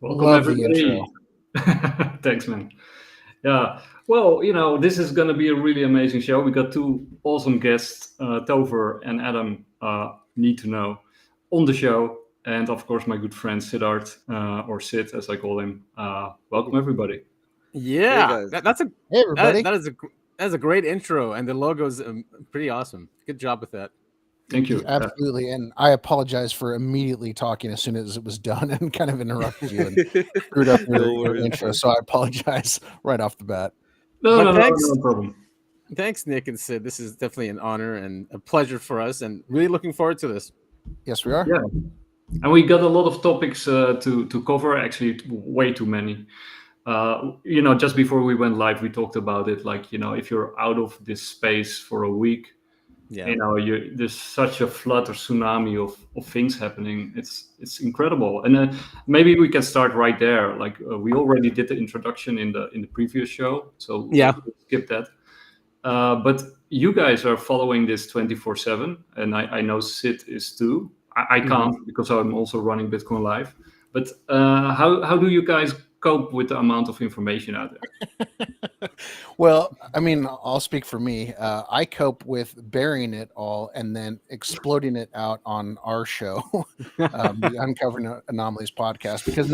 Welcome, Love the everybody. intro. Thanks, man. Yeah. Well, this is going to be a really amazing show. We got two awesome guests, Tover and Adam, need to know, on the show. And of course, my good friend Siddharth, or Sid, as I call him. Welcome, everybody. Yeah, guys. that's a Hey, everybody. that is a great intro, and the logo's pretty awesome. Good job with that. Thank you. Absolutely. And I apologize for immediately talking as soon as it was done and kind of interrupted you and screwed up your intro. So I apologize right off the bat. No, thanks. no problem. Thanks, Nick and Sid. This is definitely an honor and a pleasure for us, and really looking forward to this. Yes, we are. Yeah. And we got a lot of topics to cover, actually way too many. Just before we went live, we talked about it. Like, if you're out of this space for a week, there's such a flood or tsunami of things happening. It's incredible. And maybe we can start right there. Like we already did the introduction in the previous show, so we'll skip that. But you guys are following this 24/7, and I know Sid is too. I can't because I'm also running Bitcoin Live. But how do you guys cope with the amount of information out there? Well, I mean, I'll speak for me. I cope with burying it all and then exploding it out on our show, the Uncovering Anomalies podcast, because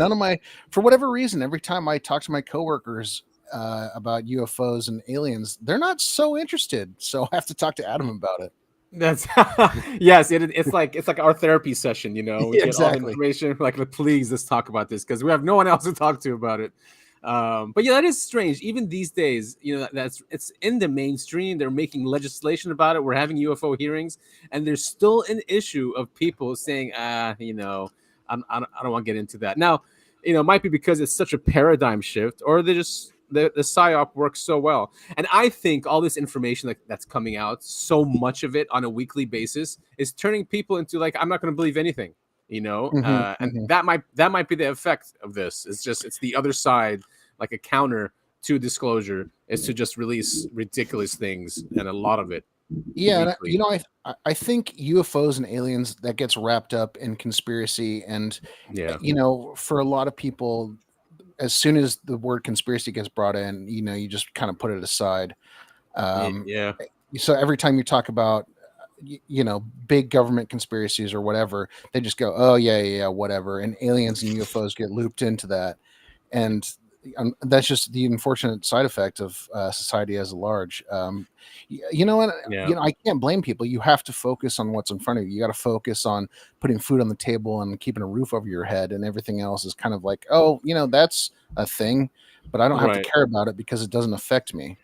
for whatever reason, every time I talk to my coworkers about UFOs and aliens, they're not so interested. So I have to talk to Adam about it. That's yes, it's like our therapy session. We get all the information. Like, please, let's talk about this because we have no one else to talk to about it. But yeah, that is strange. Even these days, it's in the mainstream. They're making legislation about it. We're having UFO hearings, and there's still an issue of people saying, I don't want to get into that. Now, it might be because it's such a paradigm shift, or they just the PSYOP works so well. And I think all this information that's coming out, so much of it on a weekly basis, is turning people into like, I'm not going to believe anything. And that might be the effect of this. It's the other side, like a counter to disclosure, is to just release ridiculous things, and a lot of it. Yeah, I think UFOs and aliens, that gets wrapped up in conspiracy, and for a lot of people, as soon as the word conspiracy gets brought in, you just kind of put it aside. So every time you talk about big government conspiracies or whatever, they just go, oh yeah, whatever, and aliens and UFOs get looped into that, and that's just the unfortunate side effect of society as a large. I can't blame people. You have to focus on what's in front of you. You got to focus on putting food on the table and keeping a roof over your head, and everything else is kind of like, that's a thing, but I don't have to care about it because it doesn't affect me.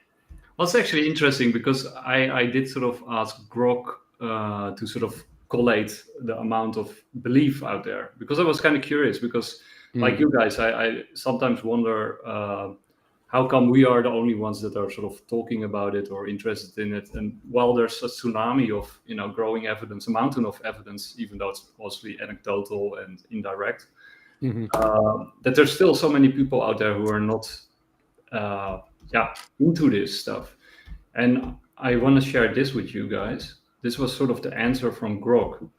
Well, it's actually interesting because I did sort of ask Grok to sort of collate the amount of belief out there, because I was kind of curious, because like you guys, I sometimes wonder how come we are the only ones that are sort of talking about it or interested in it, and while there's a tsunami of growing evidence, a mountain of evidence, even though it's mostly anecdotal and indirect, that there's still so many people out there who are not into this stuff. And I want to share this with you guys. This was sort of the answer from Grok.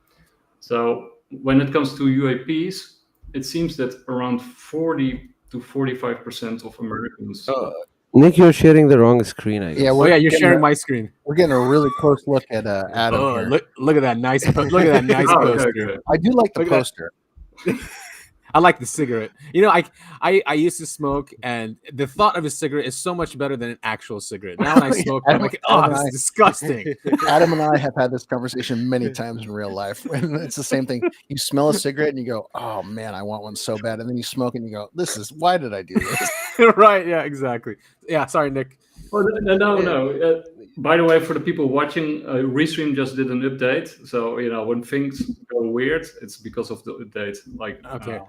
So when it comes to UAPs, it seems that around 40 to 45% of Americans. Nick, you're sharing the wrong screen, I guess. Yeah, you're sharing my screen. We're getting a really close look at Adam here. Look at that nice poster. Okay. I do like the poster. I like the cigarette. I used to smoke, and the thought of a cigarette is so much better than an actual cigarette. Now when I smoke, I'm like, this is disgusting. Adam and I have had this conversation many times in real life. And it's the same thing. You smell a cigarette and you go, oh man, I want one so bad. And then you smoke and you go, why did I do this? Right. Yeah, exactly. Yeah. Sorry, Nick. Oh, no. By the way, for the people watching, Restream just did an update. So, when things go weird, it's because of the update. Okay.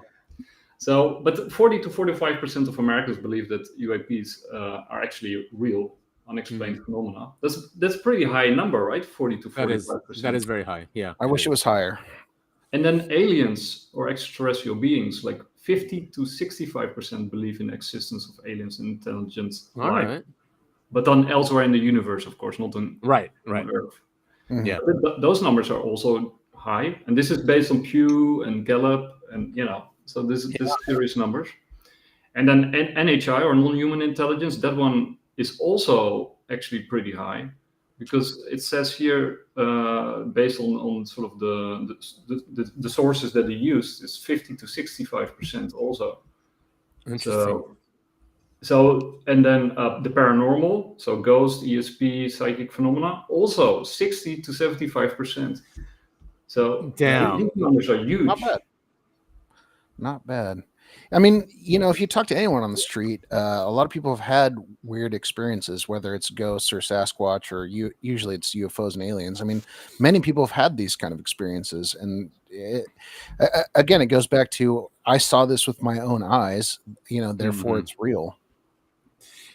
But 40 to 45% of Americans believe that UAPs are actually real, unexplained phenomena. That's pretty high number, right? 40 to 45%. That is very high. Yeah. I wish it was higher. And then aliens or extraterrestrial beings, like 50 to 65% believe in the existence of aliens and intelligence life. Right. But then elsewhere in the universe, of course, not on right. Earth. Mm-hmm. Yeah. But those numbers are also high, and this is based on Pew and Gallup, and So this is serious numbers. And then NHI, or non-human intelligence, that one is also actually pretty high, because it says here, based on sort of the sources that they used, it's 50 to 65% also. Interesting. So and then the paranormal, so ghost, ESP, psychic phenomena, also 60 to 75%. So damn, these numbers are huge. Not bad. I mean, if you talk to anyone on the street, a lot of people have had weird experiences, whether it's ghosts or Sasquatch, or usually it's UFOs and aliens. I mean, many people have had these kind of experiences, and again, it goes back to, I saw this with my own eyes, therefore it's real.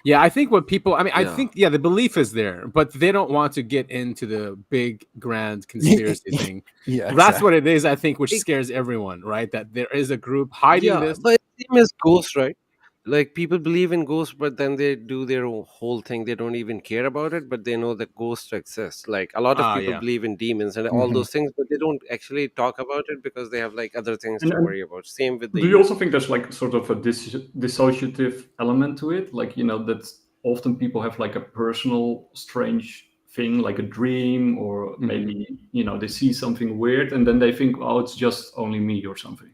Yeah, I think what people, I think, the belief is there, but they don't want to get into the big, grand conspiracy thing. Yeah, that's what it is, I think, which scares everyone, right? That there is a group hiding this. But the same as ghosts, right? Like, people believe in ghosts, but then they do their whole thing. They don't even care about it, but they know that ghosts exist. Like, a lot of people believe in demons and all those things, but they don't actually talk about it because they have like other things to worry about. Same with the. Do you also think there's like sort of a dissociative element to it? Like, that often people have like a personal strange thing, like a dream, or maybe they see something weird and then they think, oh, it's just only me or something.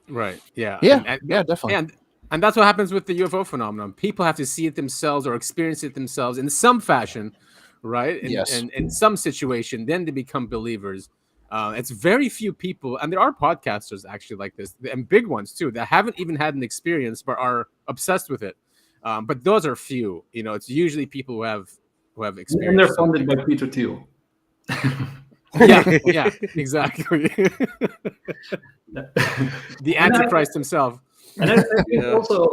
Right. Yeah. Yeah. Definitely. And that's what happens with the UFO phenomenon. People have to see it themselves or experience it themselves in some fashion, right? And in some situation, then they become believers. It's very few people, and there are podcasters actually like this, and big ones too, that haven't even had an experience but are obsessed with it. But those are few. It's usually people who have experience. And they're funded by Peter Thiel. yeah, exactly. The Antichrist himself. And I think also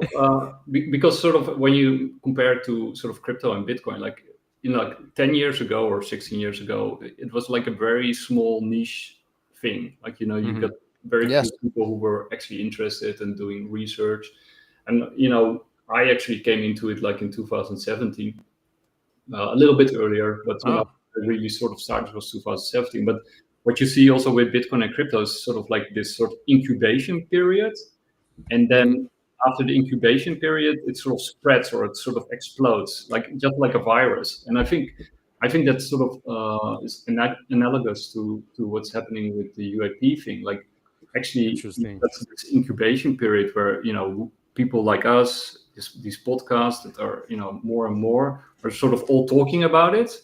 because sort of when you compare to sort of crypto and Bitcoin, like 10 years ago or 16 years ago, it was like a very small niche thing. Like you got very few people who were actually interested in doing research, and I actually came into it like in 2017, a little bit earlier, but I really sort of started was 2017. But what you see also with Bitcoin and crypto is sort of like this sort of incubation period. And then after the incubation period, it sort of spreads or it sort of explodes, just like a virus. And I think that sort of is analogous to what's happening with the UAP thing. Like, actually, that's this incubation period where people like us, these podcasts that are more and more are sort of all talking about it,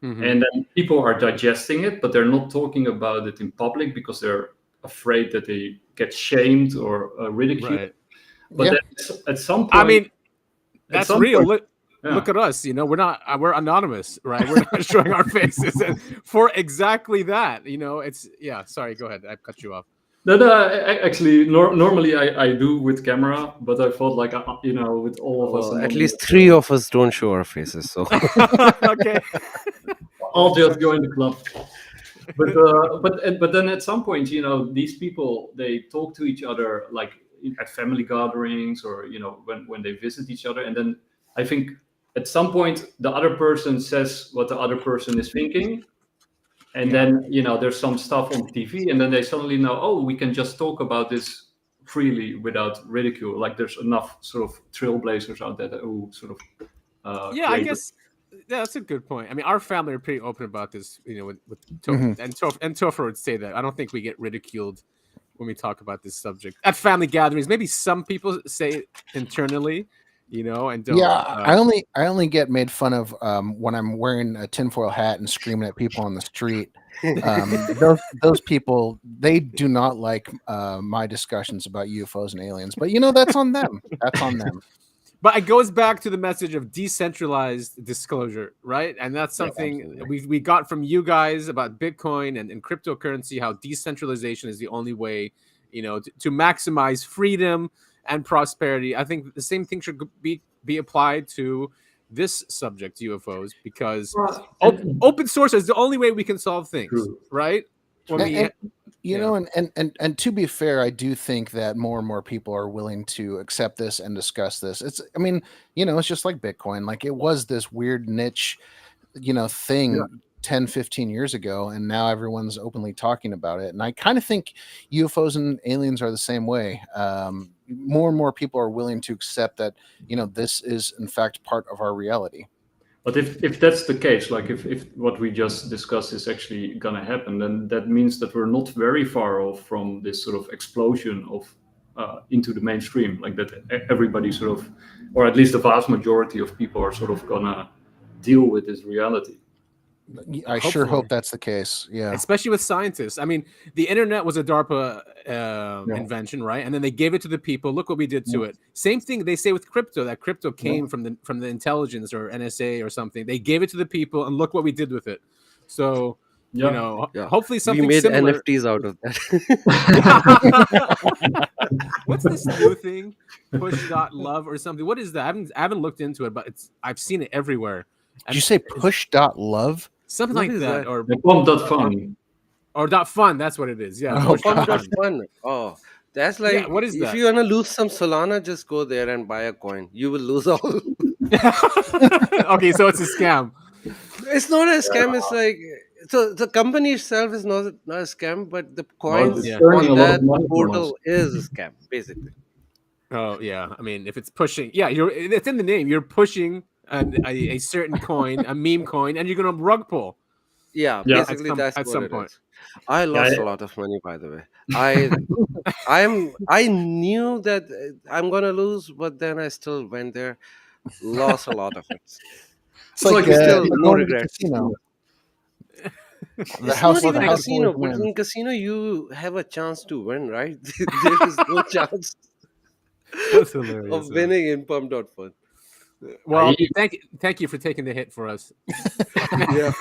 and then people are digesting it, but they're not talking about it in public because they're afraid that they get shamed or ridiculed. Right. But then at some point, I mean, that's real. Look at us. We're anonymous, right? We're not showing our faces, and for exactly that. It's Sorry, go ahead. I cut you off. No, actually, normally I do with camera, but I thought like with all of us, at least 3 of us don't show our faces, so okay. I'll just join the club. But then at some point, these people, they talk to each other like at family gatherings or when they visit each other, and then I think at some point the other person says what the other person is thinking, and then there's some stuff on TV, and then they suddenly know, oh, we can just talk about this freely without ridicule. Like, there's enough sort of trailblazers out there who sort of I guess. Yeah, that's a good point. I mean, our family are pretty open about this, with Topher, and Topher would say that. I don't think we get ridiculed when we talk about this subject at family gatherings. Maybe some people say it internally, and don't. Yeah, I only get made fun of when I'm wearing a tinfoil hat and screaming at people on the street. Those people, they do not like my discussions about UFOs and aliens. But that's on them. That's on them. But it goes back to the message of decentralized disclosure, right? And that's something we got from you guys about Bitcoin and cryptocurrency, how decentralization is the only way, to maximize freedom and prosperity. I think the same thing should be applied to this subject, UFOs, because open source is the only way we can solve things, right? And to be fair, I do think that more and more people are willing to accept this and discuss this. It's just like Bitcoin. Like, it was this weird niche, thing 10, 15 years ago, and now everyone's openly talking about it. And I kind of think UFOs and aliens are the same way. More and more people are willing to accept that, this is in fact part of our reality. But if that's the case, like if what we just discussed is actually going to happen, then that means that we're not very far off from this sort of explosion of into the mainstream, like that everybody sort of, or at least the vast majority of people are sort of going to deal with this reality. I sure hope that's the case. Yeah. Especially with scientists. I mean, the internet was a DARPA invention, right? And then they gave it to the people. Look what we did to it. Same thing they say with crypto, that crypto came from the intelligence or NSA or something. They gave it to the people, and look what we did with it. So, hopefully something we made similar. NFTs out of that. What's this new thing? Push.love or something. What is that? I haven't looked into it, but I've seen it everywhere. Did you say push.love? Something like that, or pump.fun, or .fun. That's what it is. Yeah, pump.fun. Oh, that's like, what is that? If you wanna lose some Solana, just go there and buy a coin. You will lose all. Okay, so it's a scam. It's not a scam. It's like, so the company itself is not a scam, but the coins on that portal is a scam, basically. Oh yeah, I mean, if it's pushing, it's in the name. You're pushing a certain coin, a meme coin, and you're gonna rug pull. Yeah, basically that's at some point. I lost a lot of money, by the way. I knew that I'm gonna lose, but then I still went there, lost a lot of it. It's like still no regrets. It's not even a casino, but in casino you have a chance to win, right? There is no chance of winning in pump.fun. Well, thank you for taking the hit for us. Yeah.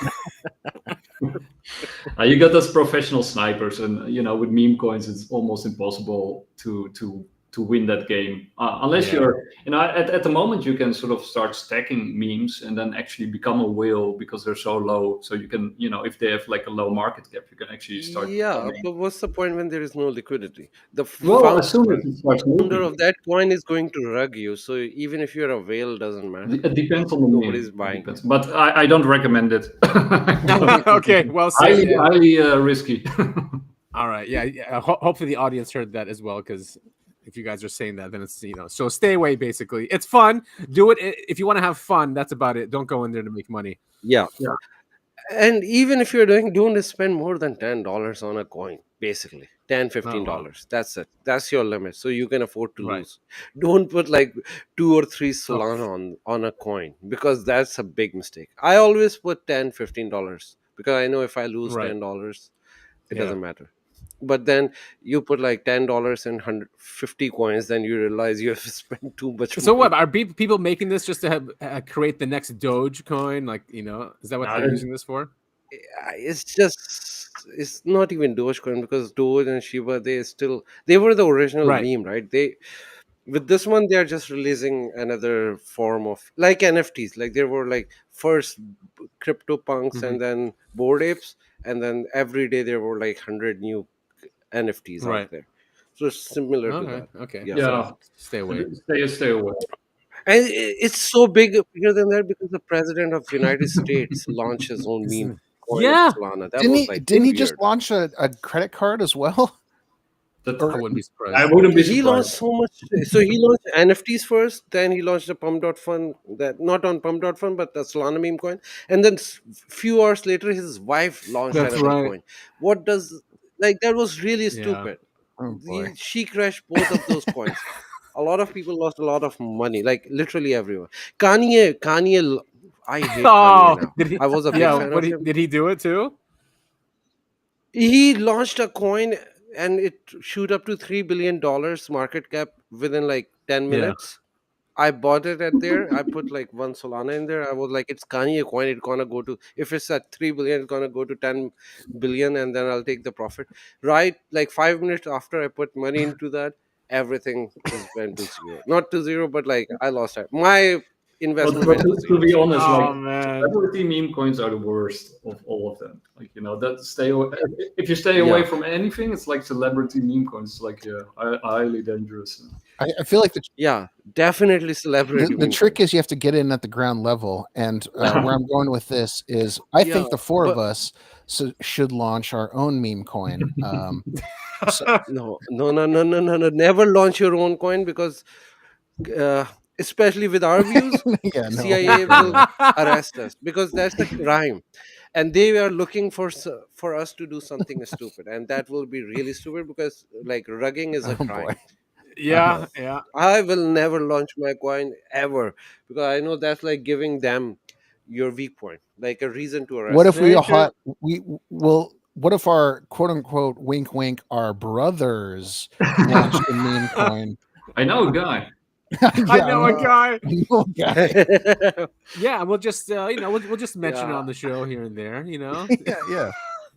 You got those professional snipers, and with meme coins, it's almost impossible to win that game unless you're at the moment you can sort of start stacking memes and then actually become a whale because they're so low, so you can if they have like a low market cap, you can actually start but what's the point when there is no liquidity? The as soon as it starts founder of that coin is going to rug you, so even if you're a whale, doesn't matter. It depends on the nobody's buying it. But I don't recommend it. Okay, well, highly risky. All right, hopefully the audience heard that as well, because if you guys are saying that, then it's so stay away. Basically, it's fun. Do it if you want to have fun. That's about it. Don't go in there to make money. Yeah. And even if you're don't spend more than $10 on a coin. Basically, $10-15. That's it. That's your limit. So you can afford to lose. Don't put like 2 or 3 Solana on a coin, because that's a big mistake. I always put $10-15 because I know if I lose $10, it doesn't matter. But then you put like $10 and 150 coins, then you realize you have spent too much money. So what are people making this just to have create the next Doge coin? Like, is that what they're using this for? It's not even Dogecoin, because Doge and Shiba, they were the original meme, right? With this one, they're just releasing another form of like NFTs. Like there were like first CryptoPunks and then Bored Apes, and then every day there were like 100 new NFTs out there. So it's similar to that. Okay. Yeah. So stay away. Stay away. And it's so bigger than that because the president of the United States launched his own meme. Solana. Didn't he just launch a credit card as well? I wouldn't be surprised. I wouldn't be surprised. He launched so much. So he launched NFTs first, then he launched the pump.fun, that not on pump.fun, but the Solana meme coin. And then few hours later, his wife launched another coin. That was really stupid. She crashed both of those coins. A lot of people lost a lot of money, like literally everyone. Kanye, I hate Kanye now. I was a big fan of him. Did he do it too? He launched a coin and it shoot up to $3 billion market cap within like 10 minutes. I bought it at there. I put like 1 Solana in there. I was like, it's Kanye coin. It's gonna go to, if it's at 3 billion, it's gonna go to 10 billion, and then I'll take the profit. Right, like 5 minutes after I put money into that, everything went to zero. Not to zero, but like I lost it. My investment But fantasy. to be honest, Oh, man. celebrity meme coins are the worst of all of them. Like, if you stay away from anything, it's like celebrity meme coins. It's like, highly dangerous. I feel like Definitely celebrity. the trick is you have to get in at the ground level. And where I'm going with this is, I think the four of us should launch our own meme coin. No. Never launch your own coin, because especially with our views, CIA will arrest us, because that's a crime, and they are looking for us to do something stupid, and that will be really stupid, because like rugging is a crime. Boy. Yeah. I will never launch my coin ever, because I know that's like giving them your weak point, like a reason to arrest. What if what if our quote unquote wink wink our brothers launched a meme coin? I know a guy. I know a guy. Okay. Yeah, we'll just we'll just mention it on the show here and there. Yeah.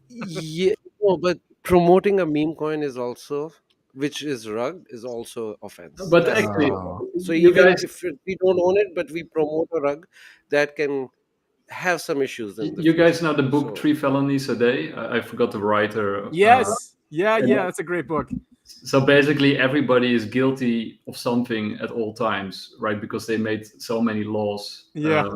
Yeah, no, but promoting a meme coin is also, which is rugged, is also offense. But actually, so even if we don't own it, but we promote a rug, that can have some issues. You guys know the book 3 Felonies a Day? I forgot the writer. Yes. Yeah, that's a great book. So basically, everybody is guilty of something at all times, right? Because they made so many laws. Yeah.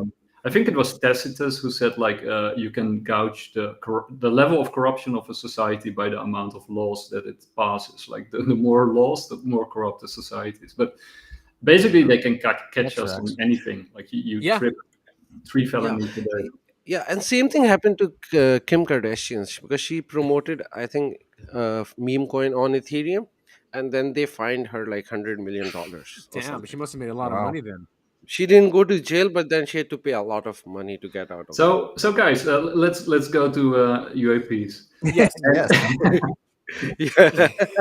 I think it was Tacitus who said, like, you can gauge the level of corruption of a society by the amount of laws that it passes. Like, the more laws, the more corrupt the society is. But basically, they can catch us on anything. Like, you trip 3 felonies today. Yeah, and same thing happened to Kim Kardashian, because she promoted, I think, meme coin on Ethereum, and then they fined her like $100 million. Damn, she must have made a lot of money then. She didn't go to jail, but then she had to pay a lot of money to get out of it. So guys, let's go to UAPs. Yes.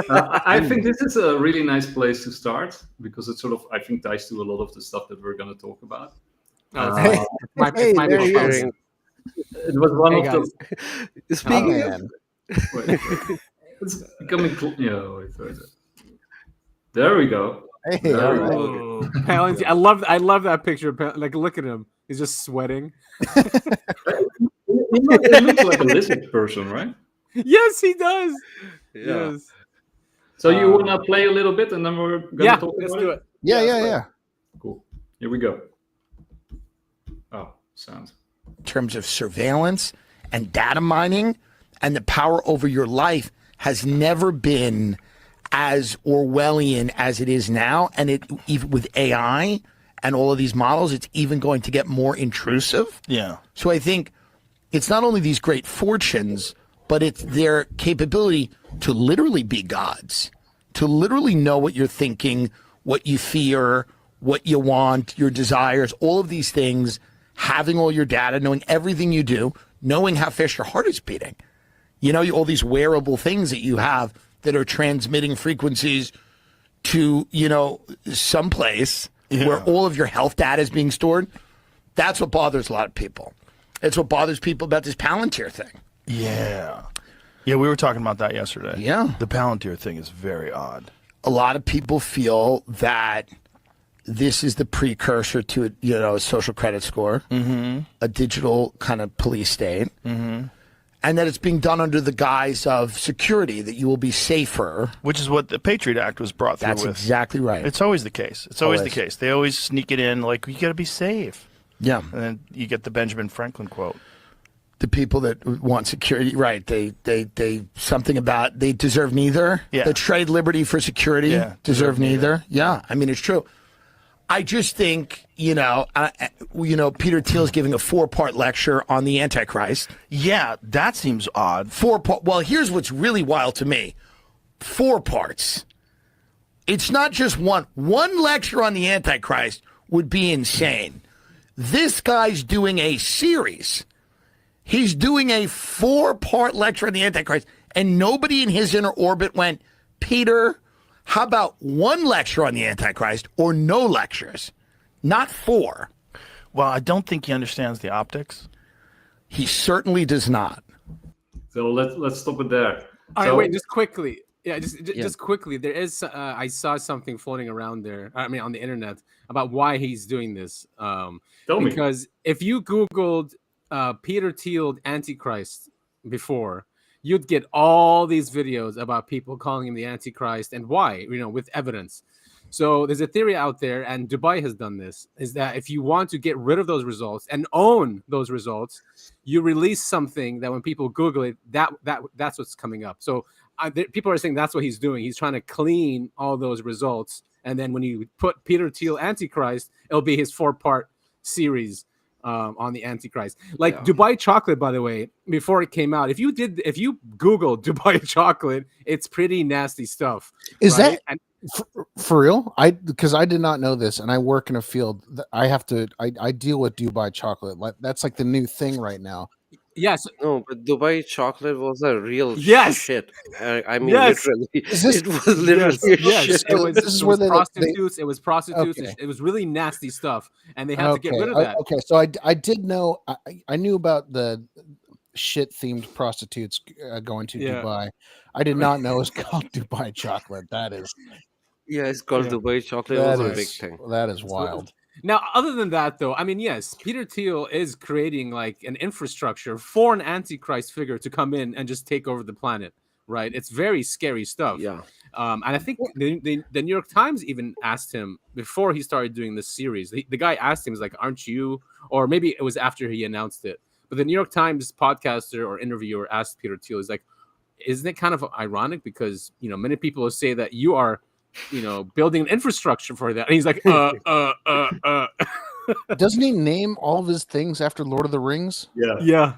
I think this is a really nice place to start, because it sort of, I think, ties to a lot of the stuff that we're going to talk about. It was one of the. Speaking of, it's becoming. There we go. Hey, I love that picture. Like, look at him; he's just sweating. He looks like a lizard person, right? Yes, he does. Yeah. Yes. So you want to play a little bit, and then we're gonna talk let's about do it. Yeah. Cool. Here we go. Oh, sound. In terms of surveillance and data mining, and the power over your life has never been as Orwellian as it is now. And it, even with AI and all of these models, it's even going to get more intrusive. Yeah. So I think it's not only these great fortunes, but it's their capability to literally be gods, to literally know what you're thinking, what you fear, what you want, your desires, all of these things, having all your data, knowing everything you do, knowing how fast your heart is beating. You know, all these wearable things that you have that are transmitting frequencies to, someplace where all of your health data is being stored. That's what bothers a lot of people. It's what bothers people about this Palantir thing. Yeah. Yeah, we were talking about that yesterday. Yeah. The Palantir thing is very odd. A lot of people feel that this is the precursor to a social credit score, a digital kind of police state, and that it's being done under the guise of security, that you will be safer. Which is what the Patriot Act was brought through with. That's exactly right. It's always the case. It's always the case. They always sneak it in like, you got to be safe. Yeah. And then you get the Benjamin Franklin quote. The people that want security, right? They something about they deserve neither. Yeah. That trade liberty for security deserve neither. Yeah, I mean, it's true. I just think, Peter Thiel is giving a 4-part lecture on the Antichrist. Yeah, that seems odd. 4-part. Well, here's what's really wild to me: 4 parts. It's not just one. One lecture on the Antichrist would be insane. This guy's doing a series. He's doing a 4-part lecture on the Antichrist, and nobody in his inner orbit went, Peter, how about 1 lecture on the Antichrist or no lectures? Not 4. Well, I don't think he understands the optics. He certainly does not. So let's stop it there. All right, wait, just quickly. Yeah, just quickly, there is I saw something floating around there. I mean, on the internet about why he's doing this. Because if you Googled Peter Thiel Antichrist before, you'd get all these videos about people calling him the Antichrist and why, with evidence. So there's a theory out there, and Dubai has done this, is that if you want to get rid of those results and own those results, you release something that when people Google it, that's what's coming up. So people are saying that's what he's doing. He's trying to clean all those results, and then when you put Peter Thiel Antichrist, it'll be his 4-part series on the Antichrist. Like Dubai chocolate, by the way, before it came out, if you Google Dubai chocolate, it's pretty nasty stuff. Is that for real? Because I did not know this, and I work in a field that I deal with Dubai chocolate. That's like the new thing right now. Yes. No, but Dubai chocolate was a real shit. I mean, literally. It was literally shit. It was prostitutes. It was prostitutes. Okay. It was really nasty stuff, and they had to get rid of that. Okay, so I did know. I knew about the shit-themed prostitutes going to Dubai. I did not know it was called Dubai chocolate. That is... Yeah, it's called Dubai chocolate. It was a big thing. That is wild. Now, other than that, though, I mean, yes, Peter Thiel is creating like an infrastructure for an Antichrist figure to come in and just take over the planet, right? It's very scary stuff. Yeah. And I think the New York Times even asked him before he started doing this series. The guy asked him, he's like, aren't you? Or maybe it was after he announced it. But the New York Times podcaster or interviewer asked Peter Thiel, he's like, isn't it kind of ironic? Because, many people say that you are building an infrastructure for that. And he's like, Doesn't he name all of his things after Lord of the Rings? Yeah.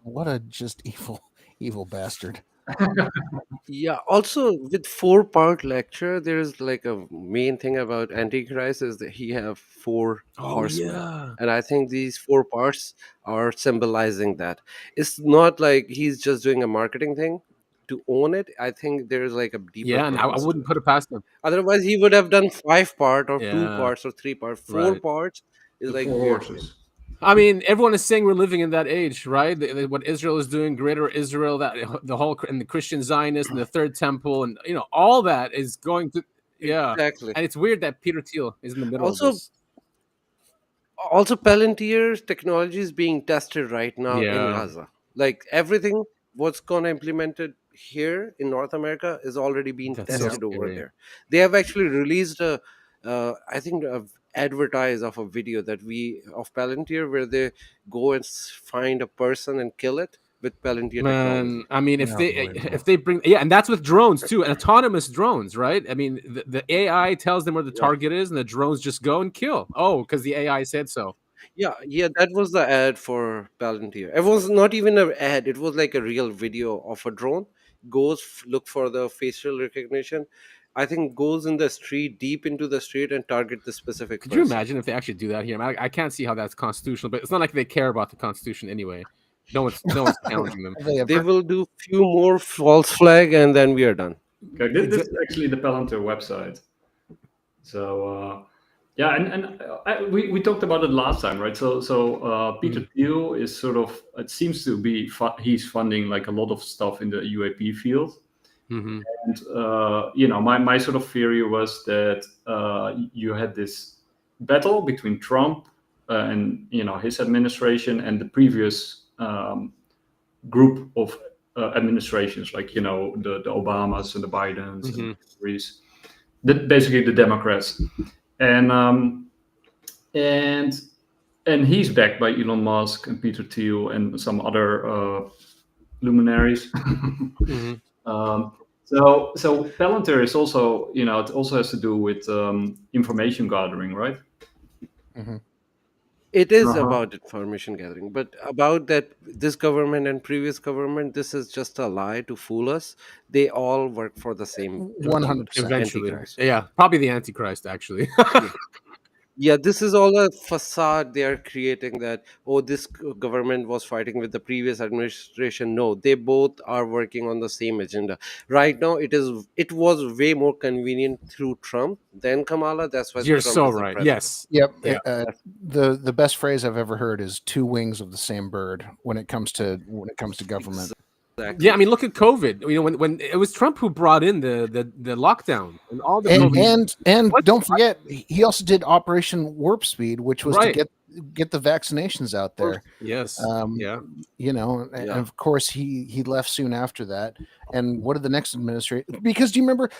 What a just evil bastard. Yeah. Also, with 4-part lecture, there is like a main thing about Antichrist is that he have 4 horsemen, and I think these 4 parts are symbolizing that. It's not like he's just doing a marketing thing to own it. I think there's like a deeper and I wouldn't put it past him. Otherwise, he would have done 5-part or 2 parts or 3 parts. 4 parts is like 4 horses. I mean, everyone is saying we're living in that age, right? What Israel is doing, greater Israel, that the whole and the Christian Zionists and the Third Temple, and all that is going to exactly. And it's weird that Peter Thiel is in the middle of this. Also, Palantir's technology is being tested right now in Gaza. Like everything, what's gonna implemented here in North America is already being tested over there. They have actually released I think advertise of a video of Palantir where they go and find a person and kill it with Palantir technology. I mean, if they bring and that's with drones too, and autonomous drones, right? I mean, the AI tells them where the target is, and the drones just go and kill. Because the AI said so. Yeah, that was the ad for Palantir. It was not even an ad; it was like a real video of a drone goes look for the facial recognition. I think goes in the street, deep into the street, and target the specific. Could you imagine if they actually do that here? I can't see how that's constitutional, but it's not like they care about the Constitution anyway. No one's challenging them. They will do few more false flag, and then we are done. Okay, this is actually the Palantir website. So we talked about it last time, right? So Peter Thiel is sort of, it seems to be he's funding like a lot of stuff in the UAP field. Mm-hmm. And my sort of theory was that you had this battle between Trump and his administration and the previous group of administrations, like the Obamas and the Bidens, and basically the Democrats, and he's backed by Elon Musk and Peter Thiel and some other luminaries. So Palantir is also, it also has to do with information gathering, right? Mm-hmm. It is about information gathering, but about this government and previous government, this is just a lie to fool us. They all work for the same 100% eventually. Antichrist. Yeah, probably the Antichrist, actually. Yeah, this is all a facade they are creating that, this government was fighting with the previous administration. No, they both are working on the same agenda. Right now, it was way more convenient through Trump than Kamala. That's why you're Trump so is the right. president. Yes. Yep. Yeah. The best phrase I've ever heard is 2 wings of the same bird when it comes to government. exactly. Yeah, I mean, look at COVID. You know, when it was Trump who brought in the lockdown and all the COVID. And don't forget, he also did Operation Warp Speed, which was to get the vaccinations out there. Yes. Yeah. You know, and of course he left soon after that. And what did the next administration? Because do you remember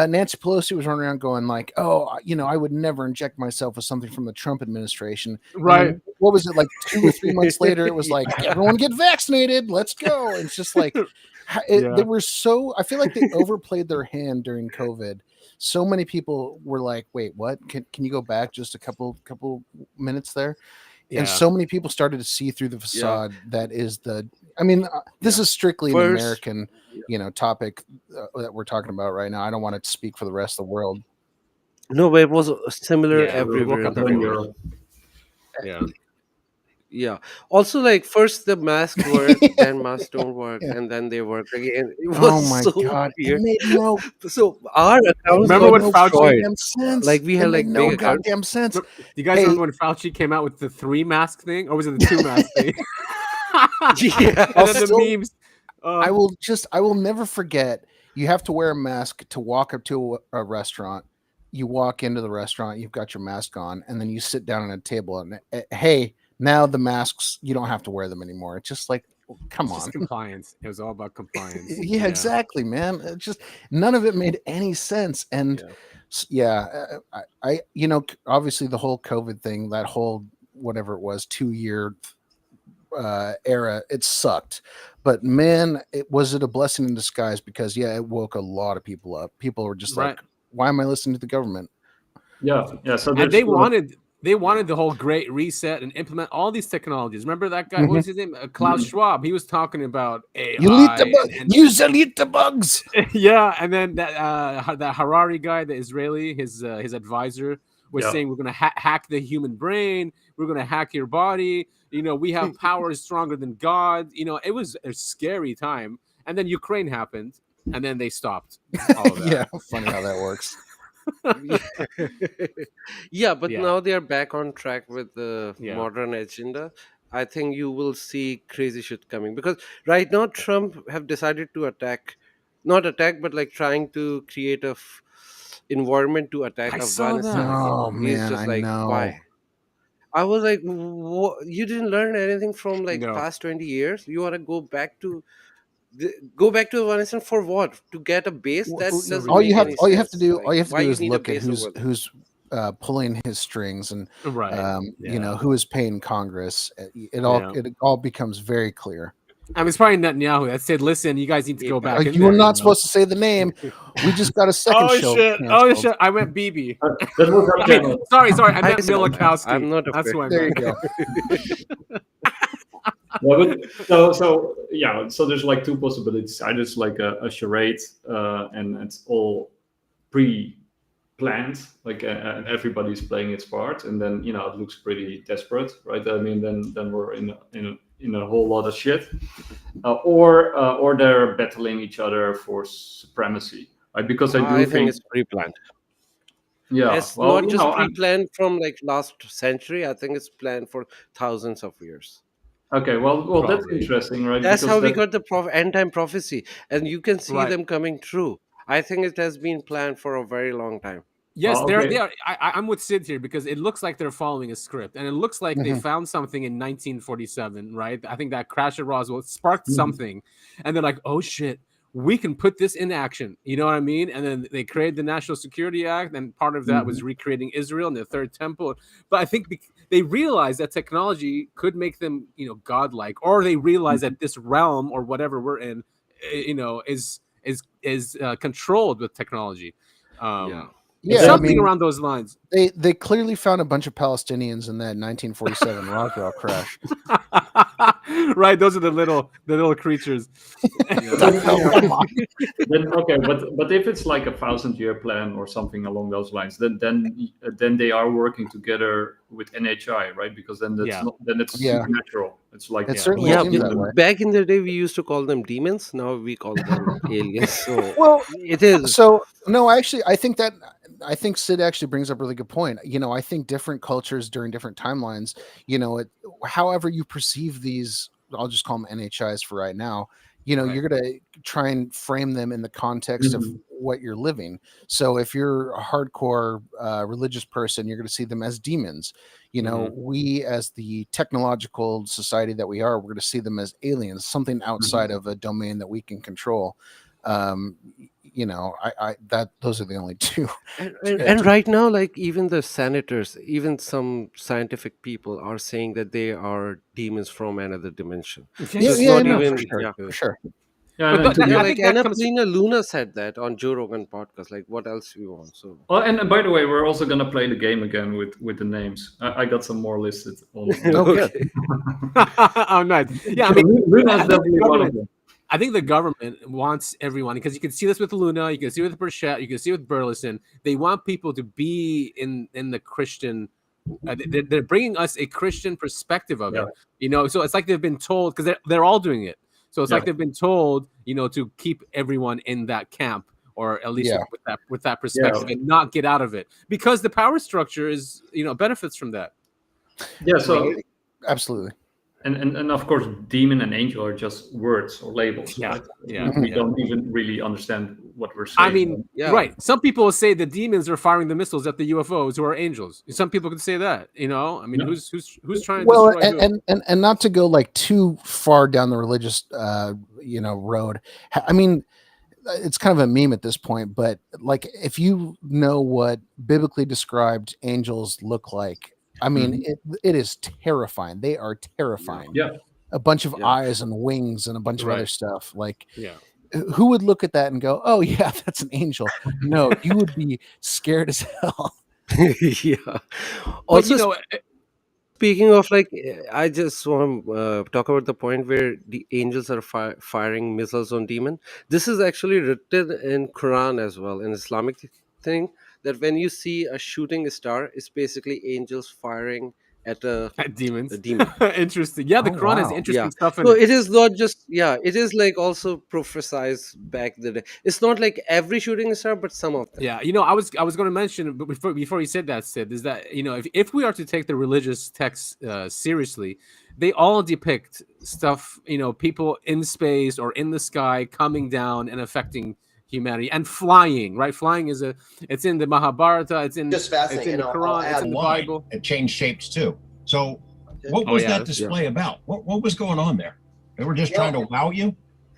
Nancy Pelosi was running around going like, "Oh, you know, I would never inject myself with something from the Trump administration." Right. What was it, like 2 or 3 months later? It was like, "Everyone get vaccinated. Let's go." And it's just like they were so. I feel like they overplayed their hand during COVID. So many people were like, "Wait, what? Can you go back just a couple minutes there?" Yeah. And so many people started to see through the facade that is the. I mean, this is strictly an American, you know, topic that we're talking about right now. I don't want to speak for the rest of the world. No, but it was similar everywhere in the world. Yeah. Yeah. Also, like first the masks work, then masks don't work, and then they work again. It was so God! weird. It made no. So our accounts remember when Fauci? Sense. Like we had like no big goddamn sense. Do you guys remember when Fauci came out with the 3 mask thing, or was it the 2 mask thing? Yeah. And then the memes. I will never forget. You have to wear a mask to walk up to a restaurant. You walk into the restaurant, you've got your mask on, and then you sit down at a table and hey, now the masks, you don't have to wear them anymore. It's just like, come on. Just compliance. It was all about compliance. Yeah, exactly, man. It just none of it made any sense. And I you know, obviously the whole COVID thing, that whole whatever it was, 2-year era, it sucked. But man, it was a blessing in disguise because it woke a lot of people up. People were just like, why am I listening to the government? Yeah. So and they wanted the whole Great Reset and implement all these technologies. Remember that guy? What was his name? Klaus Schwab. He was talking about AI. You delete the bugs. Yeah, and then that Harari guy, the Israeli, his advisor, was saying we're going to hack the human brain. We're going to hack your body. You know, we have powers stronger than God. You know, it was a scary time. And then Ukraine happened, and then they stopped all of that. Yeah, funny how that works. But now they are back on track with the modern agenda. I think you will see crazy shit coming because right now Trump have decided to not attack, but like trying to create a environment to attack Afghanistan. Oh He's man, just like, know. Why? I was like, you didn't learn anything from like past 20 years. You want to go back to Afghanistan for what? To get a base? That doesn't all make you have any all you have sense. to do Like, all you have to why do you is need a look at base who's pulling his strings and you know, who is paying Congress. It all becomes very clear. I mean, it's probably Netanyahu that said, "Listen, you guys need to go back." You were not supposed to say the name. We just got a second show. Oh shit! I meant BB. Sorry. I meant Milikowski. I'm not That's who I meant. There you go. So there's like 2 possibilities. Either it's like a charade, and it's all pre-planned, like and everybody's playing its part, and then you know it looks pretty desperate, right? I mean, then we're in a whole lot of shit, or they're battling each other for supremacy, right? Because I think it's pre-planned. Yeah, it's not just pre-planned from like last century. I think it's planned for thousands of years. Okay, well, that's interesting, right? That's how we got the end-time prophecy, and you can see them coming true. I think it has been planned for a very long time. Yes, they are. I'm with Sid here because it looks like they're following a script, and it looks like they found something in 1947, right? I think that crash at Roswell sparked something, and they're like, "Oh shit, we can put this in action." You know what I mean? And then they created the National Security Act, and part of that was recreating Israel and the Third Temple. But I think they realized that technology could make them, you know, godlike, or they realized that this realm or whatever we're in, you know, is controlled with technology. Something around those lines. They clearly found a bunch of Palestinians in that 1947 Roswell crash. Right, those are the little creatures. Then, okay, but if it's like a 1,000-year plan or something along those lines, then they are working together with NHI, right? Because then it's supernatural. It's like back in the day we used to call them demons. Now we call them aliens. So it is. So no, actually, I think Sid actually brings up a really good point. You know, I think different cultures during different timelines, you know, however you perceive these, I'll just call them NHIs for right now, you're going to try and frame them in the context of what you're living. So if you're a hardcore religious person, you're going to see them as demons. We, as the technological society that we are, we're going to see them as aliens, something outside of a domain that we can control. Those are the only two. And right now, like even the senators, even some scientific people are saying that they are demons from another dimension. For sure. Yeah, but like Anna Luna said that on Joe Rogan podcast. Like, what else do you want? So, and by the way, we're also gonna play the game again with the names. I got some more listed. Okay. Oh, nice. Yeah, I mean, Luna's definitely one of them. I think the government wants everyone, because you can see this with Luna, you can see it with Burchett, you can see it with Burleson. They want people to be in the Christian. They're bringing us a Christian perspective of it. So it's like they've been told, because they're all doing it. So it's like they've been told, to keep everyone in that camp, or at least with that perspective, and not get out of it, because the power structure is, benefits from that. Yeah. So absolutely. And of course, demon and angel are just words or labels. Yeah, right? yeah. We don't even really understand what we're saying. I mean, right. Some people will say the demons are firing the missiles at the UFOs, who are angels. Some people could say that. I mean, who's trying to destroy and not to go like too far down the religious road. I mean, it's kind of a meme at this point, but like, if you know what biblically described angels look like, I mean, it is terrifying. They are terrifying. Yeah. A bunch of eyes and wings and a bunch of other stuff. Like, who would look at that and go, "Oh yeah, that's an angel"? No, you would be scared as hell. Yeah. Also, speaking of, like, I just want to talk about the point where the angels are firing missiles on demon. This is actually written in Quran as well, in Islamic thing, that when you see a shooting star, it's basically angels firing at demons. A demon. Interesting. Yeah, the Quran has interesting stuff in it. So it is not just it is like also prophesized back the day. It's not like every shooting star, but some of them. Yeah, I was going to mention, but before you said that, Sid, is that if we are to take the religious texts seriously, they all depict stuff, people in space or in the sky coming down and affecting humanity, and flying, right? Flying it's in the Mahabharata, it's in the Quran, it's in the Bible. It changed shapes too. So what was that display about? What was going on there? They were just trying to wow you?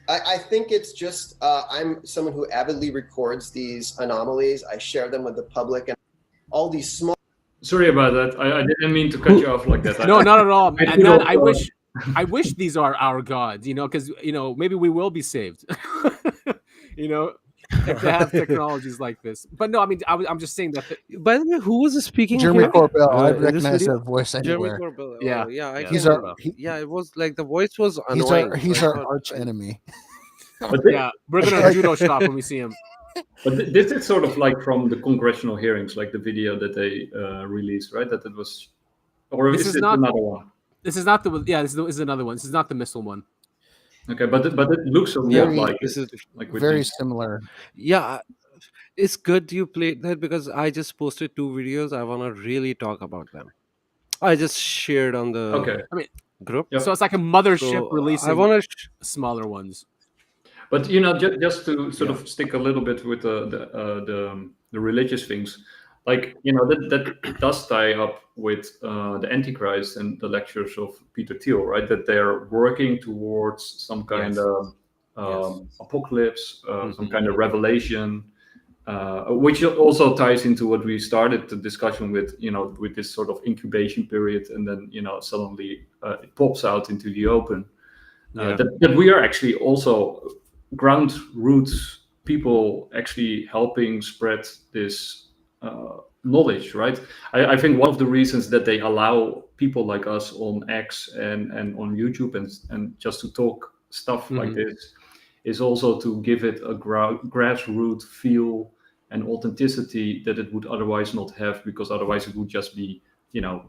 I think it's just, I'm someone who avidly records these anomalies. I share them with the public, and all these small... Sorry about that. I didn't mean to cut you off like that. No, not at all. And I wish these are our gods, because, maybe we will be saved. If they have technologies like this. But no, I mean, I'm just saying that. By the way, who was speaking? Jeremy here? Corbell. I recognize that voice anywhere. Jeremy Corbell. Yeah, it was like the voice was annoying. He's our arch enemy. We're gonna judo shop when we see him. But this is sort of like from the congressional hearings, like the video that they released, right? That it was, or is it another one? This is not the. Yeah, this is another one. This is not the missile one. Okay, but it looks a lot like this is like very similar. Yeah, it's good you played that, because I just posted 2 videos. I want to really talk about them. I just shared on the group. So it's like a mothership releasing. I want to smaller ones. But just to sort of stick a little bit with the religious things, like that does tie up with the Antichrist and the lectures of Peter Thiel, right? That they're working towards some kind of apocalypse, some kind of revelation, which also ties into what we started the discussion with, with this sort of incubation period, and then suddenly it pops out into the open. That we are actually also ground roots people actually helping spread this knowledge, right? I think one of the reasons that they allow people like us on X and on YouTube and just to talk stuff like this is also to give it a grassroots feel and authenticity that it would otherwise not have, because otherwise it would just be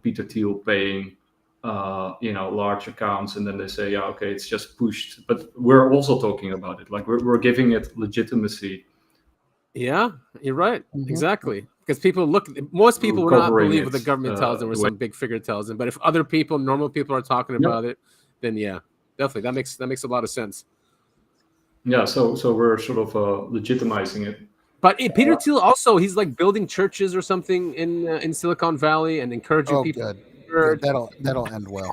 Peter Thiel paying large accounts, and then they say okay, it's just pushed. But we're also talking about it, like we're giving it legitimacy. Yeah, you're right. Exactly. Because most people will not believe what the government tells them or some big figure tells them. But if other people, normal people, are talking about it, then definitely that makes a lot of sense. Yeah, so we're sort of legitimizing it. But Peter Thiel also, he's like building churches or something in Silicon Valley and encouraging people. Good. That'll end well.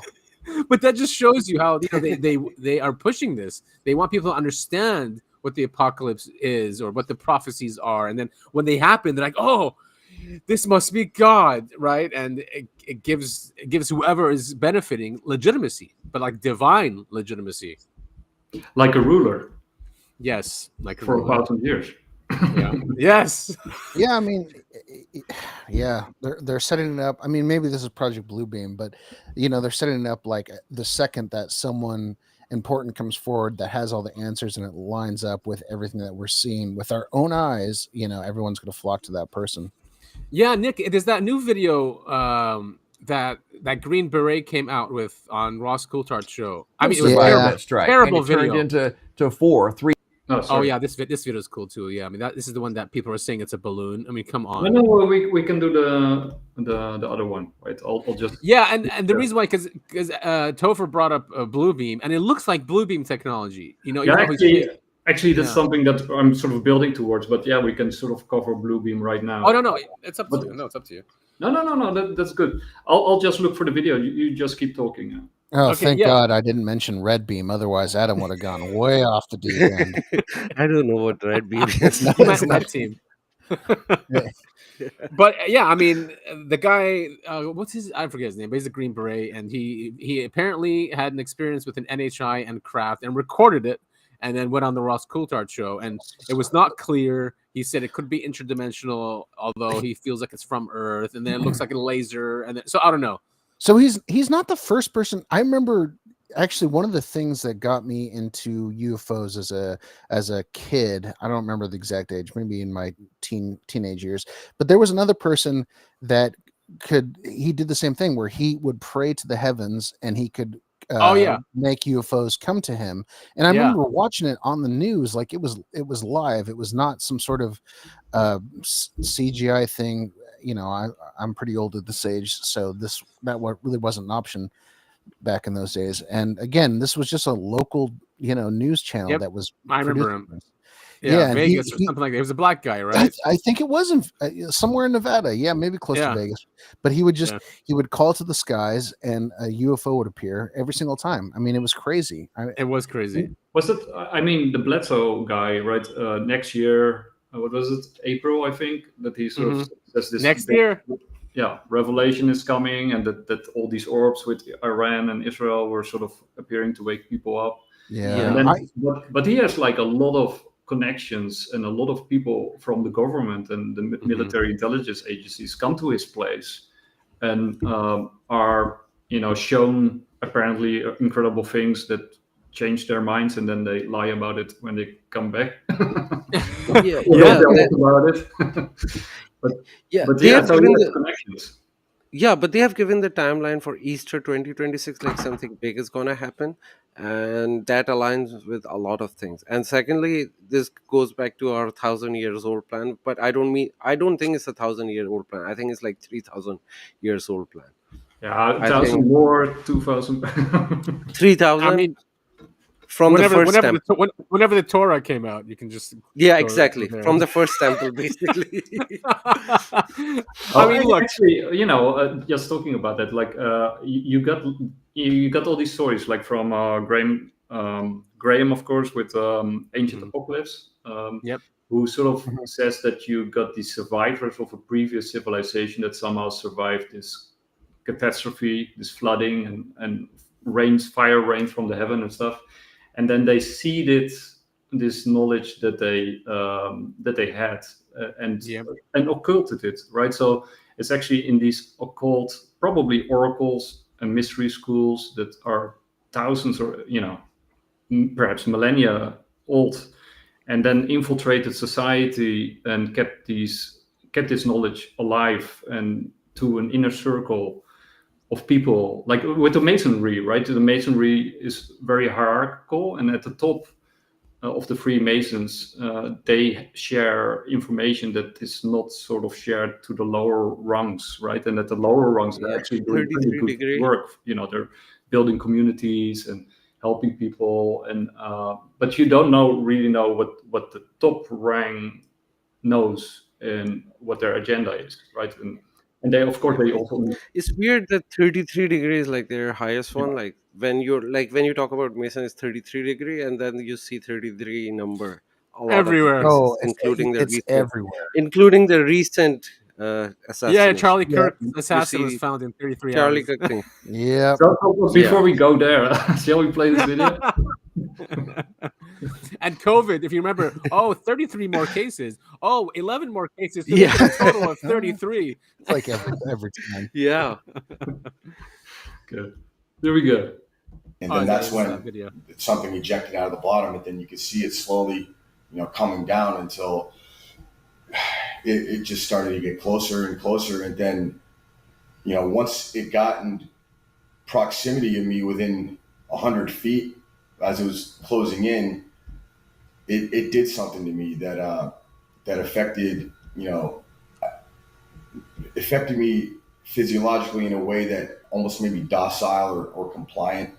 But that just shows you how they are pushing this. They want people to understand what the apocalypse is or what the prophecies are, and then when they happen, they're like, "Oh, this must be God," right? And it gives whoever is benefiting legitimacy, but like divine legitimacy, like a ruler. Yes, like for 1,000 years. Yeah. Yes. Yeah, I mean, yeah, they're setting it up. I mean, maybe this is Project Bluebeam, but they're setting it up like the second that someone important comes forward that has all the answers and it lines up with everything that we're seeing with our own eyes, everyone's going to flock to that person. Yeah, Nick, there's that new video that Green Beret came out with on Ross Coulthard's show. I mean, it was terrible video. Turned into 3. Oh yeah, this video is cool too. Yeah, I mean this is the one that people are saying it's a balloon. I mean, come on. No, we can do the other one, right? I'll just and the reason why because Topher brought up Bluebeam, and it looks like Bluebeam technology. Actually, that's something that I'm sort of building towards. But yeah, we can sort of cover Bluebeam right now. Oh no, it's up to you. No, it's up to you. No, that's good. I'll just look for the video. You just keep talking. Oh, okay, thank God I didn't mention Red Beam. Otherwise, Adam would have gone way off the deep end. I don't know what Red Beam is. Red team. But yeah, I mean, the guy, I forget his name, but he's a Green Beret, and he apparently had an experience with an NHI and craft and recorded it, and then went on the Ross Coulthard show, and it was not clear. He said it could be interdimensional, although he feels like it's from Earth, and then it looks like a laser, and so I don't know. So he's not the first person. I remember actually one of the things that got me into UFOs as a kid. I don't remember the exact age, maybe in my teenage years. But there was another person that he did the same thing where he would pray to the heavens and he could make UFOs come to him. And I remember watching it on the news, like it was live. It was not some sort of CGI thing. I'm pretty old at this age, so that really wasn't an option back in those days. And again, this was just a local, news channel that was. I remember him. Yeah, Vegas or something like that. He was a black guy, right? I think it was somewhere in Nevada. Yeah, maybe close to Vegas. But he would he would call to the skies, and a UFO would appear every single time. I mean, it was crazy. It was crazy. Was it? I mean, the Bledsoe guy, right? Next year. What was it? April, I think, that he sort of says this next year. Yeah, revelation is coming, and that all these orbs with Iran and Israel were sort of appearing to wake people up. Yeah. But he has like a lot of connections, and a lot of people from the government and the military intelligence agencies come to his place, and are shown apparently incredible things that change their minds, and then they lie about it when they come back. About it. but they have given the connections. Yeah, but they have given the timeline for Easter 2026, like something big is going to happen, and that aligns with a lot of things. And secondly, this goes back to our 1,000 years old plan, but I don't think it's a 1,000-year-old plan. I think it's like 3,000 years old plan. Yeah, 1,000 more, 2,000. 3,000. I mean, from whenever the Torah came out, you can just exactly from the first temple, basically. I mean, look, actually, just talking about that, like you got all these stories, like from Graham, of course, with Ancient Apocalypse, who sort of says that you got these survivors of a previous civilization that somehow survived this catastrophe, this flooding, and fire rains from the heaven and stuff. And then they seeded this knowledge that they had and occulted it, right? So it's actually in these occult, probably oracles and mystery schools that are thousands or perhaps millennia old, and then infiltrated society and kept this knowledge alive and to an inner circle of people, like with the Masonry, right? The Masonry is very hierarchical, and at the top of the Freemasons, they share information that is not sort of shared to the lower rungs, right? And at the lower rungs, they're actually doing pretty good work. They're building communities and helping people, and but you don't really know what the top rank knows and what their agenda is, right? And they, of course, they also It's weird that 33 degrees like their highest one. Like when you talk about Mason, it's 33 degree, and then you see 33 number a lot everywhere. of the places, It's everywhere, including the recent assassination. Yeah, Charlie Kirk assassin was found in 33 Charlie hours. Kirk thing. Yeah. So before we go there, shall we play this video? And COVID, if you remember, 33 more cases. 11 more cases. To make it a total of 33. It's like every time. Yeah. Good. There we go. And then that's when something ejected out of the bottom, and then you could see it slowly, coming down until it just started to get closer and closer. And then, once it got in proximity of me within 100 feet, as it was closing in, it did something to me that affected me physiologically in a way that almost made me docile or compliant,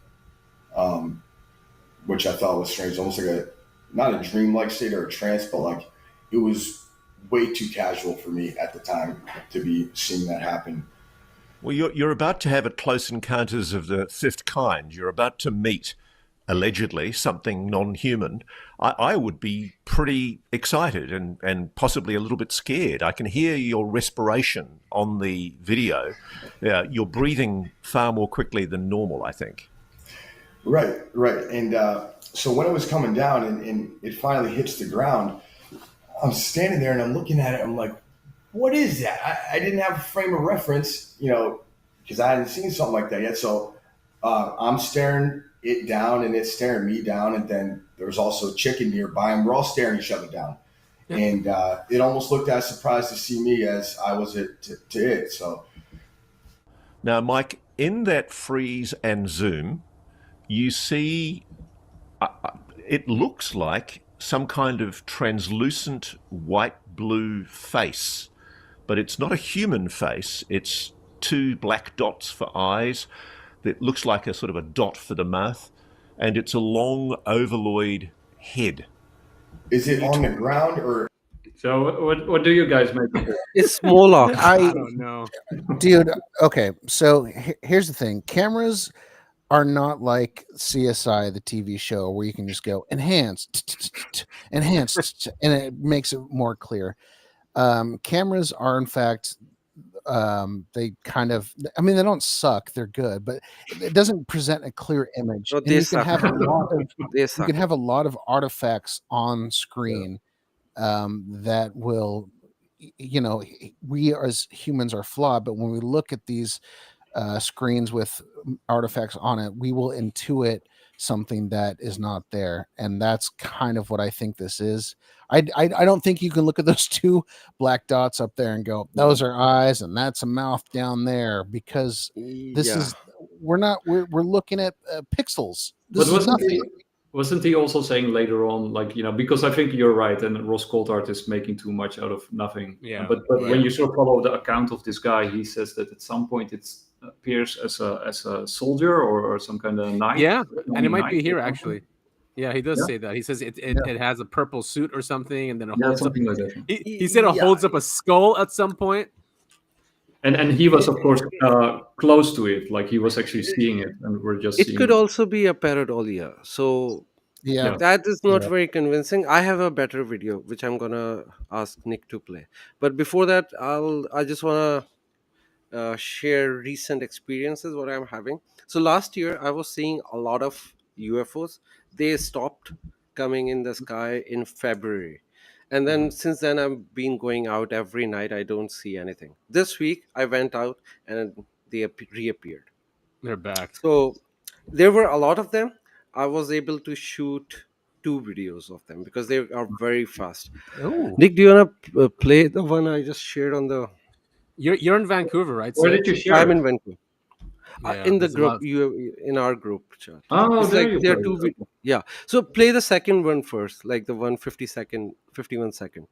which I thought was strange. Almost like not a dreamlike state or a trance, but like it was way too casual for me at the time to be seeing that happen. Well, you're about to have a close encounters of the fifth kind. You're about to meet, allegedly, something non-human. I would be pretty excited and possibly a little bit scared. I can hear your respiration on the video. You're breathing far more quickly than normal, I think. Right. And so when it was coming down and it finally hits the ground, I'm standing there and I'm looking at it. I'm like, what is that? I didn't have a frame of reference, because I hadn't seen something like that yet. So I'm staring it down and it's staring me down. And then there's also a chicken nearby and we're all staring each other down. Yeah. And it almost looked as surprised to see me as I was to it. So now, Mike, in that freeze and zoom, you see it looks like some kind of translucent white-blue face, but it's not a human face. It's two black dots for eyes. That looks like a sort of a dot for the mouth, and it's a long ovaloid head. Is it on the ground or? So what do you guys make of it? It's smaller. I don't know, dude. Okay, so here's the thing: cameras are not like CSI, the TV show, where you can just go enhance, and it makes it more clear. Cameras are, in fact, they kind of, they don't suck, they're good, but it doesn't present a clear image. No, and you can have a lot of artifacts on screen that will, we as humans are flawed, but when we look at these screens with artifacts on it, we will intuit something that is not there, and that's kind of what I think this is. I don't think you can look at those two black dots up there and go, those are eyes and that's a mouth down there, because this is we're looking at pixels. This is nothing. Wasn't he also saying later on, like, because I think you're right, and Ross Coulthard is making too much out of nothing. Yeah. But when you sort of follow the account of this guy, he says that at some point it appears as a soldier or some kind of knight. Yeah, and it might be here actually. Yeah, he does say that. He says it has a purple suit or something, and then it holds up. Like that. He said it holds up a skull at some point. And he was, of course, close to it, like he was actually seeing it, and we're just. It could also be a pareidolia. So that is not very convincing. I have a better video which I'm gonna ask Nick to play. But before that, I just wanna share recent experiences what I'm having. So last year I was seeing a lot of UFOs. They stopped coming in the sky in February. And then since then, I've been going out every night. I don't see anything. This week, I went out and they reappeared. They're back. So there were a lot of them. I was able to shoot 2 videos of them because they are very fast. Ooh. Nick, do you want to play the one I just shared on the... You're in Vancouver, right? Where did you share? I'm in Vancouver. Yeah, in the group, in our group chat. Oh, it's there there are 2 videos. Yeah. So play the second one first, like the 51 second.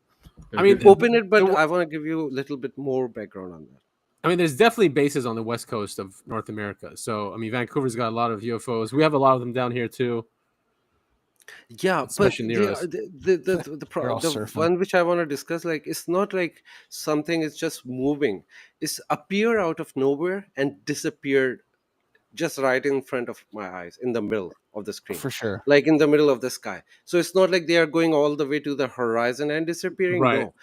I mean, open it, but I want to give you a little bit more background on that. I mean, there's definitely bases on the west coast of North America. So, I mean, Vancouver's got a lot of UFOs. We have a lot of them down here too. Yeah, but the one which I want to discuss, like, it's not like something is just moving. It's appear out of nowhere and disappeared just right in front of my eyes, in the middle of the screen, for sure, like in the middle of the sky. So it's not like they are going all the way to the horizon and disappearing. Right. No,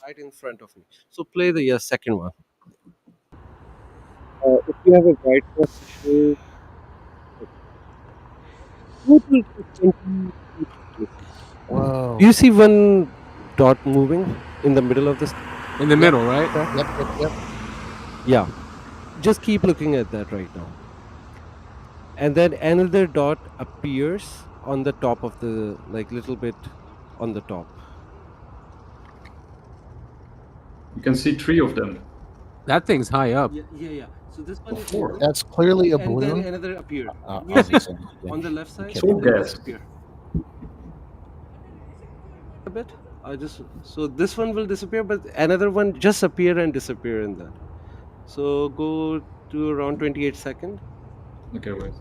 right in front of me. So play the second one. If you have a bright position, whoa, do you see one dot moving in the middle of this? In the middle, right? Yep. Yeah, just keep looking at that right now. And then another dot appears on the top of the, like, little bit on the top. You can see 3 of them. That thing's high up. Yeah. So this one is 4. That's clearly a and balloon. then another appeared. Obviously. On the left side, So and then gas. disappear. A bit. So this one will disappear, but another one just appear and disappear in that. So go to around 28 seconds. Okay, wait.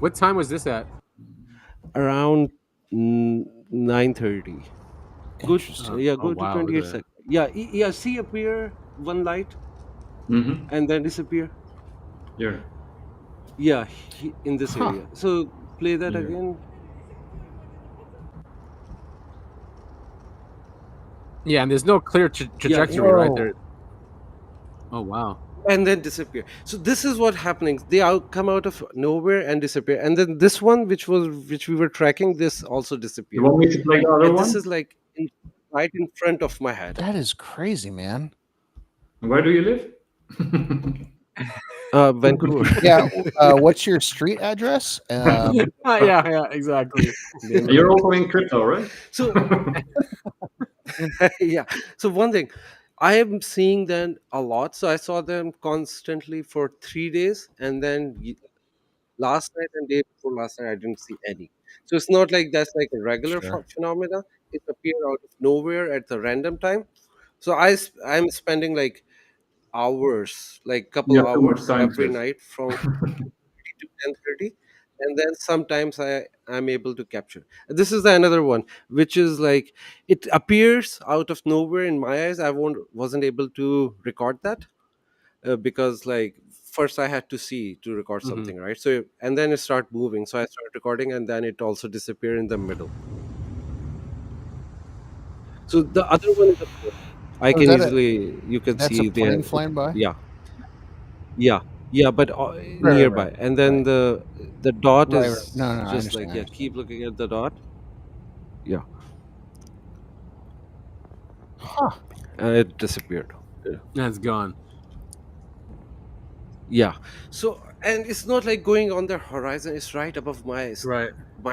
What time was this at? Around 9:30. Go to wow, 28 seconds. Yeah. See appear one light and then disappear. Here. Yeah, in this area. So play that Yeah. again. Yeah, and there's no clear trajectory right there. Oh wow. And then disappear. So this is what happening. They come out of nowhere and disappear. And then this one, which we were tracking, this also disappeared. You want me to play the other one? This is like right in front of my head. That is crazy, man. Where do you live? Vancouver. Yeah. What's your street address? Yeah, exactly. You're also in crypto, right? So yeah. So one thing, I am seeing them a lot. So I saw them constantly for 3 days, and then last night and day before last night I didn't see any. So it's not like that's like a regular phenomena. It appeared out of nowhere at the random time. So I'm spending like hours, like couple You have too much hours time every to it. night from 3 to 10:30, and then sometimes I'm able to capture. This is the another one, which is like it appears out of nowhere in my eyes. I wasn't able to record that because like first I had to see to record something, right? So and then it start moving, so I started recording, and then it also disappeared in the middle. So the other one is I can easily you can see a plane flying by. Yeah, but nearby. Right. And then the dot is No, just like keep looking at the dot. Yeah. And it disappeared. That's gone. Yeah. So and it's not like going on the horizon, it's right above my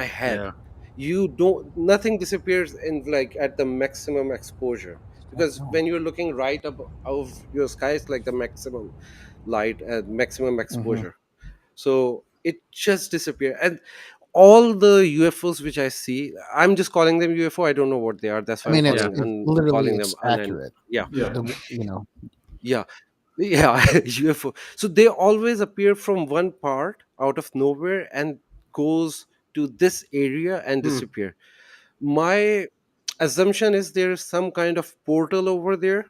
head. Yeah. You don't nothing disappears in like at the maximum exposure, because when you're looking right above your sky, it's like the maximum light and maximum exposure. So it just disappears. And all the UFOs which I see, I'm just calling them UFO. I don't know what they are. That's why literally calling it's them accurate. Yeah. Yeah. UFO. So they always appear from one part out of nowhere and goes to this area and disappear. My assumption is there is some kind of portal over there,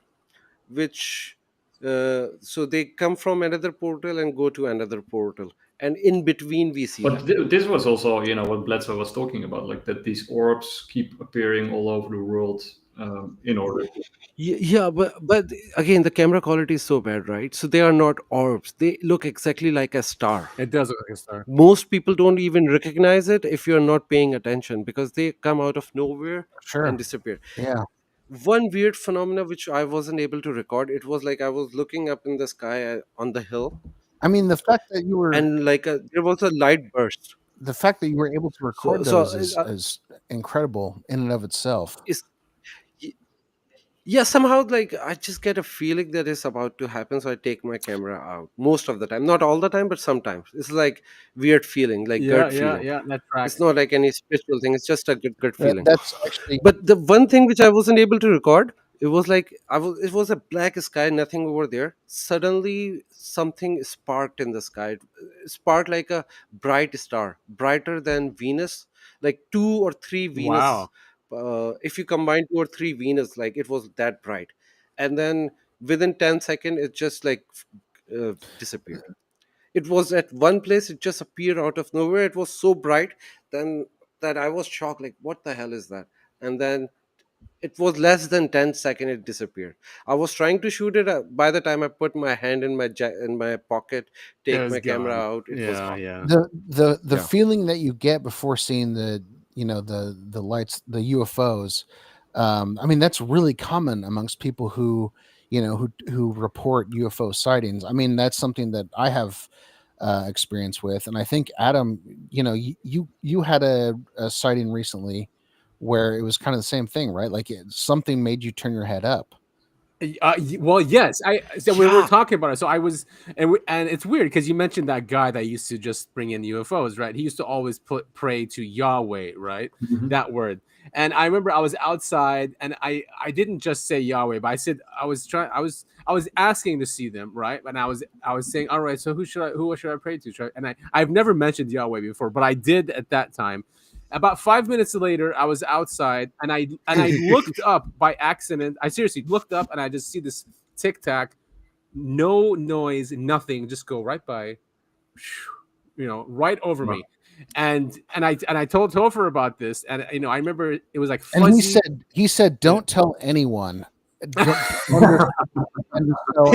which so they come from another portal and go to another portal, and in between we see But them. this was also, what Bledsoe was talking about, like that these orbs keep appearing all over the world in order. Yeah, but again, the camera quality is so bad, right? So they are not orbs. They look exactly like a star. It does look like a star. Most people don't even recognize it if you're not paying attention, because they come out of nowhere and disappear. Yeah. One weird phenomena which I wasn't able to record, it was like I was looking up in the sky on the hill. I mean, the fact that you were and like there was a light burst. The fact that you were able to record those is incredible in and of itself. Yeah, somehow like I just get a feeling that it's about to happen, so I take my camera out most of the time. Not all the time, but sometimes. It's like weird feeling, like gut feeling. Yeah, that tracks. It's not like any spiritual thing. It's just a good feeling. That's actually. But the one thing which I wasn't able to record It was like it was a black sky, nothing over there. Suddenly something sparked in the sky. It sparked like a bright star, brighter than Venus, like 2 or 3 Venus. Wow. If you combine 2 or 3 Venus, like it was that bright. And then within 10 seconds it just like disappeared. It was at one place, it just appeared out of nowhere. It was so bright then that I was shocked, like what the hell is that? And then it was less than 10 seconds it disappeared. I was trying to shoot it. By the time I put my hand in in my pocket, It take was my camera gone. out, it was gone. Yeah. The Yeah. feeling that you get before seeing the lights, the UFOs, I mean, that's really common amongst people who who report UFO sightings. I mean, that's something that I have experience with, and I think Adam, you had a sighting recently where it was kind of the same thing, right? Like something made you turn your head up. Well, yes. So we were talking about it. So I was, and it's weird because you mentioned that guy that used to just bring in UFOs, right? He used to always pray to Yahweh, right? Mhm. That word. And I remember I was outside, and I didn't just say Yahweh, but I said I was asking to see them, right? And I was saying, all right, so who should I pray to? And I've never mentioned Yahweh before, but I did at that time. About 5 minutes later, I was outside and I looked up by accident. I seriously looked up and I just see this tic tac, no noise, nothing, just go right by, right over me. And I told Topher about this, and I remember it was like fuzzy. And he said, don't tell anyone. And so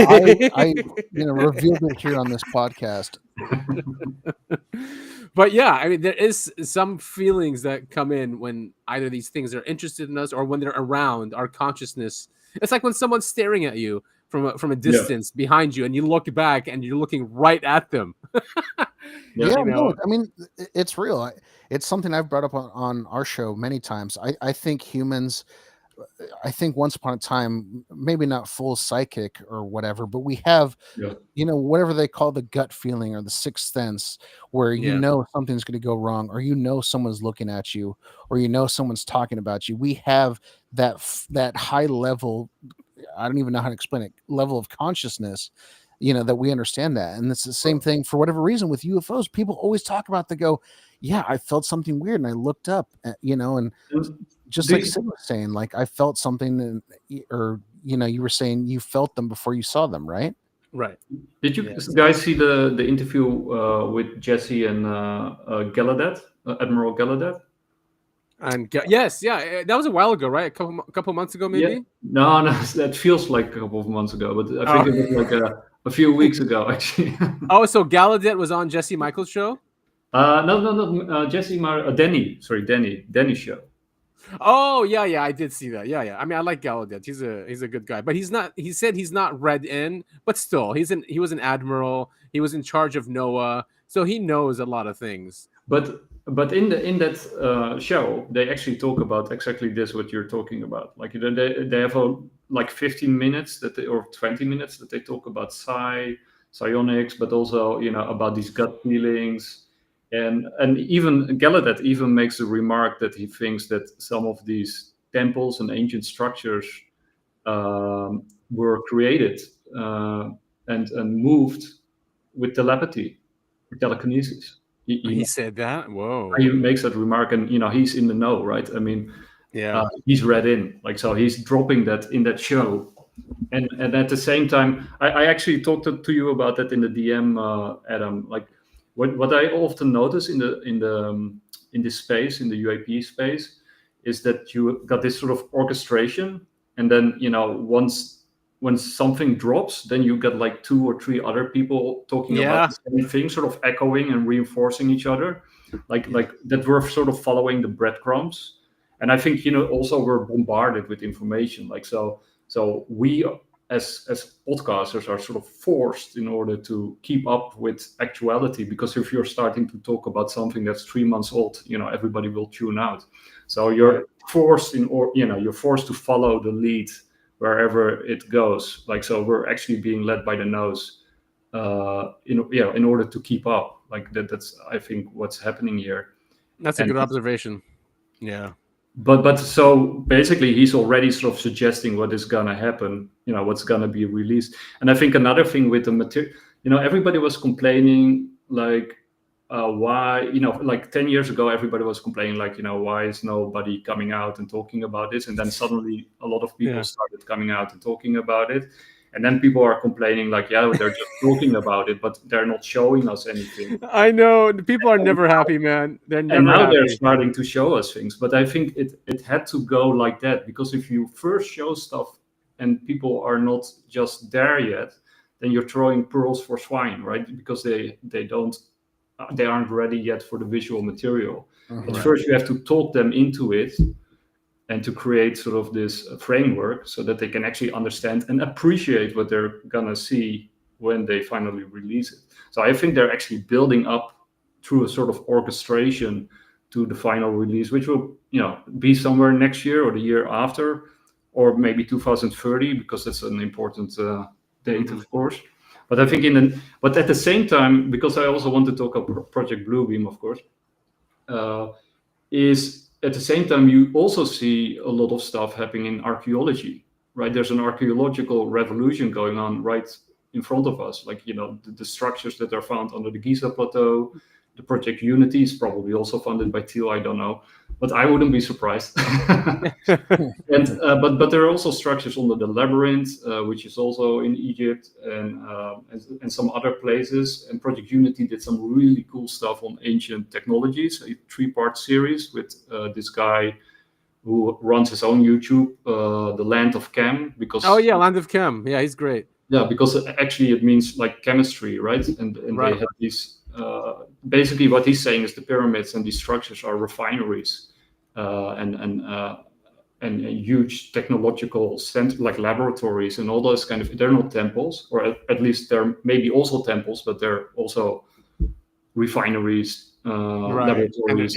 I revealed it here on this podcast. But yeah, I mean, there is some feelings that come in when either these things are interested in us or when they're around our consciousness. It's like when someone's staring at you from a distance behind you, and you look back and you're looking right at them. No, I mean, it's real. It's something I've brought up on our show many times. I think humans, I think once upon a time, maybe not full psychic or whatever, but we have, whatever they call the gut feeling or the sixth sense, where something's going to go wrong, or someone's looking at you, or someone's talking about you. We have that high level, I don't even know how to explain it, level of consciousness, that we understand that. And it's the same thing for whatever reason with UFOs. People always talk about, they go, yeah, I felt something weird and I looked up, and just like Sid was saying, like I felt something, or you were saying you felt them before you saw them, right? Right. Did you guys see the interview with Jesse and Gallaudet, Admiral Gallaudet? And yes, that was a while ago, right? A couple months ago, maybe. Yeah. No, that feels like a couple of months ago, but I think it was like a few weeks ago, actually. So Gallaudet was on Jesse Michael's show. No, Denny show. Oh yeah, I did see that. Yeah. I mean, I like Gallaudet. He's a good guy, but he's not. He said he's not read in, but still, he was an admiral. He was in charge of NOAA, so he knows a lot of things. But in that show, they actually talk about exactly this what you're talking about. Like they have like 15 minutes or 20 minutes that they talk about psionics, but also about these gut feelings. And even Gallaudet even makes a remark that he thinks that some of these temples and ancient structures were created and moved with telepathy, or telekinesis. He said that. Whoa! He makes that remark, and he's in the know, right? I mean, he's read in, like, so he's dropping that in that show, and at the same time, I actually talked to you about that in the DM, Adam. Like, what I often notice in this space, in the UAP space, is that you got this sort of orchestration, and then when something drops, then you get like 2 or 3 other people talking about the same thing, sort of echoing and reinforcing each other, like that we're sort of following the breadcrumbs. And I think also we're bombarded with information, like so we as podcasters are sort of forced in order to keep up with actuality, because if you're starting to talk about something that's 3 months old, everybody will tune out. So you're forced you're forced to follow the lead wherever it goes. Like, so we're actually being led by the nose in order to keep up. Like that's I think what's happening here. That's a good observation. Yeah. but so basically he's already sort of suggesting what is gonna happen, what's gonna be released. And I think another thing with the material, everybody was complaining like why, like 10 years ago everybody was complaining like, why is nobody coming out and talking about this, and then suddenly a lot of people started coming out and talking about it. And then people are complaining like, they're just talking about it, but they're not showing us anything. I know. People are never happy, man. They're never and now happy. They're starting to show us things. But I think it had to go like that, because if you first show stuff and people are not just there yet, then you're throwing pearls for swine, right? Because they aren't ready yet for the visual material. But first you have to talk them into it, and to create sort of this framework so that they can actually understand and appreciate what they're gonna see when they finally release it. So I think they're actually building up through a sort of orchestration to the final release, which will, be somewhere next year or the year after, or maybe 2030, because that's an important date, of course. But I think but at the same time, because I also want to talk about Project Bluebeam, of course, is at the same time, you also see a lot of stuff happening in archaeology, right? There's an archaeological revolution going on right in front of us. Like, the structures that are found under the Giza Plateau, the Project Unity is probably also funded by Thiel, I don't know, but I wouldn't be surprised. And but there are also structures under the Labyrinth, which is also in Egypt, and some other places. And Project Unity did some really cool stuff on ancient technologies, a 3-part series with this guy who runs his own YouTube, The Land of Chem. Because Land of Chem. Yeah, he's great. Yeah, because actually it means like chemistry, right? And right. They have these. Basically, what he's saying is the pyramids and these structures are refineries, and huge technological centers, like laboratories and all those kind of. They're not temples, or at least they're maybe also temples, but they're also refineries, laboratories.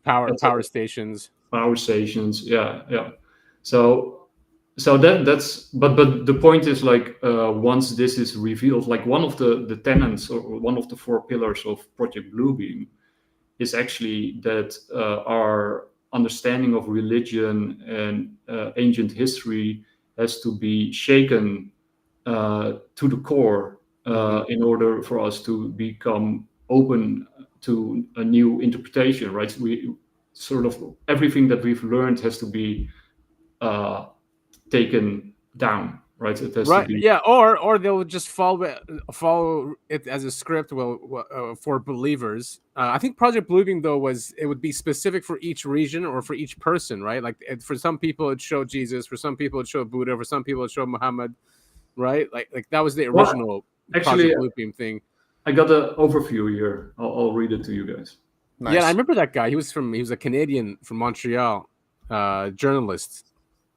Power stations. Power stations, yeah. So that's but the point is like once this is revealed, like one of the tenets or one of the 4 pillars of Project Bluebeam is actually that our understanding of religion and ancient history has to be shaken to the core in order for us to become open to a new interpretation, right? We sort of everything that we've learned has to be taken down, right? It has to be... or they'll just follow it as a script. For believers, I think Project Bluebeam though it would be specific for each region or for each person, right? Like for some people it showed Jesus, for some people it showed Buddha, for some people it showed Muhammad, right? Like that was the original Project Bluebeam thing. I got an overview here. I'll read it to you guys. Nice. Yeah, I remember that guy. He was a Canadian from Montreal, journalist.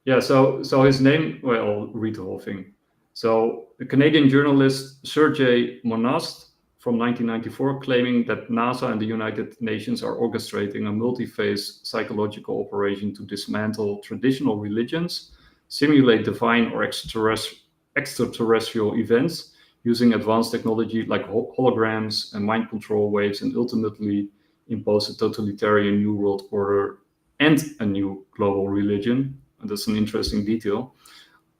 Yeah, so his name, well, I'll read the whole thing. So the Canadian journalist Sergei Monast from 1994 claiming that NASA and the United Nations are orchestrating a multi-phase psychological operation to dismantle traditional religions, simulate divine or extraterrestrial events using advanced technology like holograms and mind control waves, and ultimately impose a totalitarian new world order and a new global religion. And that's an interesting detail.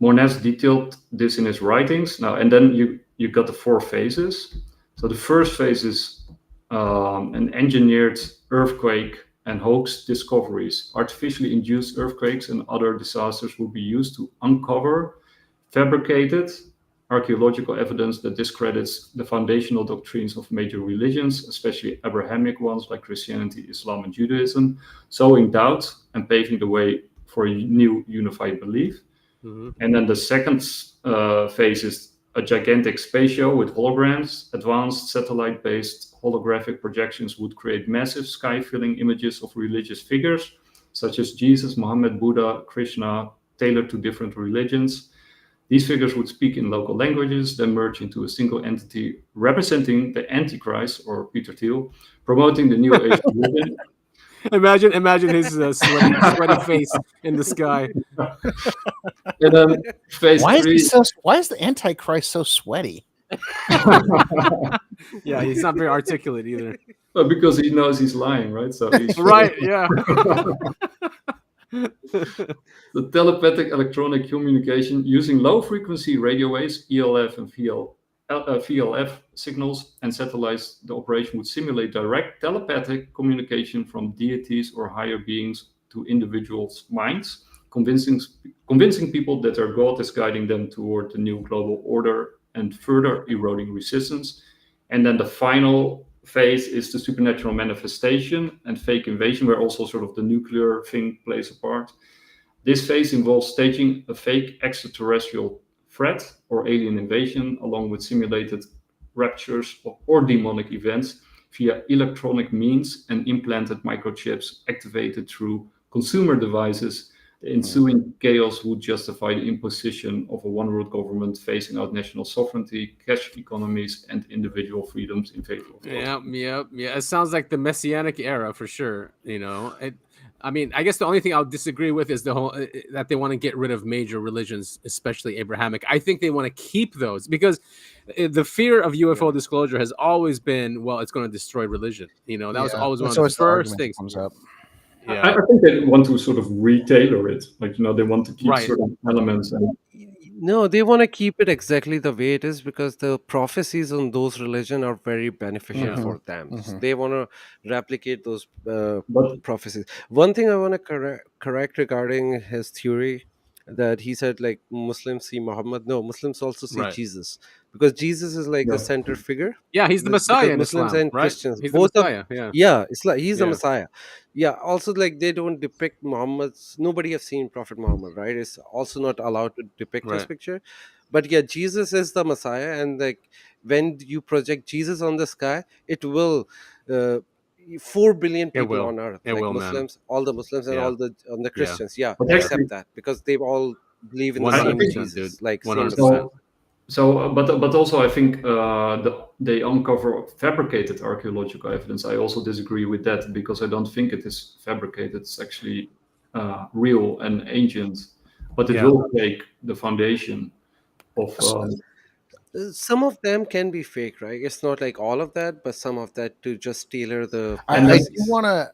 Monast detailed this in his writings. Now, and then you got the 4 phases. So the first phase is an engineered earthquake and hoax discoveries. Artificially induced earthquakes and other disasters will be used to uncover fabricated archaeological evidence that discredits the foundational doctrines of major religions, especially Abrahamic ones like Christianity, Islam, and Judaism, sowing doubt and paving the way for a new unified belief. Mm-hmm. And then the second phase is a gigantic space show with holograms. Advanced satellite-based holographic projections would create massive sky-filling images of religious figures, such as Jesus, Muhammad, Buddha, Krishna, tailored to different religions. These figures would speak in local languages, then merge into a single entity representing the Antichrist, or Peter Thiel, promoting the New Age religion. Imagine his sweaty face in the sky. And then phase 3. Why is the Antichrist so sweaty? Yeah, he's not very articulate either. Well, because he knows he's lying, right? So he's right, yeah. The telepathic electronic communication using low-frequency radio waves, ELF and VLF signals, and satellites. The operation would simulate direct telepathic communication from deities or higher beings to individuals' minds, convincing people that their God is guiding them toward the new global order and further eroding resistance. And then the final phase is the supernatural manifestation and fake invasion, where also sort of the nuclear thing plays a part. This phase involves staging a fake extraterrestrial threat or alien invasion, along with simulated raptures or demonic events via electronic means and implanted microchips activated through consumer devices. The ensuing chaos would justify the imposition of a one-world government phasing out national sovereignty, cash economies, and individual freedoms in favor of Yeah. It sounds like the Messianic era for sure. I mean, I guess the only thing I'll disagree with is the whole that they want to get rid of major religions, especially Abrahamic. I think they want to keep those because the fear of UFO disclosure has always been, well, it's going to destroy religion. That was always one of the first things. Comes up. Yeah. I think they want to sort of retailer it, they want to keep certain elements. No, they want to keep it exactly the way it is because the prophecies on those religion are very beneficial for them. So they want to replicate those prophecies. One thing I want to correct regarding his theory that he said like Muslims see Muhammad. No, Muslims also see Jesus because Jesus is like the center figure. Yeah, he's the Messiah in Muslims Islam, and right? Christians. He's Both the Messiah. it's like he's the Messiah. Yeah. Also, like they don't depict Muhammad's. Nobody have seen Prophet Muhammad, right? It's also not allowed to depict his picture. But yeah, Jesus is the Messiah, and like when you project Jesus on the sky, it will. 4 billion people on earth, like Muslims, all the Muslims and all the Christians, accept that because they all believe in the same Jesus, dude. like 100%. But also I think they uncover fabricated archaeological evidence. I also disagree with that because I don't think it is fabricated. It's actually real and ancient, but it will take the foundation of. Some of them can be fake, right? It's not like all of that, but some of that to just tailor the. I do want to.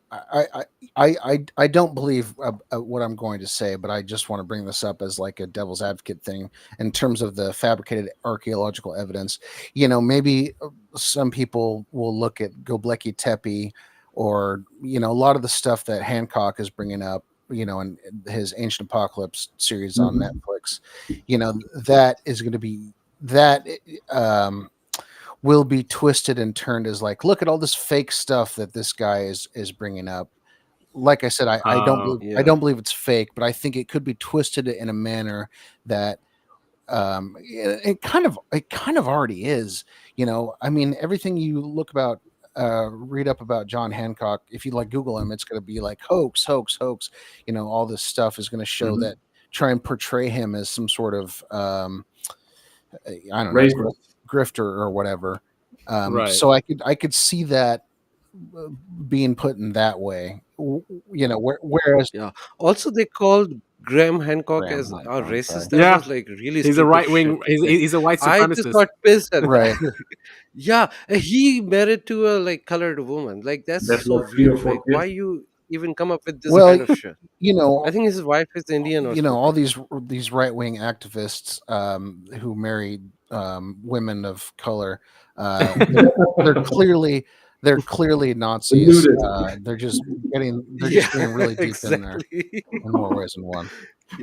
I don't believe what I'm going to say, but I just want to bring this up as like a devil's advocate thing in terms of the fabricated archaeological evidence. Maybe some people will look at Göbekli Tepe or a lot of the stuff that Hancock is bringing up. In his Ancient Apocalypse series on Netflix. That is going to be. That will be twisted and turned as like, look at all this fake stuff that this guy is bringing up. Like I said, I don't believe it's fake, but I think it could be twisted in a manner that it kind of already is. I mean, everything you read up about John Hancock, if you like Google him, it's going to be like hoax. All this stuff is going to show that, try and portray him as some sort of I don't know, grifter or whatever. So I could see that being put in that way. Whereas Also they called Graham Hancock as a racist. That was like really. He's a right wing. He's a white supremacist. I just got pissed at right. Yeah, he married to a like colored woman. Like that's so weird. Like why you even come up with this kind of shit? I think his wife is Indian or all these right-wing activists who marry women of color, they're clearly Nazis. They're just getting really deep in there in more ways than one.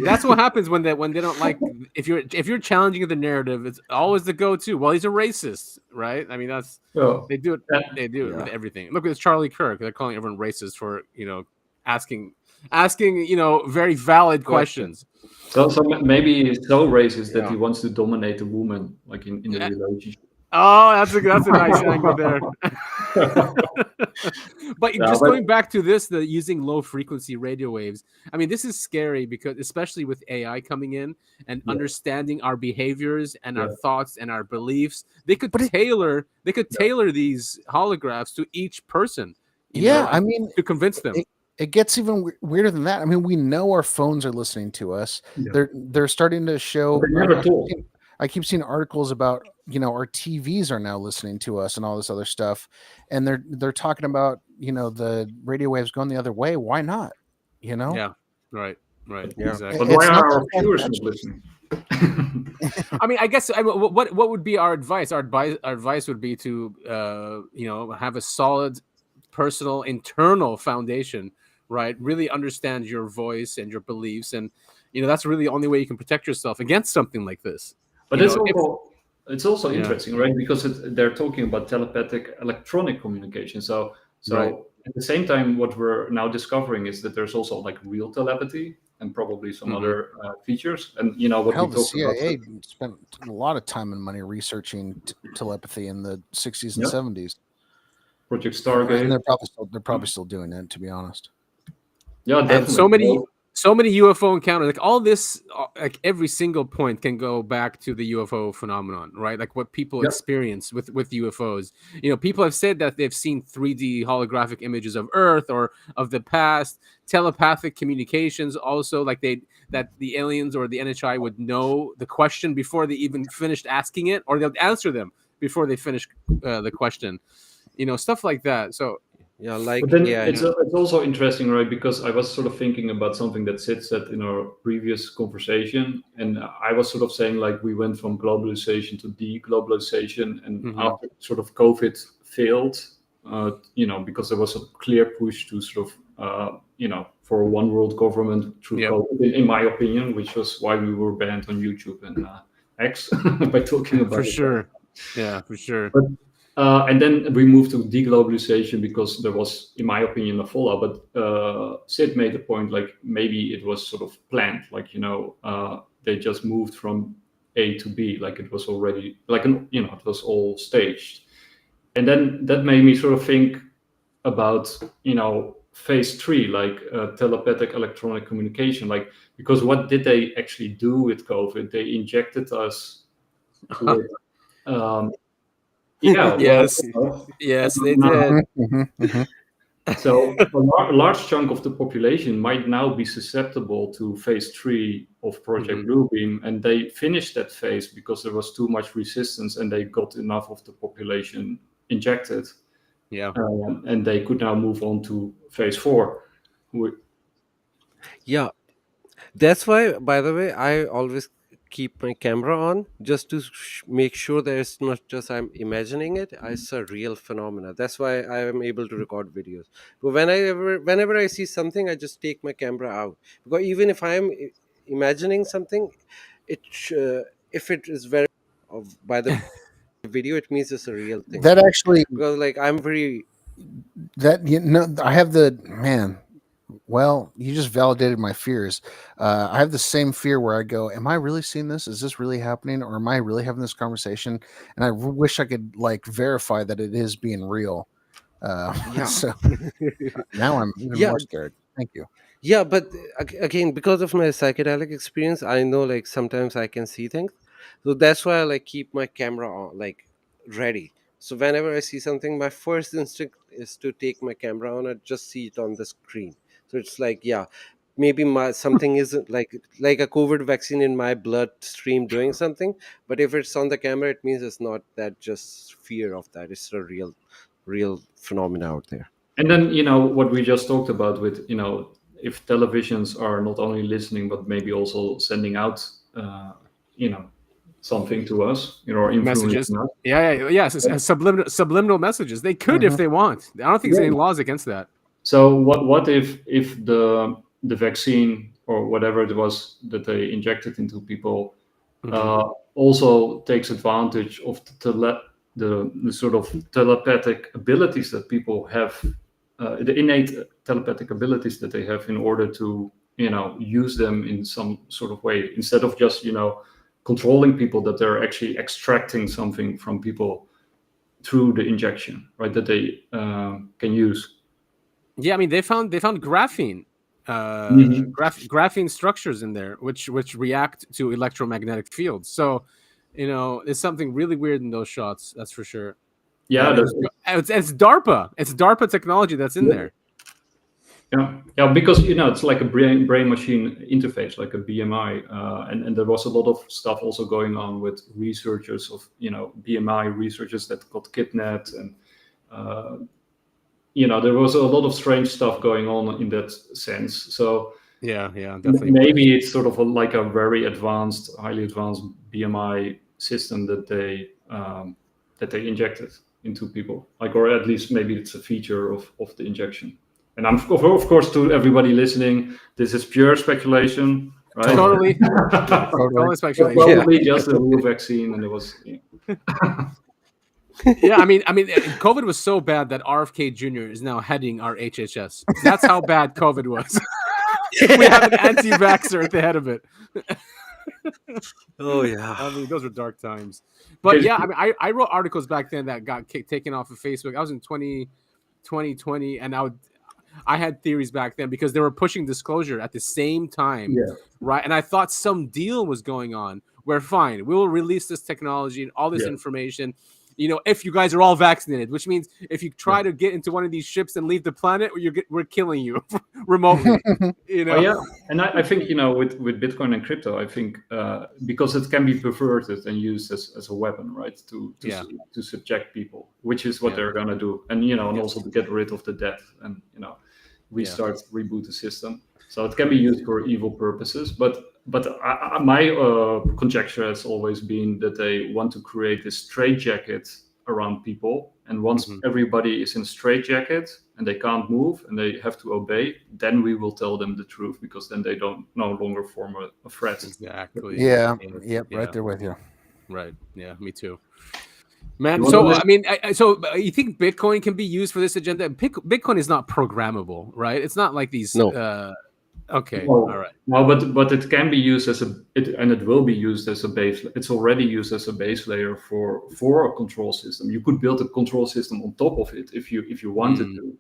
That's what happens when they don't like if you're challenging the narrative. It's always the go-to. Well, he's a racist, right? I mean, that's they do it. They do it with everything. Look at this Charlie Kirk. They're calling everyone racist for asking very valid questions. So maybe he's so racist that he wants to dominate a woman, like in the relationship. Oh, that's a nice angle there. But going back to this, the using low frequency radio waves. I mean, this is scary because especially with AI coming in and understanding our behaviors and our thoughts and our beliefs, they could tailor these holographs to each person. I mean, to convince them. It gets even weirder than that. I mean, we know our phones are listening to us. They're starting to show. I keep seeing articles about our TVs are now listening to us and all this other stuff, and they're talking about the radio waves going the other way. Why not? Yeah. Right. Yeah. Exactly. But why are our viewers not listening? I mean, I guess what would be our advice? Our advice would be to have a solid personal internal foundation, right? Really understand your voice and your beliefs, and that's really the only way you can protect yourself against something like this. But it's also interesting, right? Because they're talking about telepathic electronic communication. So Right. At the same time, what we're now discovering is that there's also like real telepathy and probably some other features. And what Hell, we the talked CIA about. spent a lot of time and money researching telepathy in the 60s and 70s. Project Stargate. And they're probably still doing it, to be honest. Yeah, definitely. And so many UFO encounters, like all this, like every single point can go back to the UFO phenomenon, right? Like what people experience with UFOs. People have said that they've seen 3D holographic images of Earth or of the past. Telepathic communications, also, like that the aliens or the NHI would know the question before they even finished asking it, or they'll answer them before they finish the question. Stuff like that. So. Yeah, like but then it's also interesting, right? Because I was sort of thinking about something that Sid said in our previous conversation, and I was sort of saying like we went from globalization to deglobalization, and after sort of COVID failed, because there was a clear push to sort of for a one world government through COVID, in my opinion, which was why we were banned on YouTube and X by talking about for sure. Yeah, for sure. But, and then we moved to deglobalization because there was, in my opinion, a fallout. But Sid made the point, like maybe it was sort of planned, like they just moved from A to B, like it was already it was all staged. And then that made me sort of think about phase 3, like telepathic electronic communication, like because what did they actually do with COVID? They injected us with. Yes, they did. So a large chunk of the population might now be susceptible to phase 3 of Project Bluebeam, and they finished that phase because there was too much resistance, and they got enough of the population injected. Yeah, and they could now move on to phase 4. Yeah, that's why, by the way, I always keep my camera on just to make sure that it's not just I'm imagining it, it's a real phenomena. That's why I am able to record videos. But whenever I see something, I just take my camera out, because even if I'm imagining something, if it is very by the video, it means it's a real thing. That actually, because like I'm very I have the man. Well, you just validated my fears. I have the same fear where I go, am I really seeing this? Is this really happening? Or am I really having this conversation? And I wish I could like verify that it is being real. So now I'm even more scared. Thank you. Yeah, but again, because of my psychedelic experience, I know like sometimes I can see things. So that's why I like keep my camera on, like ready. So whenever I see something, my first instinct is to take my camera on and just see it on the screen. So it's like, maybe something isn't like a COVID vaccine in my bloodstream doing something. But if it's on the camera, it means it's not that just fear of that. It's a real phenomena out there. And then what we just talked about with if televisions are not only listening but maybe also sending out something to us, or messages. Us. Subliminal messages. They could if they want. I don't think there's any laws against that. So what if the vaccine or whatever it was that they injected into people also takes advantage of the sort of telepathic abilities that people have, the innate telepathic abilities that they have, in order to use them in some sort of way, instead of just controlling people, that they're actually extracting something from people through the injection, right, that they can use. Yeah, I mean they found graphene graphene structures in there which react to electromagnetic fields. So there's something really weird in those shots, that's for sure. Yeah, it's DARPA. It's DARPA technology that's in there. Yeah, because it's like a brain machine interface, like a BMI, and there was a lot of stuff also going on with researchers of BMI researchers that got kidnapped, and there was a lot of strange stuff going on in that sense. So Yeah, definitely. Maybe it's sort of like a very advanced, highly advanced BMI system that they injected into people, like, or at least maybe it's a feature of the injection. And I'm of course, to everybody listening, this is pure speculation, right? Totally, totally speculation. Probably just a real vaccine, and it was. Yeah, I mean, COVID was so bad that RFK Jr. is now heading our HHS. That's how bad COVID was. We have an anti-vaxxer at the head of it. Oh yeah, I mean, those were dark times. But yeah, I mean, I wrote articles back then that got taken off of Facebook. I was in 2020, and I had theories back then because they were pushing disclosure at the same time, right? And I thought some deal was going on where, fine, we will release this technology and all this information, if you guys are all vaccinated, which means if you try to get into one of these ships and leave the planet, we're killing you remotely. And I think with Bitcoin and crypto, I think because it can be perverted and used as a weapon, right, to subject people, which is what they're gonna do, and and also to get rid of the debt and reboot the system. So it can be used for evil purposes, but my conjecture has always been that they want to create this straitjacket around people, and once everybody is in straitjacket and they can't move and they have to obey, then we will tell them the truth, because then they don't no longer form a threat. Exactly. Right there with you. Right. Yeah, me too. Man, so I mean, you think Bitcoin can be used for this agenda? Bitcoin is not programmable, right? It's not like these. No. Okay. All right. No, but it can be used and it will be used as a base. It's already used as a base layer for a control system. You could build a control system on top of it if you wanted to,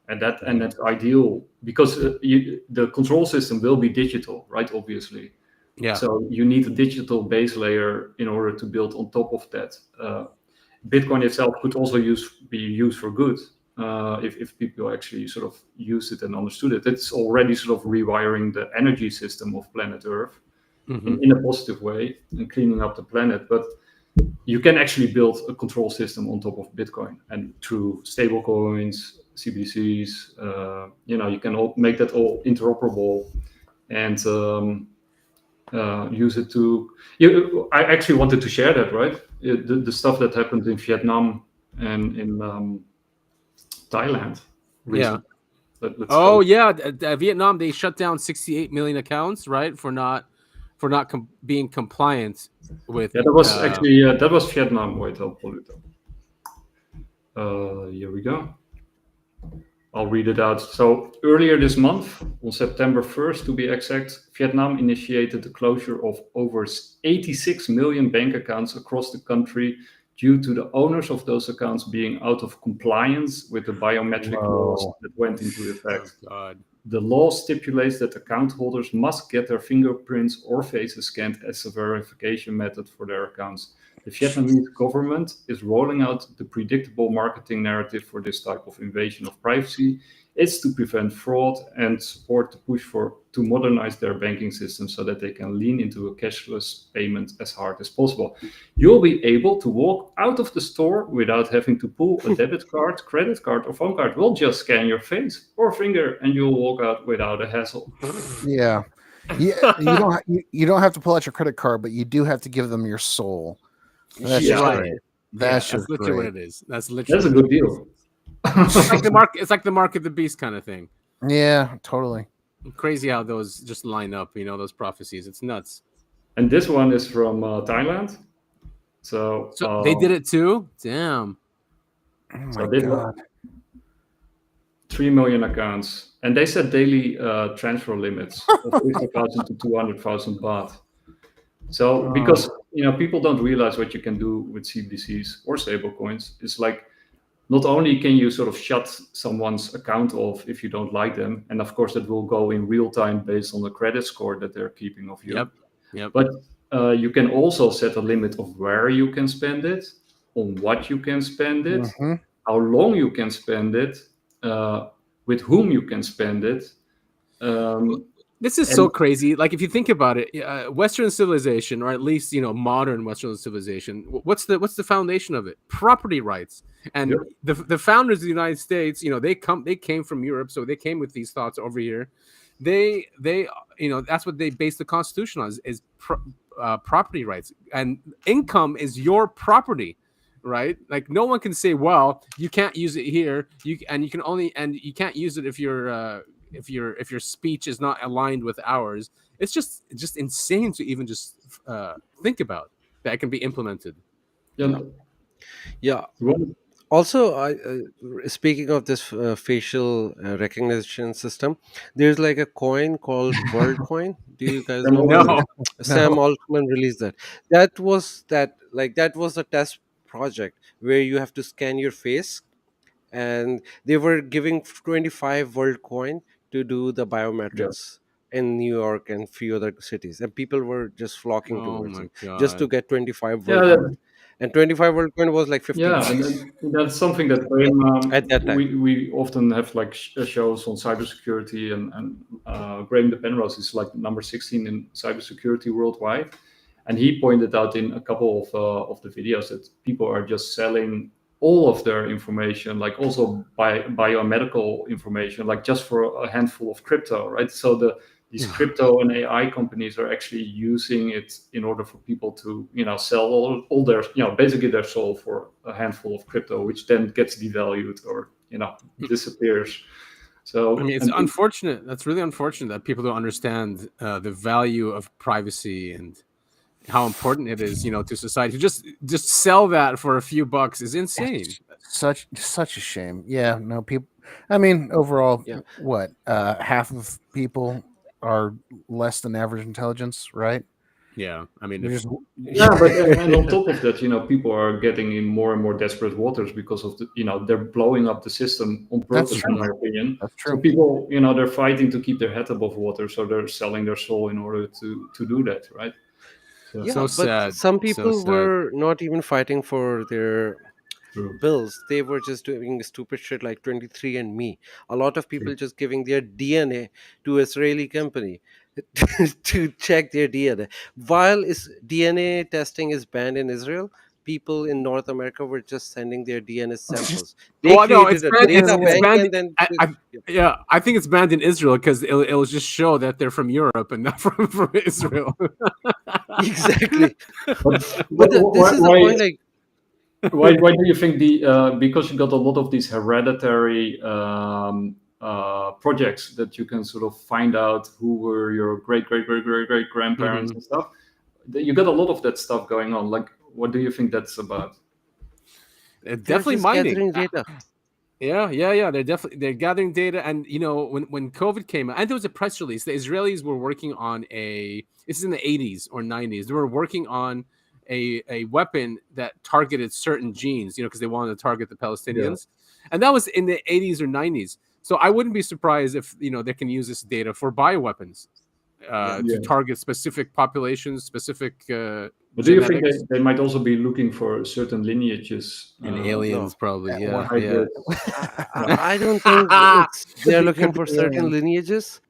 and that's ideal, because the control system will be digital, right? Obviously. Yeah. So you need a digital base layer in order to build on top of that. Bitcoin itself could also be used for good. If people actually sort of used it and understood it, it's already sort of rewiring the energy system of planet Earth in a positive way and cleaning up the planet. But you can actually build a control system on top of Bitcoin, and through stable coins, CBDCs, you can make that all interoperable and use it to. I actually wanted to share that, right? The stuff that happened in Vietnam and in Thailand recently. Vietnam, they shut down 68 million accounts, right, for not being compliant with. Yeah, that was actually that was Vietnam. Wait, I'll pull it up. Here we go. I'll read it out. So earlier this month, on September 1st to be exact, Vietnam initiated the closure of over 86 million bank accounts across the country due to the owners of those accounts being out of compliance with the biometric laws that went into effect. The law stipulates that account holders must get their fingerprints or faces scanned as a verification method for their accounts. The Vietnamese government is rolling out the predictable marketing narrative for this type of invasion of privacy. It's to prevent fraud and support the push to modernize their banking system so that they can lean into a cashless payment as hard as possible. You'll be able to walk out of the store without having to pull a debit card, credit card, or phone card. We'll just scan your face or finger, and you'll walk out without a hassle. Yeah. You don't have to pull out your credit card, but you do have to give them your soul. That's right. That's literally what it is. That's a good deal. It's like the mark of the beast kind of thing. Yeah, totally. Crazy how those just line up, those prophecies. It's nuts. And this one is from Thailand. So they did it too? Damn. Oh my God. 3 million accounts. And they set daily transfer limits of 50,000 to 200,000 baht. So because people don't realize what you can do with CBDCs or stablecoins. It's like, not only can you sort of shut someone's account off if you don't like them, and of course that will go in real time based on the credit score that they're keeping of you. Yep. But you can also set a limit of where you can spend it, on what you can spend it, how long you can spend it, with whom you can spend it. This is so crazy. Like, if you think about it, Western civilization, or at least modern Western civilization, what's the foundation of it? Property rights. And the founders of the United States, they came from Europe, so they came with these thoughts over here. they that's what they base the Constitution on is property rights, and income is your property, right? Like no one can say, well, you can't use it here, you can't use it if your speech is not aligned with ours. It's just insane to even just think about that can be implemented. Yeah. Also, speaking of this facial recognition system, there's like a coin called WorldCoin. Do you guys know? No. Sam Altman released that. That was a test project where you have to scan your face, and they were giving 25 WorldCoin to do the biometrics in New York and few other cities, and people were just flocking towards it just to get 25 WorldCoin. And 25 WorldCoin was like 50 bucks. And that's something that at that time we often have like shows on cybersecurity, and Graham de Penrose is like number 16 in cybersecurity worldwide, and he pointed out in a couple of the videos that people are just selling all of their information, like also biomedical information, like just for a handful of crypto, right? So these crypto and AI companies are actually using it in order for people to, sell all their, basically their soul for a handful of crypto, which then gets devalued or, disappears. So I mean, it's unfortunate. That's really unfortunate that people don't understand the value of privacy and how important it is, to society. Just sell that for a few bucks is insane. Such a shame. Yeah, no people. I mean, overall, what half of people are less than average intelligence, right? Yeah, I mean, but and on top of that, people are getting in more and more desperate waters because of they're blowing up the system on purpose, in my opinion. That's true. So people, they're fighting to keep their head above water, so they're selling their soul in order to do that, right? So sad. Some people were not even fighting for their bills. They were just doing stupid shit like 23andMe. A lot of people just giving their DNA to Israeli company to check their DNA. While DNA testing is banned in Israel, people in North America were just sending their DNA samples. They created a data bank, and then I think it's banned in Israel because it'll just show that they're from Europe and not from Israel. Exactly. But this is the point, like. Why do you think because you got a lot of these hereditary projects that you can sort of find out who were your great grandparents and stuff, you got a lot of that stuff going on. Like, what do you think that's about? Definitely mining data. Yeah. They're gathering data, and when COVID came out, and there was a press release, the Israelis were working on this is in the 80s or 90s. They were working on a weapon that targeted certain genes, because they wanted to target the Palestinians, and that was in the 80s or 90s. So I wouldn't be surprised if they can use this data for bioweapons to target specific populations, specific. But do you think they might also be looking for certain lineages and aliens? Probably, yeah. I don't think they're looking for certain lineages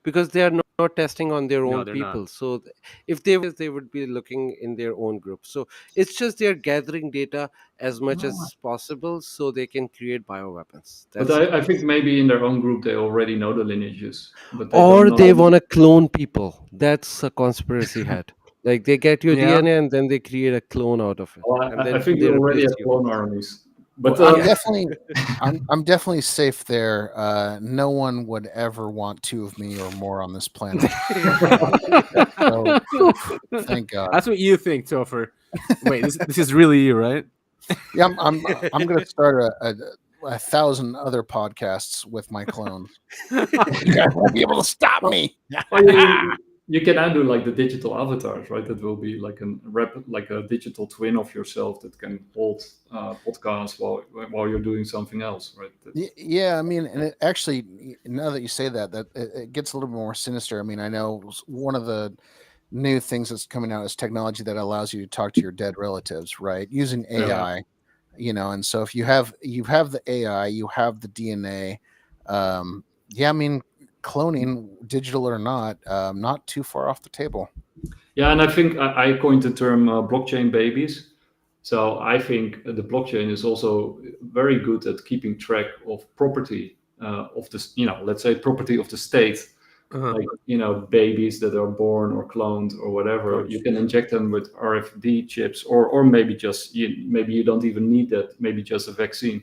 because they are not testing on their own people. Not. So if they would be looking in their own group. So it's just they're gathering data as much as possible so they can create bioweapons. But I think maybe in their own group they already know the lineages. But they want to clone people. That's a conspiracy hat. Like they get your DNA and then they create a clone out of it. Well, I think they already have clone armies. But I'm definitely safe there. No one would ever want two of me or more on this planet. So, thank God. That's what you think, Topher. Wait, this is really you, right? Yeah, I'm going to start a 1,000 other podcasts with my clones. You guys won't be able to stop me. You can now do like the digital avatars, right? That will be like a digital twin of yourself that can hold podcasts while you're doing something else, right? Yeah, I mean, and it actually, now that you say that it gets a little bit more sinister. I mean, I know one of the new things that's coming out is technology that allows you to talk to your dead relatives, right? Using AI, and so if you have the AI, you have the DNA. I mean, cloning, digital or not too far off the table. Yeah, and I think I coined the term blockchain babies. So I think the blockchain is also very good at keeping track of property of this, let's say property of the state, like babies that are born or cloned or whatever. You can inject them with RFID chips, or maybe just maybe you don't even need that. Maybe just a vaccine,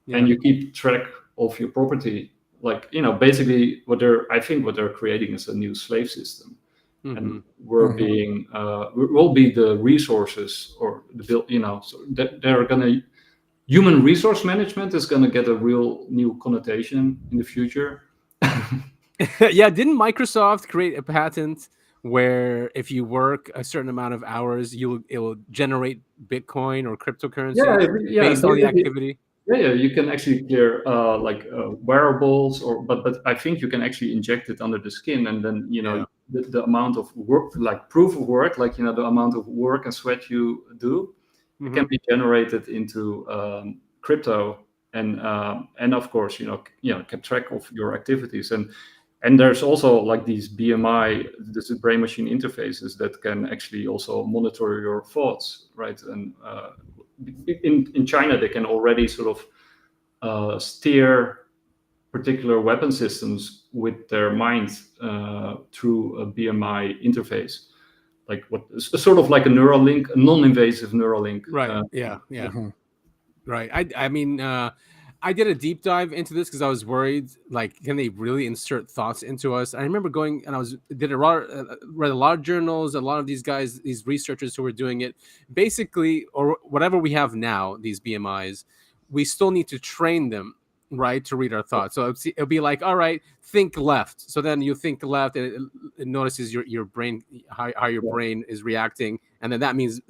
and you keep track of your property. Like basically what they're creating is a new slave system. And we'll be the resources or the build, so they're gonna, human resource management is gonna get a real new connotation in the future. Yeah, didn't Microsoft create a patent where if you work a certain amount of hours, it will generate Bitcoin or cryptocurrency based on the activity? Yeah, you can actually clear wearables, but I think you can actually inject it under the skin, and then the amount of work, like proof of work, like the amount of work and sweat you do, can be generated into crypto, and of course keep track of your activities, and there's also like these BMI, this is brain machine interfaces that can actually also monitor your thoughts, right? And in China, they can already sort of steer particular weapon systems with their mind through a BMI interface, like sort of like a neural link, a non-invasive neural link. Right. Right. I mean, I did a deep dive into this because I was worried, like, can they really insert thoughts into us? I remember going and read a lot of journals, a lot of these guys, these researchers who were doing it. Basically, or whatever we have now, these BMIs, we still need to train them, right, to read our thoughts. So it'll be like, all right, think left. So then you think left, and it notices your brain, how your brain is reacting, and then that means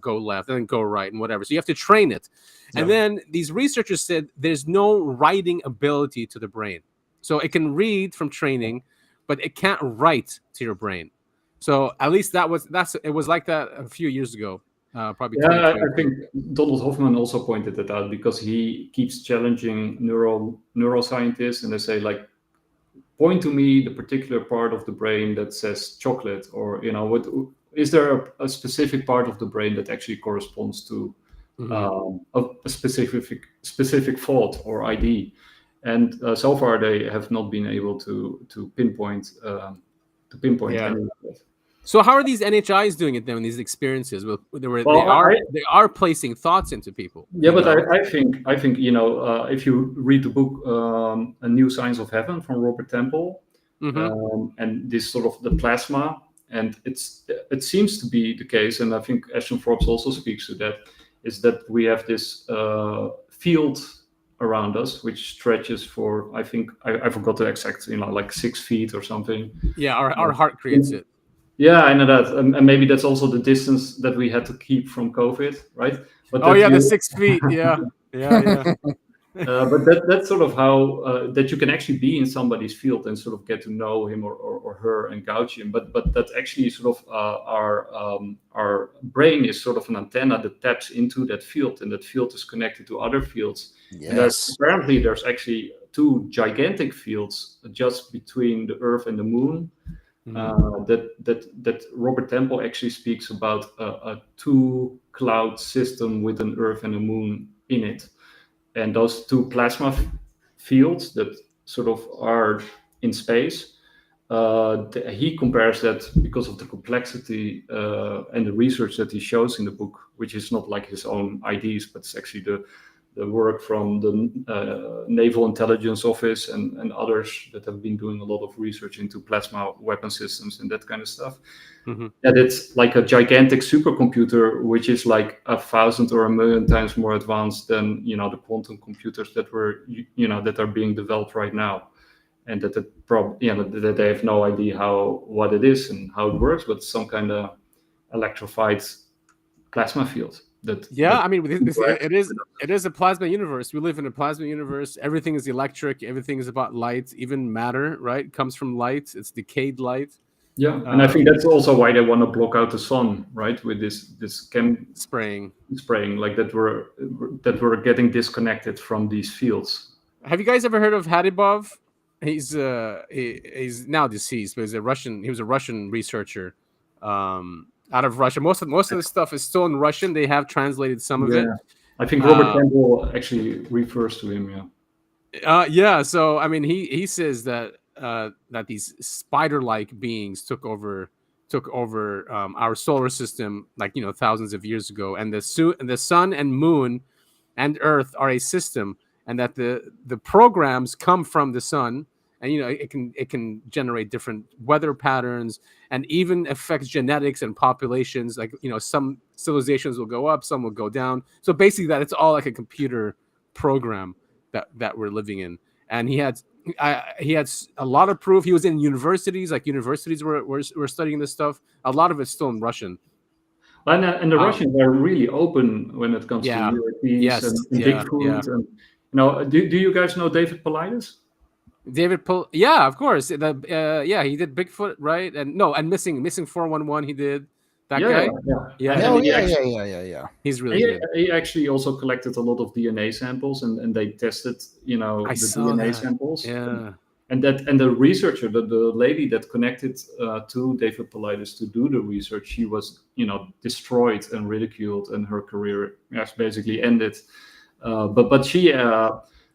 go left, and then go right, and whatever. So you have to train it. And then these researchers said there's no writing ability to the brain. So it can read from training, but it can't write to your brain. So at least it was like that a few years ago. Probably. Yeah, I think Donald Hoffman also pointed that out, because he keeps challenging neuroscientists, and they say, like, point to me the particular part of the brain that says chocolate, or what is there a specific part of the brain that actually corresponds to a specific thought or ID, and so far they have not been able to pinpoint any of that. So how are these NHIs doing it then in these experiences? They are placing thoughts into people. Yeah, but I think if you read the book A New Science of Heaven from Robert Temple, and this sort of the plasma, and it seems to be the case, and I think Ashton Forbes also speaks to that, is that we have this field around us which stretches for, I think I forgot the exact, like 6 feet or something. Yeah, our heart creates it. Yeah, I know that, and maybe that's also the distance that we had to keep from COVID, right? But the 6 feet, yeah. But that's sort of how that you can actually be in somebody's field and sort of get to know him or her and gouge him. But that's actually sort of our brain is sort of an antenna that taps into that field, and that field is connected to other fields. Yes. And there's actually 2 gigantic fields just between the Earth and the Moon. That Robert Temple actually speaks about a 2-cloud system with an Earth and a Moon in it. And those 2 plasma fields that sort of are in space, he compares that because of the complexity and the research that he shows in the book, which is not like his own ideas, but it's actually the work from the Naval Intelligence Office and others that have been doing a lot of research into plasma weapon systems and that kind of stuff. That it's like a gigantic supercomputer, which is like 1,000 or 1,000,000 times more advanced than the quantum computers that that are being developed right now, and that that they have no idea what it is and how it works, but some kind of electrified plasma field. It is a plasma universe. We live in a plasma universe. Everything is electric. Everything is about light. Even matter, right, it comes from light. It's decayed light. Yeah, and I think that's also why they want to block out the sun, right, with this spraying, like that we're getting disconnected from these fields. Have you guys ever heard of Hadibov? He's now deceased, but he was a Russian researcher. Out of Russia, most of the stuff is still in Russian. They have translated some of it. I think Robert Temple actually refers to him. Yeah. So I mean, he says that that these spider-like beings took over our solar system, like thousands of years ago, and the sun and moon and Earth are a system, and that the programs come from the sun, and it can generate different weather patterns and even affects genetics and populations. Like some civilizations will go up, some will go down. So basically, that it's all like a computer program that we're living in. And he had a lot of proof. He was in universities, like universities were studying this stuff. A lot of it's still in Russian. And the Russians are really open when it comes to UAPs and Bigfoot. Yeah. And do you guys know David Paulides? Yeah, of course. He did Bigfoot, right? And missing 411. He did that guy. Yeah. He's really good. He actually also collected a lot of DNA samples, and they tested, the DNA samples. Yeah. And the researcher, the lady that connected to David Paulides to do the research, she was, destroyed and ridiculed, and her career has basically ended. But she,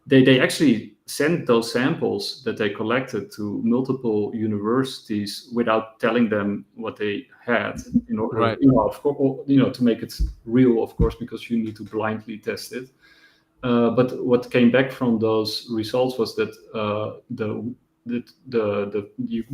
they actually sent those samples that they collected to multiple universities without telling them what they had, in order, of course, to make it real, of course, because you need to blindly test it. But what came back from those results was that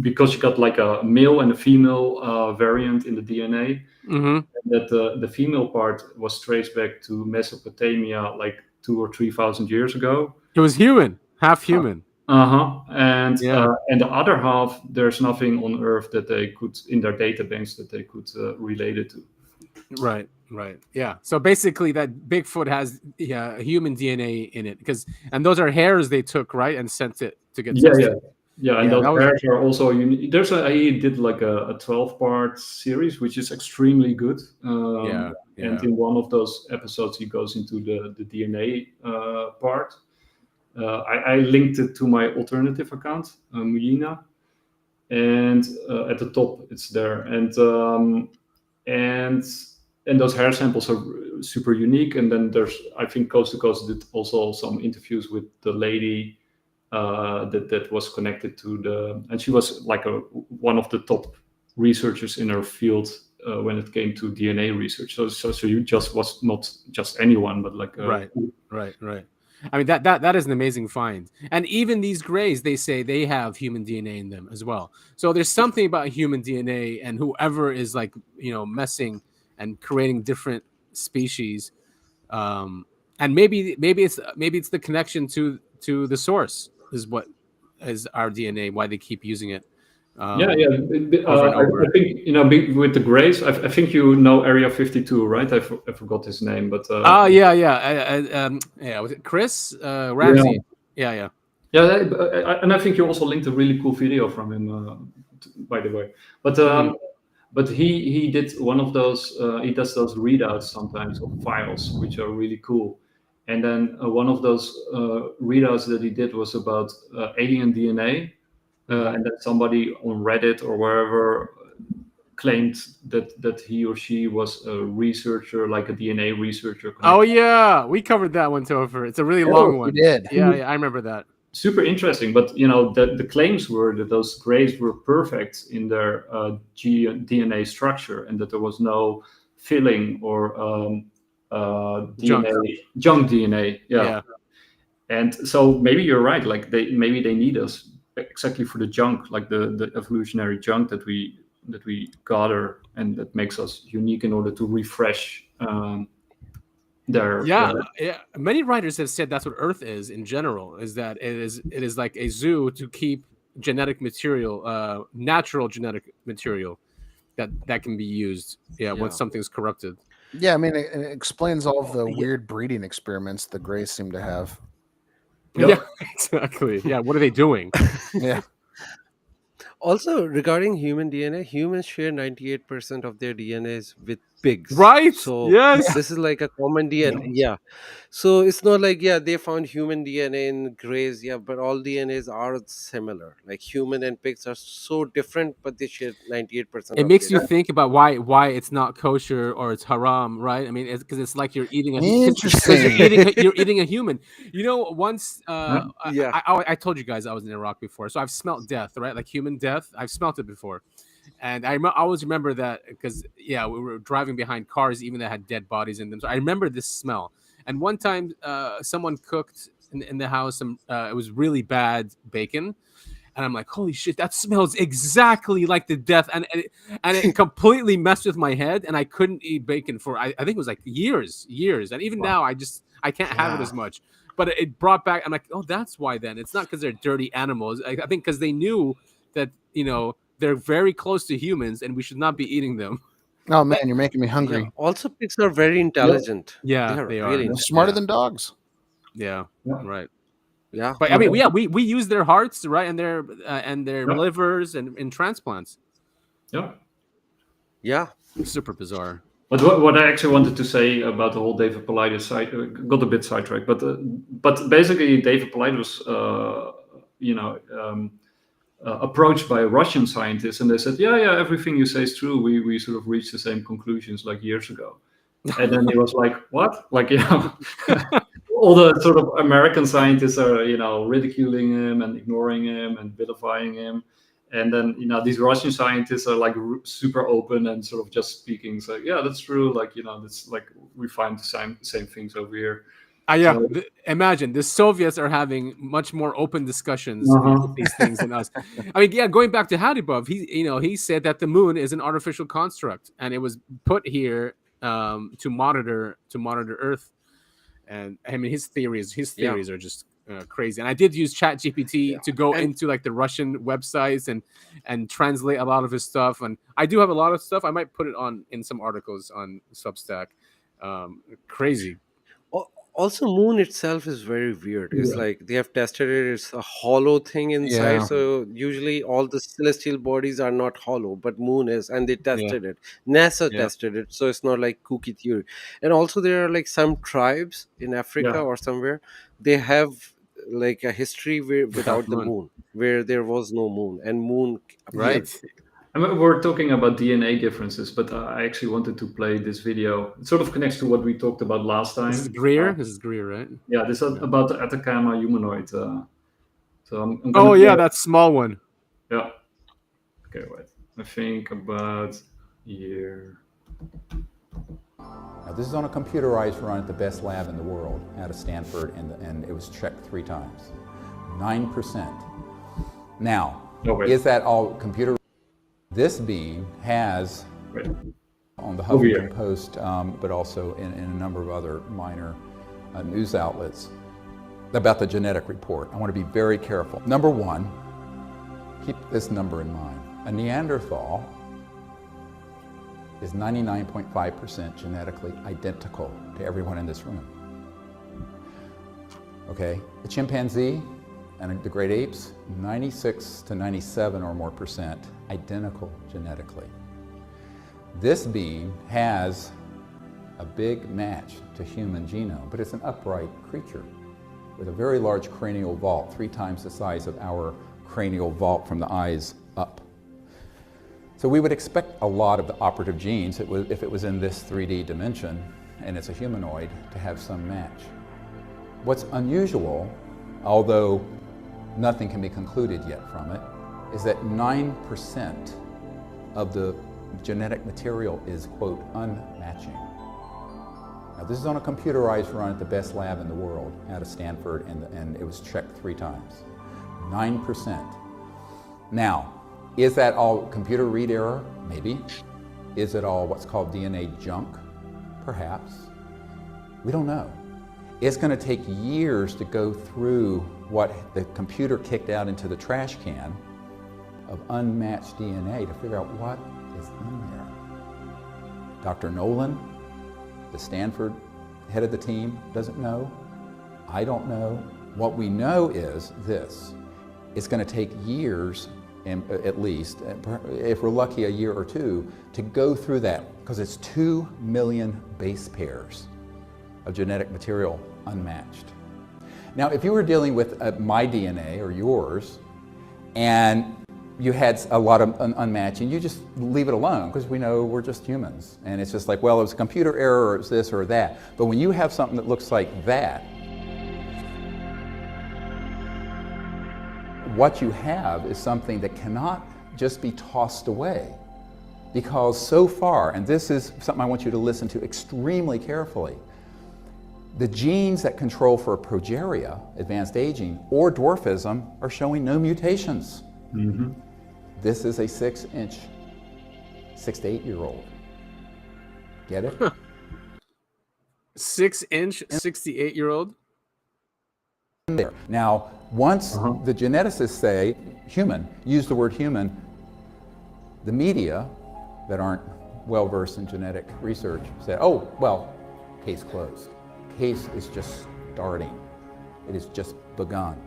because you got like a male and a female variant in the DNA, that the female part was traced back to Mesopotamia, like 2,000 or 3,000 years ago. It was human, half human. And the other half, there's nothing on Earth that they could, in their databanks, that they could relate it to. Right. Yeah. So basically, that Bigfoot has human DNA in it, and those are hairs they took, right, and sent it to get tested. Yeah, and those hairs are also unique. He did like a 12-part series, which is extremely good. And in one of those episodes, he goes into the DNA part. I linked it to my alternative account, Mujina, and at the top it's there. And those hair samples are super unique. And then there's, I think, Coast to Coast did also some interviews with the lady that was connected to and she was like one of the top researchers in her field when it came to DNA research. So you just was not just anyone, but like right. I mean, that is an amazing find. And even these grays, they say they have human DNA in them as well. So there's something about human DNA, and whoever is like messing and creating different species, and maybe it's the connection to the source is our DNA, why they keep using it. Over and over. I think with the Grays, I think Area 52, right? I forgot his name, but was it Chris Ramsey? Yeah. And I think you also linked a really cool video from him, by the way. But he did one of those. He does those readouts sometimes of files, which are really cool. And then one of those readouts that he did was about alien DNA. And that somebody on Reddit or wherever claimed that he or she was a researcher, like a DNA researcher. Oh yeah, we covered that one, Topher. It's a really long one. We did. Yeah, I remember that. Super interesting, but the claims were that those Grays were perfect in their DNA structure, and that there was no filling or junk DNA. Yeah. And so maybe you're right. Like maybe they need us exactly for the junk, like the evolutionary junk that we gather, and that makes us unique in order to refresh their. Many writers have said that's what Earth is in general. Is that it is like a zoo to keep genetic material, natural genetic material that can be used. Once something's corrupted. Yeah, I mean, it explains all of the weird breeding experiments the Greys seem to have. Yeah, exactly. Yeah, what are they doing? Yeah. Also, regarding human DNA, humans share 98% of their DNAs with pigs. Right? So Yes. this is like a common DNA. Yeah. So it's not like, yeah, they found human DNA in grays. Yeah, but all DNAs are similar. Like human and pigs are so different, but they share 98% It of makes their you DNA. think about why it's not kosher or it's haram, right? I mean, it's because it's like you're eating a Interesting. you're eating a human. You know, once Yeah. I told you guys I was in Iraq before, so I've smelt death, right? Like human death. I've smelt it before, and I always remember that because we were driving behind cars even that had dead bodies in them. So I remember this smell. And one time, someone cooked in the house some it was really bad bacon. And I'm like, holy shit, that smells exactly like the death. And it completely messed with my head. And I couldn't eat bacon for, I think it was like years. And even now, I can't have it as much. But it brought back, I'm like, oh, that's why then. It's not because they're dirty animals. I think because they knew that, they're very close to humans and we should not be eating them. Oh, man, you're making me hungry. Yeah. Also, pigs are very intelligent. Yeah, they are they really are. Smarter than dogs. Yeah, right. Yeah. But I mean, we use their hearts, right, and their livers and in transplants. Yeah. Super bizarre. But what I actually wanted to say about the whole David Paulides side got a bit sidetracked. But basically, David Paulides was approached by Russian scientists, and they said, yeah, everything you say is true. We sort of reached the same conclusions like years ago. And then he was like, what? Like, all the sort of American scientists are, ridiculing him and ignoring him and vilifying him. And then, these Russian scientists are like super open and sort of just speaking. So, yeah, that's true. Like, that's like we find the same things over here. Imagine the Soviets are having much more open discussions about these things than us. I mean, going back to Hadibov, he said that the moon is an artificial construct and it was put here to monitor Earth. And I mean, his theories are just crazy. And I did use ChatGPT to go into like the Russian websites and translate a lot of his stuff. And I do have a lot of stuff. I might put it in some articles on Substack. Crazy. Also, moon itself is very weird. It's like they have tested it. It's a hollow thing inside. So usually all the celestial bodies are not hollow, but moon is, and they tested it. NASA tested it. So it's not like kooky theory. And also there are like some tribes in Africa or somewhere, they have like a history without the moon, where there was no moon and moon appeared. Right. I mean, we're talking about DNA differences, but I actually wanted to play this video. It sort of connects to what we talked about last time. This is Greer. This is Greer, right? Yeah, this is about the Atacama humanoid. So I'm that small one. Yeah. Okay, wait. I think about here. Now, this is on a computerized run at the best lab in the world out of Stanford, and it was checked 3 times. 9%. Now, is that all computer? This beam has, on the Huffington Post, but also in a number of other minor news outlets, about the genetic report. I want to be very careful. Number 1, keep this number in mind. A Neanderthal is 99.5% genetically identical to everyone in this room. Okay, the chimpanzee and the great apes, 96 to 97 or more percent identical genetically. This being has a big match to human genome, but it's an upright creature with a very large cranial vault, 3 times the size of our cranial vault from the eyes up. So we would expect a lot of the operative genes, if it was in this 3D dimension and it's a humanoid, to have some match. What's unusual, although nothing can be concluded yet from it, is that 9% of the genetic material is, quote, unmatching. Now, this is on a computerized run at the best lab in the world out of Stanford, and it was checked 3 times. 9%. Now, is that all computer read error? Maybe. Is it all what's called DNA junk? Perhaps. We don't know. It's going to take years to go through what the computer kicked out into the trash can of unmatched DNA to figure out what is in there. Dr. Nolan, the Stanford head of the team, doesn't know. I don't know. What we know is this. It's going to take years, at least, if we're lucky a year or 2, to go through that because it's 2 million base pairs of genetic material unmatched. Now, if you were dealing with my DNA or yours, and you had a lot of unmatching, you just leave it alone because we know we're just humans. And it's just like, well, it was a computer error or it's this or that. But when you have something that looks like that, what you have is something that cannot just be tossed away. Because so far, and this is something I want you to listen to extremely carefully, the genes that control for progeria, advanced aging, or dwarfism are showing no mutations. Mm-hmm. This is a 6-inch, 6 to 8-year-old. Get it? 6-inch, 68-year-old? There. Now, once the geneticists say human, use the word human, the media that aren't well-versed in genetic research say, oh, well, case closed. Case is just starting. It has just begun.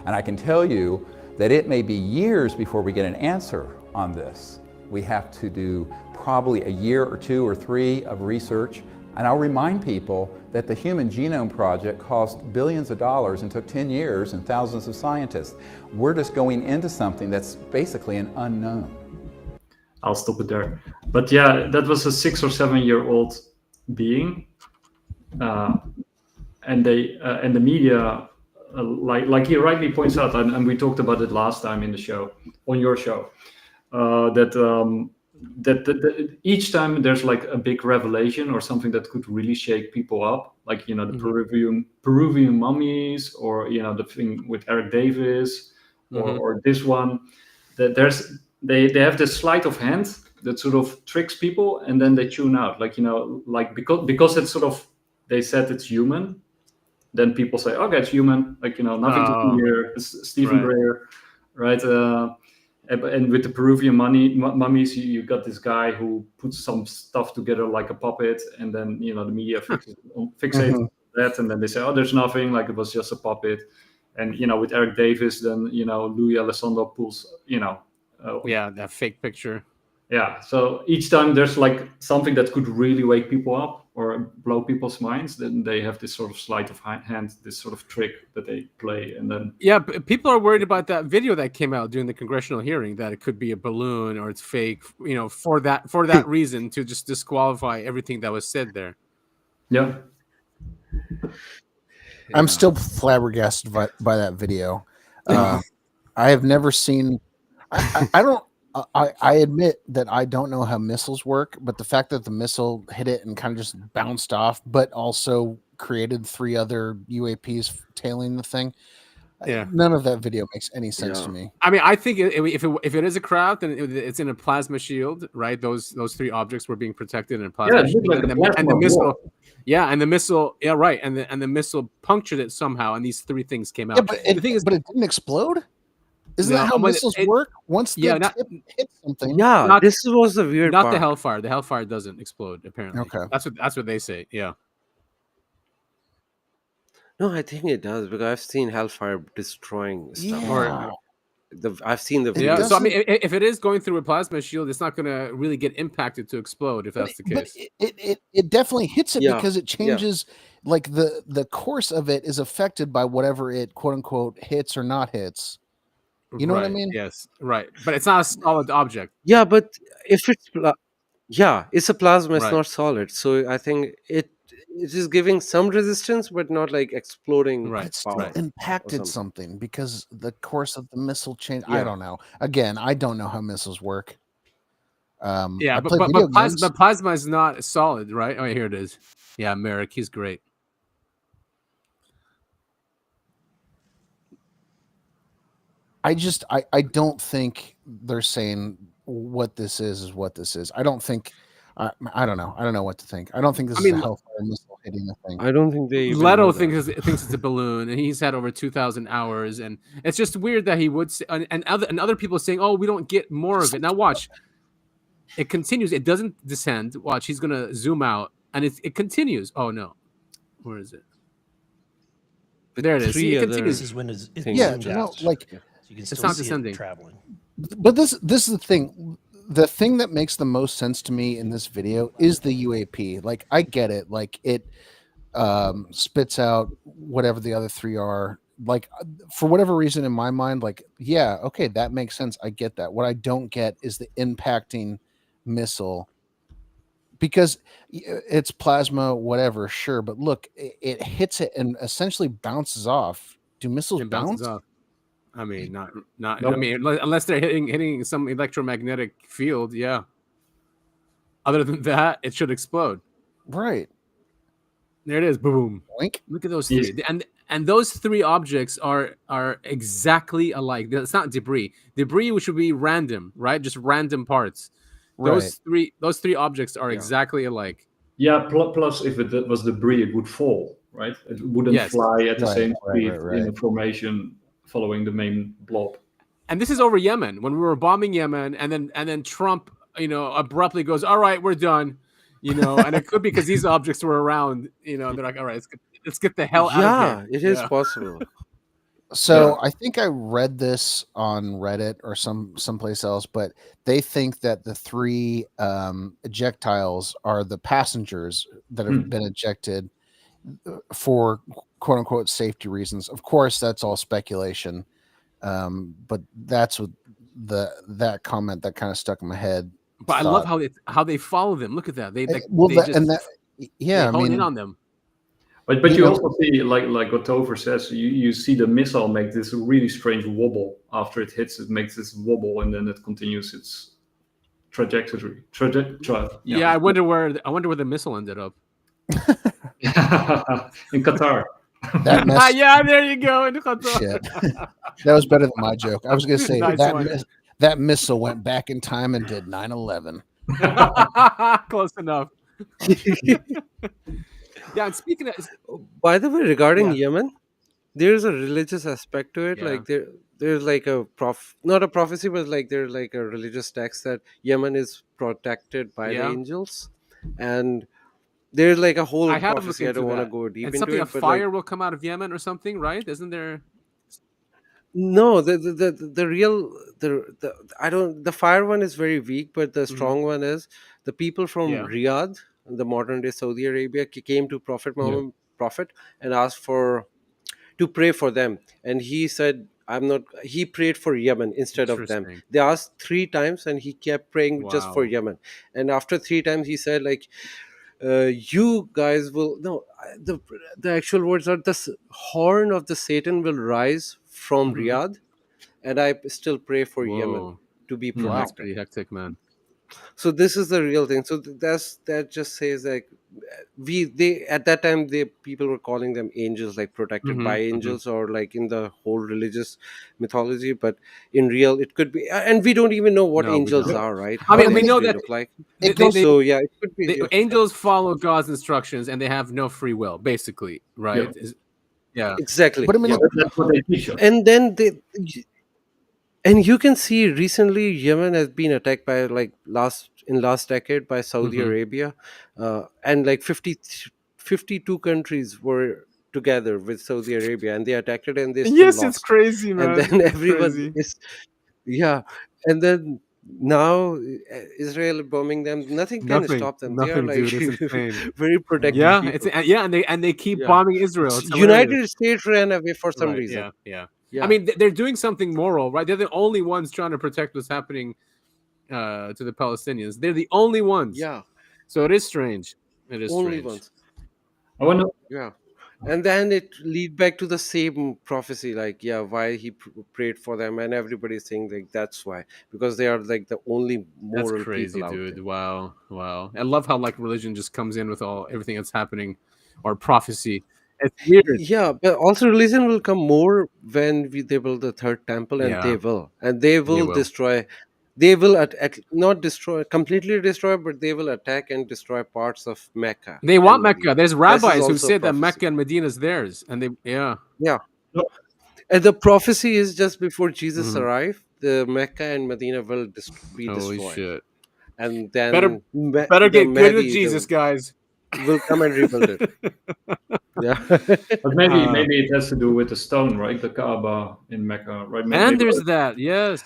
And I can tell you that it may be years before we get an answer on this. We have to do probably a year or 2 or 3 of research. And I'll remind people that the Human Genome Project cost billions of dollars and took 10 years and thousands of scientists. We're just going into something that's basically an unknown. I'll stop it there. But yeah, that was a 6 or 7-year-old being. And the media, like he rightly points out, and we talked about it last time in the show, on your show, that each time there's like a big revelation or something that could really shake people up, like, you know, the Peruvian mummies, or, you know, the thing with Eric Davis, or this one, that they have this sleight of hand that sort of tricks people, and then they tune out, like, you know, like because it's sort of, they said it's human, then people say, okay, it's human, like, you know, nothing to do here. It's Stephen Greer, right? And with the Peruvian mummies, you got this guy who puts some stuff together like a puppet, and then, you know, the media fixates on that, and then they say, oh, there's nothing, like it was just a puppet. And, you know, with Eric Davis, then, you know, Louis Elizondo pulls, you know, that fake picture. Yeah, so each time there's like something that could really wake people up or blow people's minds, then they have this sort of sleight of hand, this sort of trick that they play, and then people are worried about that video that came out during the congressional hearing, that it could be a balloon or it's fake, you know, for that reason, to just disqualify everything that was said there. Yeah, I'm still flabbergasted by that video. I have never seen. I admit that I don't know how missiles work, but the fact that the missile hit it and kind of just bounced off, but also created 3 other UAPs tailing the thing. Yeah, none of that video makes any sense to me. I mean, I think if it is a craft, then it's in a plasma shield, right? Those 3 objects were being protected in a plasma shield, like and the missile, right, and the missile punctured it somehow, and these 3 things came out. Yeah, but it didn't explode. Isn't that how missiles work? Once the tip hits something. Yeah, this was the weird part. Not the Hellfire. The Hellfire doesn't explode, apparently. Okay. That's what they say. Yeah. No, I think it does, because I've seen Hellfire destroying stuff. Yeah. I've seen the video. videos. So I mean, if it is going through a plasma shield, it's not going to really get impacted to explode, if that's the case. But it definitely hits it because it changes. Like the course of it is affected by whatever it quote unquote hits or not hits. You know what I mean? Yes, right. But it's not a solid object. Yeah, but if it's it's a plasma. It's not solid. So I think it is giving some resistance, but not like exploding. Right. It still impacted something because the course of the missile changed. I don't know. Again, I don't know how missiles work. But plasma is not solid, right? Oh, here it is. Yeah, Merrick, he's great. I don't think they're saying what this is what this is. I don't think. I don't know. I don't know what to think. I don't think this is a Hellfire missile hitting the thing. I don't think they. Leto thinks it's a balloon, and he's had over 2,000 hours, and it's just weird that he would say, and other people saying, "Oh, we don't get more of it." Now watch, it continues. It doesn't descend. Watch, he's gonna zoom out, and it continues. Oh no, where is it? But there it is. See, it continues. This is when it's like. You can still it's not see descending. it traveling. But this is the thing. the thing that makes the most sense to me in this video is the UAP. Like, I get it. Like, it spits out whatever the other three are. Like, for whatever reason in my mind, like, yeah, okay, that makes sense. I get that. What I don't get is the impacting missile, because it's plasma, whatever, sure, but look, it hits it and essentially bounces off. Do missiles bounce? Off. I mean, not. Nope. I mean, unless they're hitting some electromagnetic field, yeah. Other than that, it should explode. Right. There it is. Boom. Boink. Look at those three. And those three objects are exactly alike. It's not debris. Debris, which would be random, right? Just random parts. Those three objects are exactly alike. Yeah. Plus, if it was debris, it would fall, right? It wouldn't fly at the same speed in a formation following the main blob. And this is over Yemen, when we were bombing Yemen, and then Trump, abruptly goes, "All right, we're done." And it could be because these objects were around. They're like, "All right, let's get the hell out of here." It is possible. So I think I read this on Reddit or someplace else, but they think that the three ejectiles are the passengers that have been ejected for quote unquote safety reasons. Of course, that's all speculation, but that's what that comment that kind of stuck in my head. But I love how they follow them. Look at that. They hone in on them. But you also see, like what Tover says, you see the missile make this really strange wobble after it hits. It makes this wobble, and then it continues its trajectory. I wonder where the missile ended up. In Qatar. Yeah, there you go. In Qatar. Shit. That was better than my joke. I was going to say that missile went back in time and did 9/11. Close enough. Yeah, and speaking of, by the way, regarding Yemen, there's a religious aspect to it. Yeah. Like there's like not a prophecy, but like there's like a religious text that Yemen is protected by the angels, and there's like a whole prophecy. I don't want to go deep into it. A fire will come out of Yemen or something, right? Isn't there? No, the real the fire one is very weak, but the strong one is the people from Riyadh, the modern day Saudi Arabia, came to Prophet Muhammad and asked to pray for them, and he said, he prayed for Yemen instead of them. They asked 3 times and he kept praying just for Yemen, and after 3 times he said, like, you guys will the actual words are, the horn of the Satan will rise from Riyadh, and I still pray for Yemen to be protected. That's pretty hectic, man. So this is the real thing. So that just says, like, they at that time people were calling them angels, like protected by angels, or like in the whole religious mythology. But in real, it could be, and we don't even know what angels are, right? I mean, we know that look like. It could be. The angels follow God's instructions, and they have no free will, basically, right? Yeah, exactly. But I mean, that's what they teach us. And then and you can see recently Yemen has been attacked by last decade by Saudi Arabia, and like 52 countries were together with Saudi Arabia, and they attacked it, and they still lost. It's crazy, man. And then everyone is, and then now Israel bombing them, nothing can stop them. They are like very protective. And they keep bombing Israel. United States ran away for some reason. Yeah. I mean, they're doing something moral, right? They're the only ones trying to protect what's happening to the Palestinians. They're the only ones. Yeah. So it is strange. It is only strange. ones. I wonder. Yeah. And then it lead back to the same prophecy, like, why he prayed for them, and everybody's saying, like, that's why, because they are like the only moral That's crazy, people out dude. there. Wow. I love how like religion just comes in with everything that's happening, or prophecy. It's weird. Yeah, but also religion will come more when they build the third temple, and they will destroy. They will not destroy, completely destroy, but they will attack and destroy parts of Mecca. They want Mecca. There's rabbis who said that Mecca and Medina is theirs, and and the prophecy is just before Jesus arrived, the Mecca and Medina will be destroyed. Holy shit! And then better get good with Jesus, guys. Will come and rebuild it. Yeah. But maybe it has to do with the stone, right? The Kaaba in Mecca, right? And there's that, yes.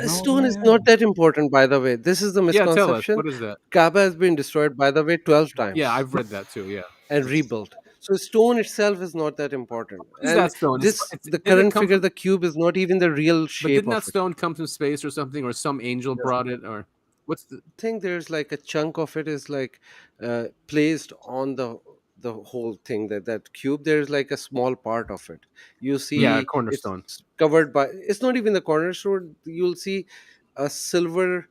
Stone is not that important, by the way. This is the Yeah, tell us, misconception. what is that? Kaaba has been destroyed, by the way, 12 times. Yeah, I've read that too, yeah. And rebuilt. So stone itself is not that important. What is and that stone? the current figure, the cube, is not even the real shape. But didn't that of stone come from space or something, or some angel brought it, or what's the thing? There's like a chunk of it is like placed on the whole thing, that cube. There's like a small part of it. You see, cornerstone. It's covered by. It's not even the cornerstone. You'll see a silver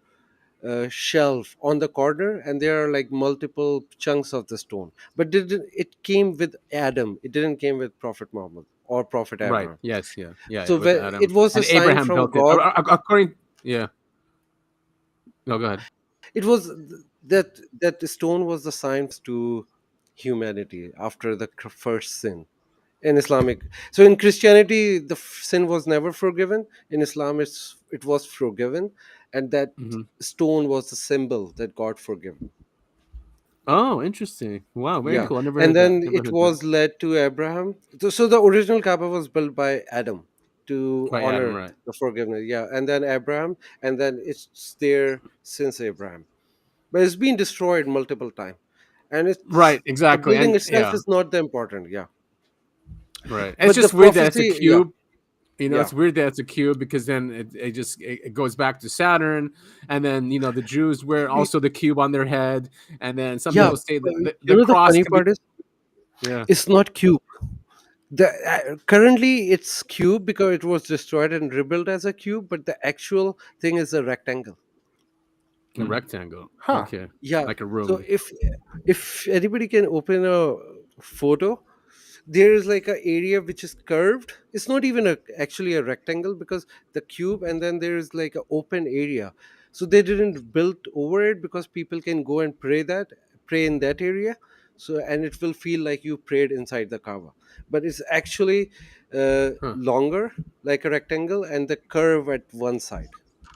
shelf on the corner, and there are like multiple chunks of the stone. But it came with Adam. It didn't came with Prophet Muhammad or Prophet Abraham. Right. Yes. Yeah. So it was a sign Abraham from built God. it. According. Yeah. No, go ahead. It was that stone was the sign to humanity after the first sin in Islamic. So in Christianity, the sin was never forgiven. In Islam, it was forgiven, and that stone was the symbol that God forgiven. Oh, interesting! Wow, very cool. I never. And heard then that. Never it heard was led to Abraham. So the original Kaaba was built by Adam to By honor Adam, right. the forgiveness. Yeah, and then Abraham, and then it's there since Abraham, but it's been destroyed multiple times. And it's right, exactly. The building and, itself is not that important. Yeah, right. But It's just the weird that it's a prophecy- cube. You know, Yeah. it's weird that it's a cube because then it goes back to Saturn, and then the Jews wear also the cube on their head, and then some people say that the cross. funny can part be, is, yeah, it's not cube. Currently it's cube because it was destroyed and rebuilt as a cube, but the actual thing is a rectangle. a rectangle. Huh. Okay, Yeah, like a room. so if anybody can open a photo, there is like an area which is curved. It's not even actually a rectangle because the cube, and then there is like an open area. So they didn't build over it because people can go and pray in that area. So, and it will feel like you prayed inside the Kaaba, but it's actually longer, like a rectangle, and the curve at one side.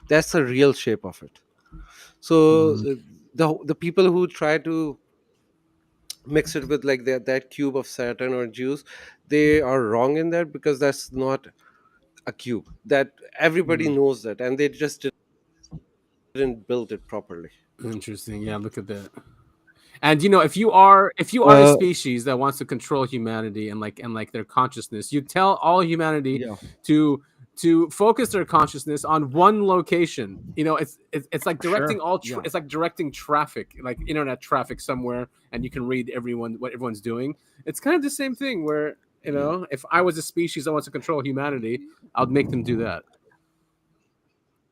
That's the real shape of it. So the people who try to mix it with like that cube of Saturn or Jews, they are wrong in that, because that's not a cube. That everybody knows that, and they just didn't build it properly. Interesting. Yeah, look at that. And if you are a species that wants to control humanity and like their consciousness, you tell all humanity to focus their consciousness on one location. It's like directing it's like directing traffic, like internet traffic somewhere, and you can read what everyone's doing. It's kind of the same thing where if I was a species that wants to control humanity, I'd make them do that.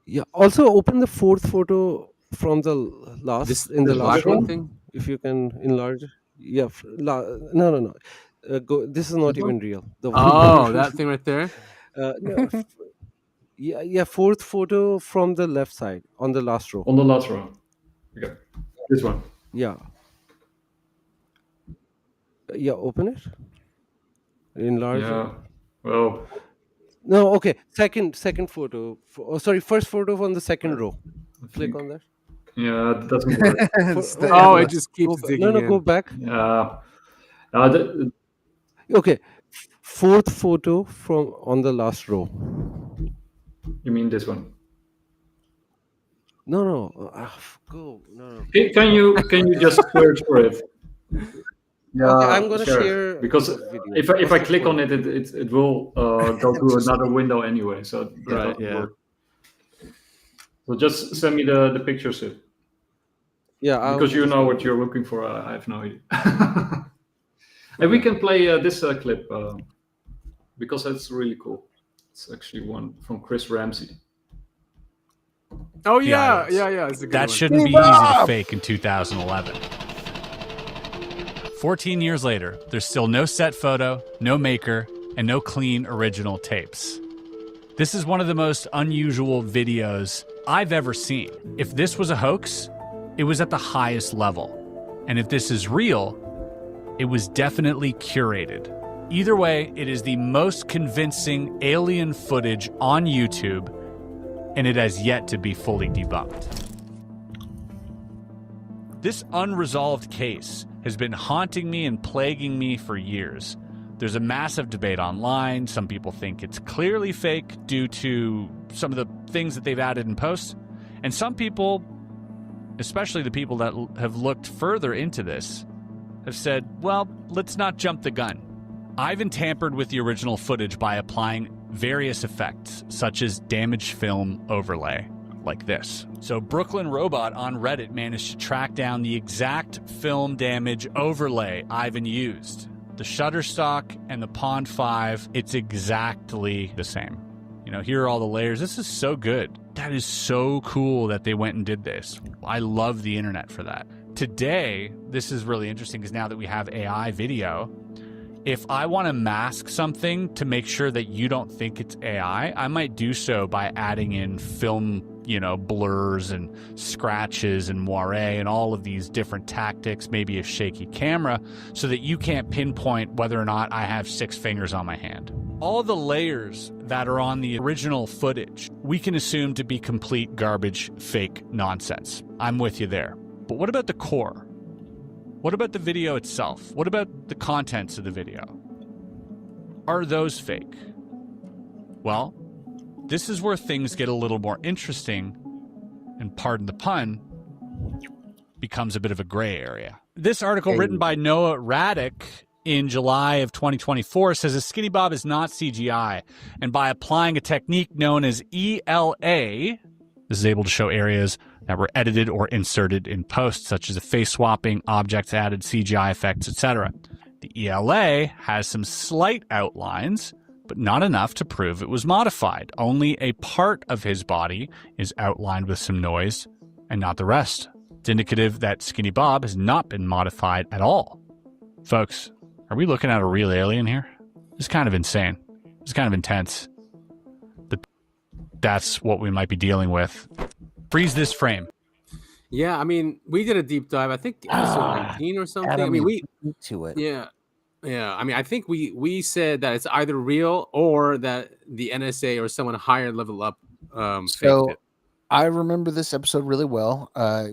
Yeah. Also, open the fourth photo from the last the last one one, thing. if you can enlarge it. Yeah. No. Go. This is not even real. That thing right there. No, yeah. Fourth photo from the left side on the last row. On the last row. Okay. This one. Yeah. Yeah. Open it. Enlarge it. Yeah. Well. No. Okay. Second photo. First photo from the second row. Click on that. Yeah, it doesn't work. It just keeps digging in. Go back. Yeah. Okay. Fourth photo from on the last row. You mean this one? No. Go. No. Can you just search for it? Yeah, Okay, I'm gonna share because the video. if I click on it, it will go to another window anyway. So that doesn't work. So just send me the pictures. Yeah, because you know what you're looking for. I have no idea. And we can play this clip because that's really cool. It's actually one from Chris Ramsey. Oh yeah. It's a good that one. shouldn't be easy to fake in 2011. 14 years later, there's still no set photo, no maker, and no clean original tapes. This is one of the most unusual videos I've ever seen. If this was a hoax, it was at the highest level. And if this is real, it was definitely curated. Either way, it is the most convincing alien footage on YouTube, and it has yet to be fully debunked. This unresolved case has been haunting me and plaguing me for years. There's a massive debate online. Some people think it's clearly fake due to some of the things that they've added in post. And some people, especially the people that have looked further into this, have said, well, let's not jump the gun. Ivan tampered with the original footage by applying various effects, such as damaged film overlay, like this. So Brooklyn Robot on Reddit managed to track down the exact film damage overlay Ivan used. The Shutterstock and the Pond 5, it's exactly the same. You know, here are all the layers. This is so good. That is so cool that they went and did this. I love the internet for that. Today, this is really interesting because now that we have AI video, if I want to mask something to make sure that you don't think it's AI, I might do so by adding in film, you know, blurs and scratches and moire and all of these different tactics, maybe a shaky camera, so that you can't pinpoint whether or not I have 6 fingers on my hand. All the layers that are on the original footage, we can assume to be complete garbage, fake nonsense. I'm with you there. But what about the core? What about the video itself? What about the contents of the video? Are those fake? Well, this is where things get a little more interesting, and pardon the pun, becomes a bit of a gray area. This article written by Noah Raddick in July of 2024 says a skinny bob is not CGI, and by applying a technique known as ELA, this is able to show areas that were edited or inserted in post, such as face swapping, objects added, CGI effects, etc. The ELA has some slight outlines, but not enough to prove it was modified. Only a part of his body is outlined with some noise, and not the rest. It's indicative that Skinny Bob has not been modified at all. Folks, are we looking at a real alien here? It's kind of insane. It's kind of intense. But that's what we might be dealing with. Freeze this frame. Yeah, I mean, we did a deep dive. I think episode 19 or something. I mean, we to it. Yeah. I mean, I think we said that it's either real or that the NSA or someone higher level up faked it. I remember this episode really well.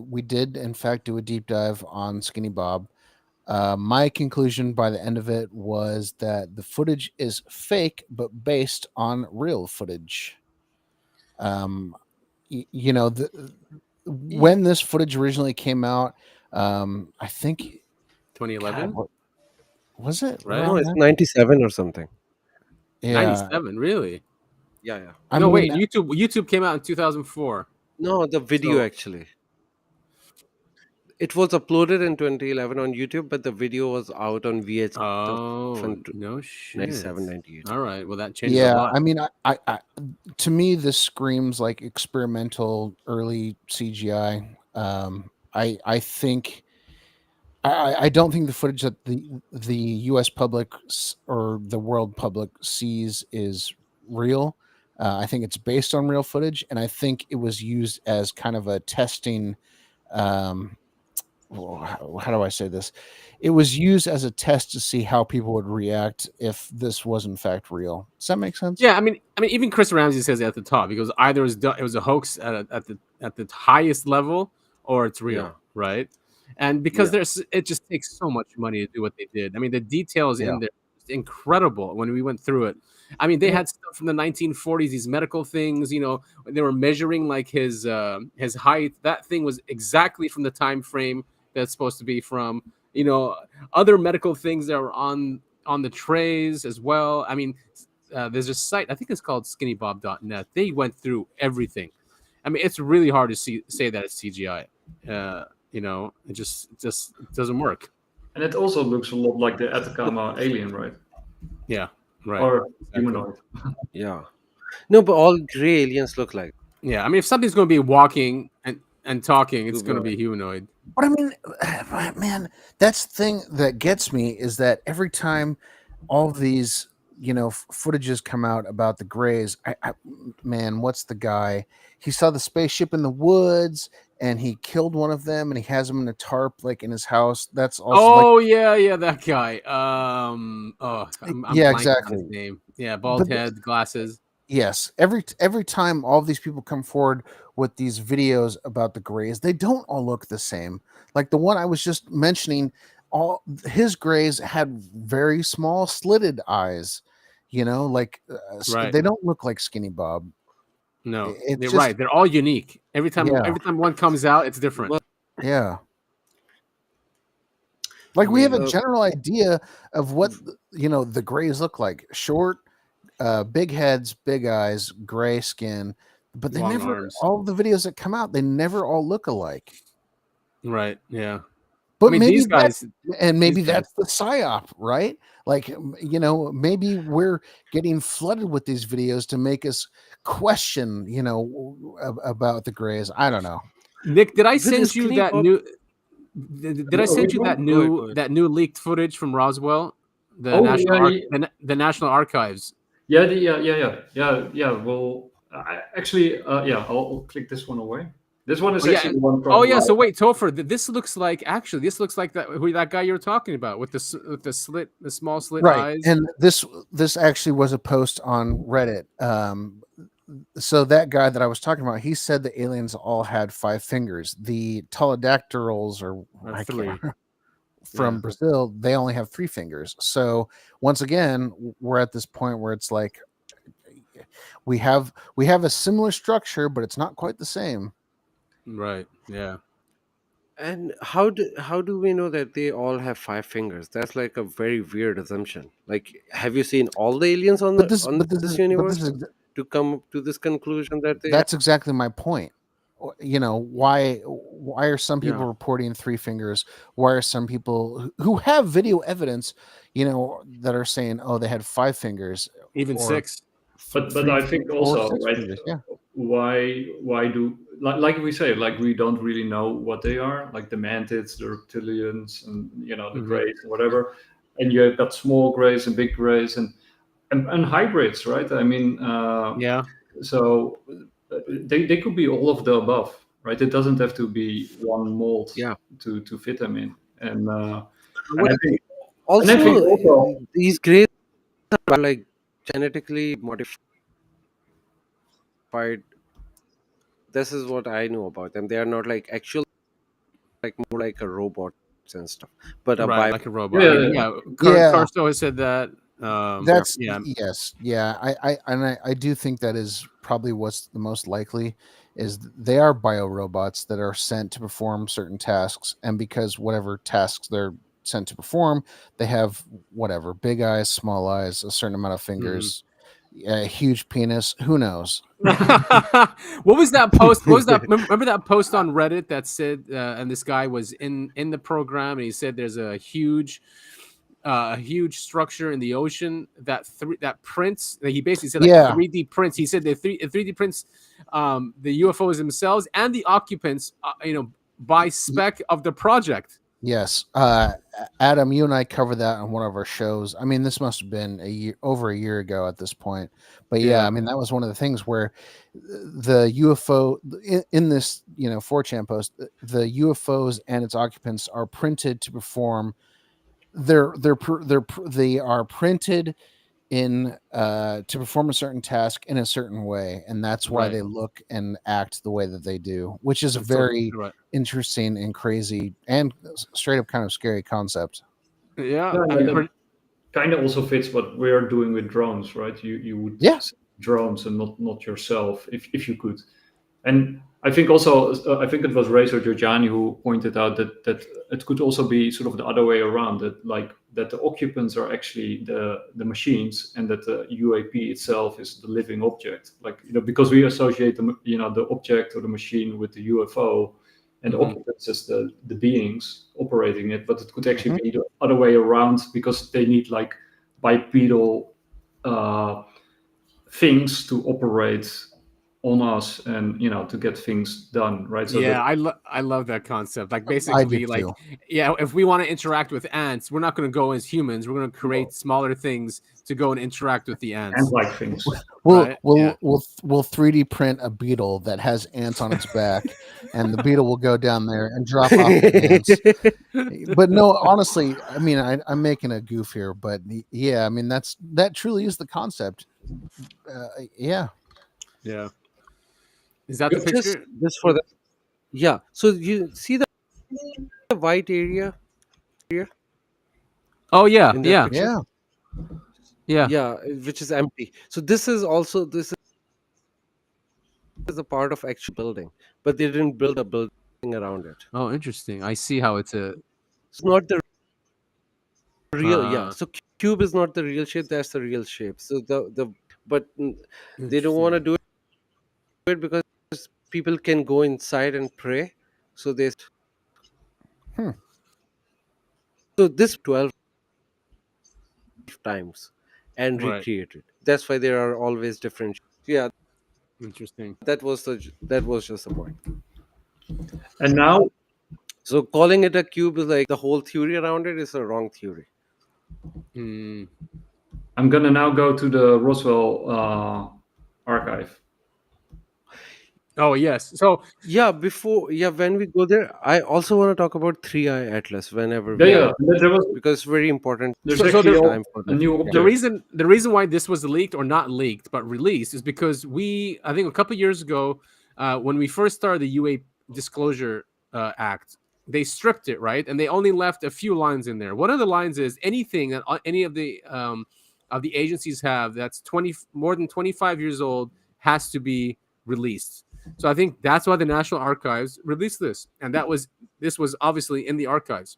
We did, in fact, do a deep dive on Skinny Bob. My conclusion by the end of it was that the footage is fake, but based on real footage. You know, when this footage originally came out, I think 2011. Was it? Right? No, it's 97 or something. Yeah. 97, really? Yeah. Wait, YouTube came out in 2004. No, the video actually. It was uploaded in 2011 on YouTube, but the video was out on VHS. Oh, no shit. 97, 98. All right. Well, that changes a lot. I mean, I to me, this screams like experimental early CGI. I think I don't think the footage that the U.S. public or the world public sees is real. I think it's based on real footage, and I think it was used as kind of a testing. How do I say this? It was used as a test to see how people would react if this was in fact real. Does that make sense? Yeah, I mean, even Chris Ramsey says it at the top. He goes, either it was a hoax at the highest level, or it's real, right? And because it just takes so much money to do what they did. I mean, the details in there are incredible when we went through it. I mean, they had stuff from the 1940s, these medical things. You know, they were measuring like his height. That thing was exactly from the time frame that's supposed to be from. You know, other medical things that are on the trays as well. I mean, there's a site, I think it's called skinnybob.net. They went through everything. I mean, it's really hard to say that it's CGI. You know, it just doesn't work. And it also looks a lot like the Atacama alien, right? Yeah, right. Or humanoid. Yeah. No, but all gray aliens look like. Yeah, I mean, if something's going to be walking and talking, it's going to be humanoid. But I mean, man, that's the thing that gets me is that every time all these, you know, footages come out about the Greys, man, what's the guy? He saw the spaceship in the woods and he killed one of them and he has him in a tarp like in his house. That's also that guy. I'm exactly. His name. Yeah, bald head, glasses. Yes, every time all of these people come forward with these videos about the Greys, they don't all look the same. Like the one I was just mentioning, all his grays had very small slitted eyes, like they don't look like Skinny Bob. No, It's they're just, right. They're all unique. Every time Yeah. one comes out, it's different. Yeah. Like we have a general idea of what the grays look like: short, big heads, big eyes, gray skin. But they Long never. arms. All the videos that come out, they never all look alike. Right. Yeah. But I mean, maybe these guys, that's the psyop, right? Like, maybe we're getting flooded with these videos to make us question, about the grays. I don't know. Nick, did I send you that new? Did I send you that Go ahead. new leaked footage from Roswell, the the National Archives? Yeah, Well, I'll click this one away. This one is actually the one from. Oh yeah. So wait, Topher, this looks like that guy you were talking about with the small slit eyes. And this actually was a post on Reddit. So that guy that I was talking about, he said the aliens all had 5 fingers. The Pterodactyls or 3 from Brazil, they only have 3 fingers. So once again, we're at this point where it's like we have a similar structure, but it's not quite the same. Right. Yeah. And how do we know that they all have 5 fingers? That's like a very weird assumption. Like, have you seen all the aliens on this universe to come to this conclusion that that's exactly my point. Why are some people reporting 3 fingers? Why are some people who have video evidence, that are saying, oh, they had 5 fingers, even 6? But I think also, right? Fingers, yeah. Why do like we say, like we don't really know what they are, like the mantids, the reptilians, and the grays and whatever. And you have got small grays and big grays and hybrids, right? I mean, So they could be all of the above, right? It doesn't have to be one mold to fit them in. And I think also these grays are like genetically modified. This is what I know about them. They are not like actual, like more like a robot and stuff. But like a robot. Kirk always said that. That's yes, yeah. I do think that is probably what's the most likely is they are biorobots that are sent to perform certain tasks, and because whatever tasks they're sent to perform, they have whatever big eyes, small eyes, a certain amount of fingers, a huge penis. Who knows? What was that post? What was that? Remember that post on Reddit that said, and this guy was in the program, and he said there's a huge structure in the ocean that prints. He basically said 3D prints. He said the 3D prints the UFOs themselves and the occupants, by spec of the project. Yes, Adam, you and I covered that on one of our shows. I mean, this must have been over a year ago at this point. But I mean, that was one of the things where the UFO in this 4chan post, the UFOs and its occupants are printed to perform. They are printed in to perform a certain task in a certain way, and that's why they look and act the way that they do, which is a very interesting and crazy and straight up kind of scary concept. Kind of also fits what we are doing with drones, right? You would drones and not yourself if you could. And I think also, I think it was Razor Georgiani who pointed out that it could also be sort of the other way around, that the occupants are actually the machines, and that the UAP itself is the living object. Like, because we associate the object or the machine with the UFO, and the occupants as the beings operating it, but it could actually be the other way around, because they need like bipedal things to operate on us and to get things done, right? So I love that concept. Like, basically, like if we want to interact with ants, we're not going to go as humans. We're going to create smaller things to go and interact with the ants. Ant-like things. We'll 3D print a beetle that has ants on its back, and the beetle will go down there and drop off the ants. But no, honestly, I mean, I'm making a goof here, but I mean, that truly is the concept. Yeah. Is that the picture? Just for the So you see the white area here? Oh yeah, in that yeah, picture. Yeah, which is empty. So this is a part of actual building, but they didn't build a building around it. Oh, interesting. I see how it's a. It's not the real. Yeah, so cube is not the real shape. That's the real shape. So but they don't want to do it because people can go inside and pray. So they. So this 12 times and Right. recreated. That's why there are always different. Yeah, Interesting. that was just the point. And now, so calling it a cube is like the whole theory around it is a wrong theory. I'm gonna now go to the Roswell archive. Oh yes. So when we go there, I also want to talk about 3-eye atlas whenever there was, because it's very important. There's So actually the, a new object. the reason why this was leaked, or not leaked but released, is because I think a couple years ago, when we first started the UA Disclosure Act, they stripped it, right, and they only left a few lines in there. One of the lines is anything that any of the agencies have that's more than 25 years old has to be released. So I think that's why the National Archives released this, and this was obviously in the archives.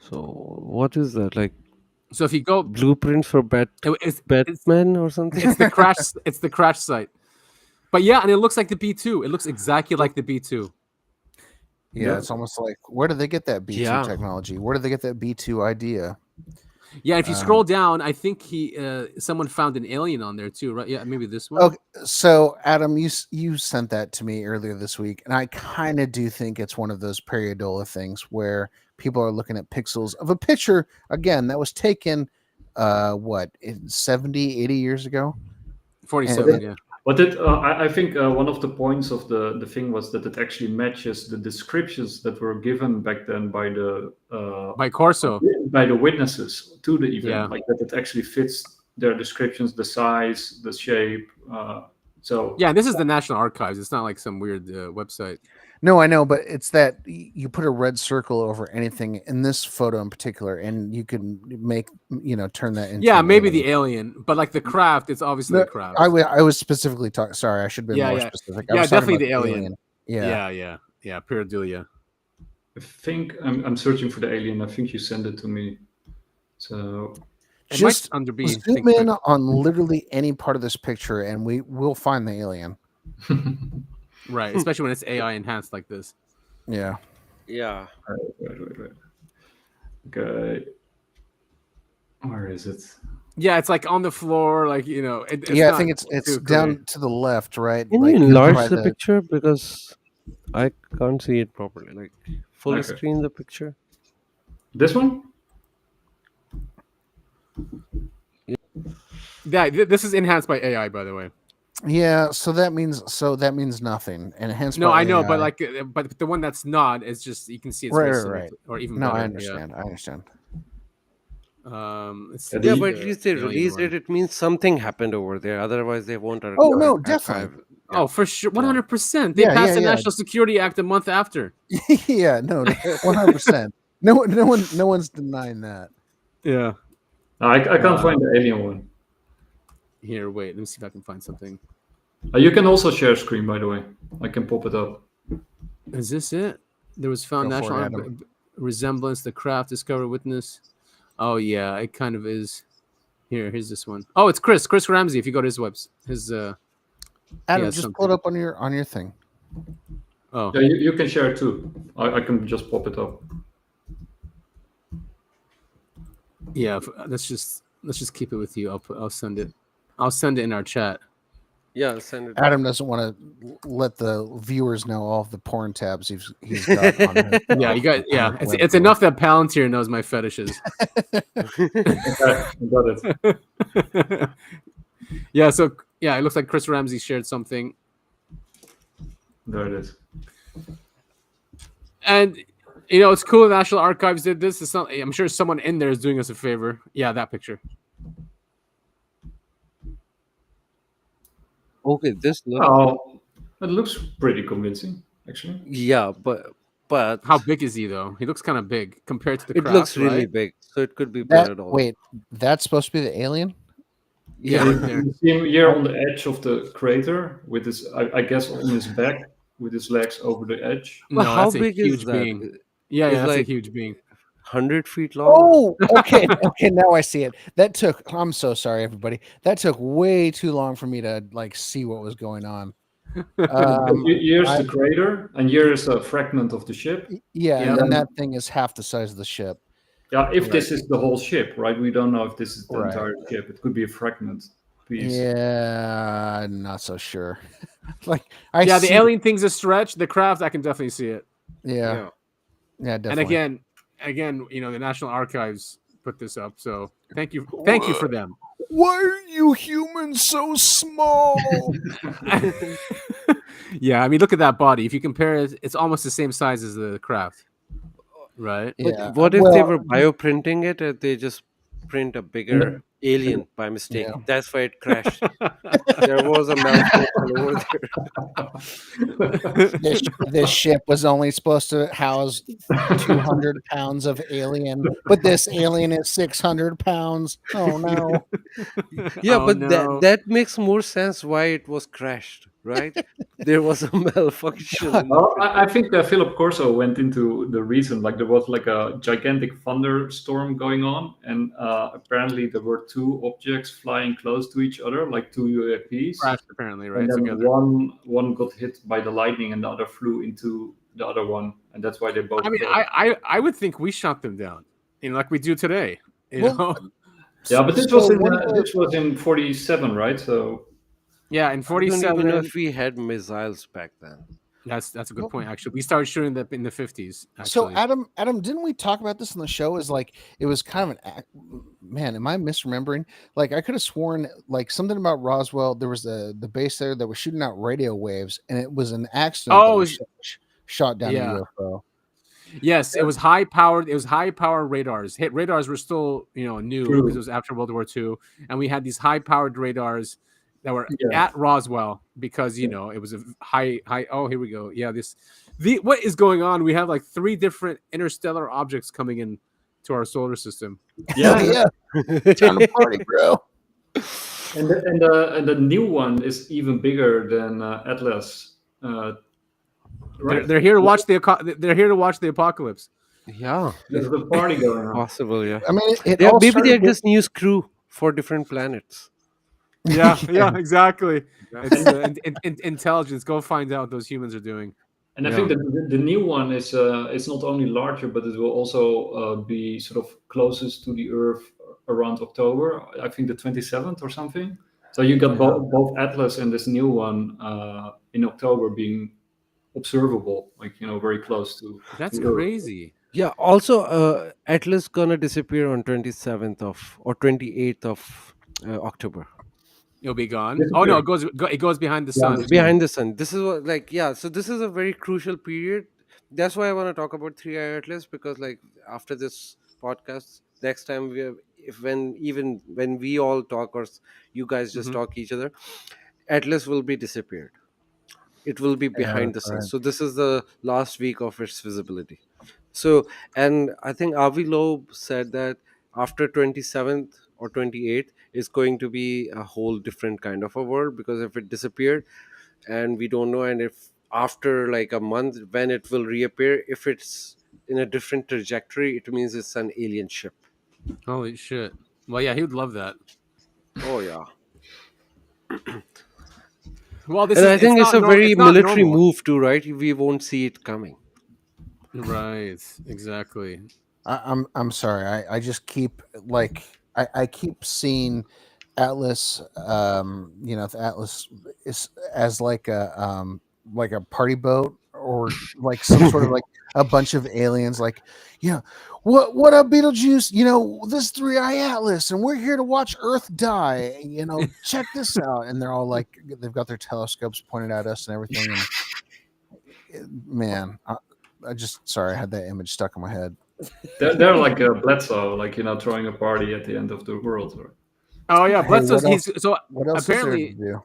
So what is that like? So if you go blueprints for Batman or something, it's the crash. It's the crash site. But yeah, and it looks like the B2. It looks exactly like the B2. Yeah, it's almost like, where did they get that B2 technology? Where did they get that B2 idea? Yeah, if you scroll down, I think someone found an alien on there too, right? Yeah, maybe this one. Okay, so Adam, you sent that to me earlier this week, and I kind of do think it's one of those periodola things where people are looking at pixels of a picture again that was taken 70, 80 years ago. 47, yeah. But I think one of the points of the thing was that it actually matches the descriptions that were given back then by the by Corso, by the witnesses to the event. Yeah. Like that, it actually fits their descriptions, the size, the shape. So yeah, this is the National Archives. It's not like some weird website. No, I know, but it's that you put a red circle over anything in this photo in particular, and you can turn that into. Yeah, maybe the alien, but like the craft, it's obviously the craft. I was specifically talking. Sorry, I should have been more specific. Yeah, definitely the alien. Yeah, Pareidolia. I think I'm searching for the alien. I think you sent it to me. So just zoom in on literally any part of this picture, and we will find the alien. Right, especially when it's AI enhanced like this. Yeah. Yeah. Right. Okay. Where is it? Yeah, it's like on the floor, like it's I think it's down to the left, right? Can you enlarge the picture because I can't see it properly? Like full screen the picture. This one? Yeah, this is enhanced by AI, by the way. Yeah, so that means nothing. And hence, no, I know, but but the one that's not is just you can see it's right. Or even no, better. I understand. I understand. Yeah, but at least they released it. It means something happened over there. Otherwise, they won't. Oh no, definitely. Oh, for sure, 100%. They passed the National Security Act a month after. Yeah, no, 100%. No one's denying that. Yeah. I can't find the alien one. Here, wait. Let me see if I can find something. You can also share screen, by the way. I can pop it up. Is this it? There was found national resemblance, the craft, discovered witness. Oh yeah, it kind of is. Here's this one. Oh, it's Chris Ramsey. If you go to his website, Adam, just pull it up on your thing. Oh, yeah, you can share it too. I can just pop it up. Yeah, let's just keep it with you. I'll send it. I'll send it in our chat. Yeah, send it. Adam doesn't want to let the viewers know all of the porn tabs he's got on his, Yeah, you got. Yeah, it's enough that Palantir knows my fetishes. Got it. Yeah. So yeah, it looks like Chris Ramsey shared something. There it is. And it's cool. The National Archives did this. It's not, I'm sure someone in there is doing us a favor. Yeah, that picture. Okay, this looks. Oh, it looks pretty convincing, actually. Yeah, but But how big is he though? He looks kind of big compared to the it craft, looks really right? big, so it could be Planet-All. Wait, that's supposed to be the alien? Yeah, right there. You see him here on the edge of the crater with his, I guess, on his back with his legs over the edge. But No, how that's a big huge is that? being. Yeah, It's that's like a huge being. 100 feet long. Oh, okay. Okay, now I see it. That took, I'm so sorry, everybody. That took way too long for me to like see what was going on. Here's the crater, and here's a fragment of the ship. Yeah, and then that thing is half the size of the ship. Yeah, if this is the whole ship, right? We don't know if this is the entire ship. It could be a fragment piece. Yeah, I'm not so sure. Like, the alien thing's a stretch. The craft, I can definitely see it. Yeah, definitely. And again, you know, the National Archives put this up, so thank you for them. Why are you humans so small? Yeah, I mean, look at that body. If you compare it, it's almost the same size as the craft, right? But what if they were bioprinting it and they just print a bigger alien by mistake? Yeah. That's why it crashed. There was a malfunction over there. This ship was only supposed to house 200 pounds of alien, but this alien is 600 pounds. Oh no! Yeah, that makes more sense why it was crashed, right? There was a malfunction. Well, I think Philip Corso went into the reason. Like there was like a gigantic thunderstorm going on, and apparently there were two objects flying close to each other, like two UAPs. Crashed apparently, right? And then one got hit by the lightning, and the other flew into the other one, and that's why they both. I mean, I would think we shot them down, you know, like we do today. You know? Yeah, but this was in 47, right? So. Yeah, in 47. I don't even know if we had missiles back then. That's a good point. Actually, we started shooting them in the 50s. So Adam, didn't we talk about this on the show? Is like it was kind of man. Am I misremembering? Like I could have sworn like something about Roswell. There was the base there that was shooting out radio waves, and it was an accident. Oh, shot down a UFO. Yes, it was high powered. It was high powered radars. Radars were still new because it was after World War II, and we had these high powered radars that were at Roswell because it was a high. Oh, here we go. Yeah, what is going on? We have like 3 different interstellar objects coming in to our solar system. Yeah. Time to party, bro. And the new one is even bigger than Atlas. Right. They're here to watch the apocalypse. Yeah, there's a party going on. Possible, yeah. I mean, maybe they're just news crew for different planets. Yeah, exactly. It's intelligence. Go find out what those humans are doing. And I think that the new one is it's not only larger, but it will also be sort of closest to the Earth around October. I think the 27th or something. So you got both Atlas and this new one in October being observable, like very close to. That's to crazy. Yeah. Also, Atlas gonna disappear on 27th or 28th of October. It'll be gone. Oh no, it goes behind the sun. Behind the sun. This is what so this is a very crucial period. That's why I want to talk about 3i Atlas, because after this podcast, next time when we all talk or you guys just talk each other, Atlas will be disappeared. It will be behind the sun. Right. So this is the last week of its visibility. So, and I think Avi Loeb said that after 27th or 28th is going to be a whole different kind of a world, because if it disappeared and we don't know, and if after like a month when it will reappear, if it's in a different trajectory, it means it's an alien ship. Holy shit. Well, yeah, he would love that. Oh yeah. Well, I think it's a very military move too, right? We won't see it coming. Right, exactly. I'm sorry. I just keep I keep seeing Atlas. Atlas is as like a party boat, or like some sort of like a bunch of aliens. Like, what up, Beetlejuice? This 3i Atlas, and we're here to watch Earth die. Check this out. And they're all like, they've got their telescopes pointed at us and everything. And man, I just I had that image stuck in my head. They're like Bledsoe, like throwing a party at the end of the world. Or... Oh yeah, Bledsoe's. What else apparently. Is there to do?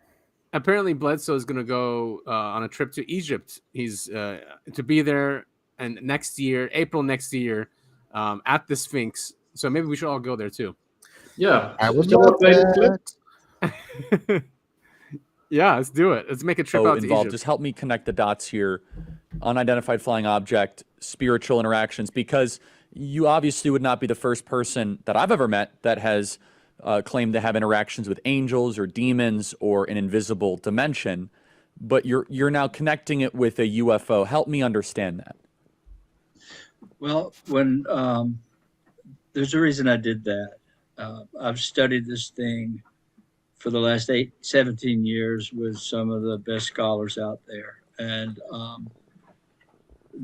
Apparently, Bledsoe is going to go on a trip to Egypt. He's to be there and next year, April next year, at the Sphinx. So maybe we should all go there too. Yeah, I would love that. Yeah, let's do it. Let's make a trip out to Egypt. Just help me connect the dots here. Unidentified flying object, spiritual interactions, because you obviously would not be the first person that I've ever met that has claimed to have interactions with angels or demons or an invisible dimension, but you're now connecting it with a UFO. Help me understand that. Well, when there's a reason I did that. I've studied this thing for the last 17 years with some of the best scholars out there, and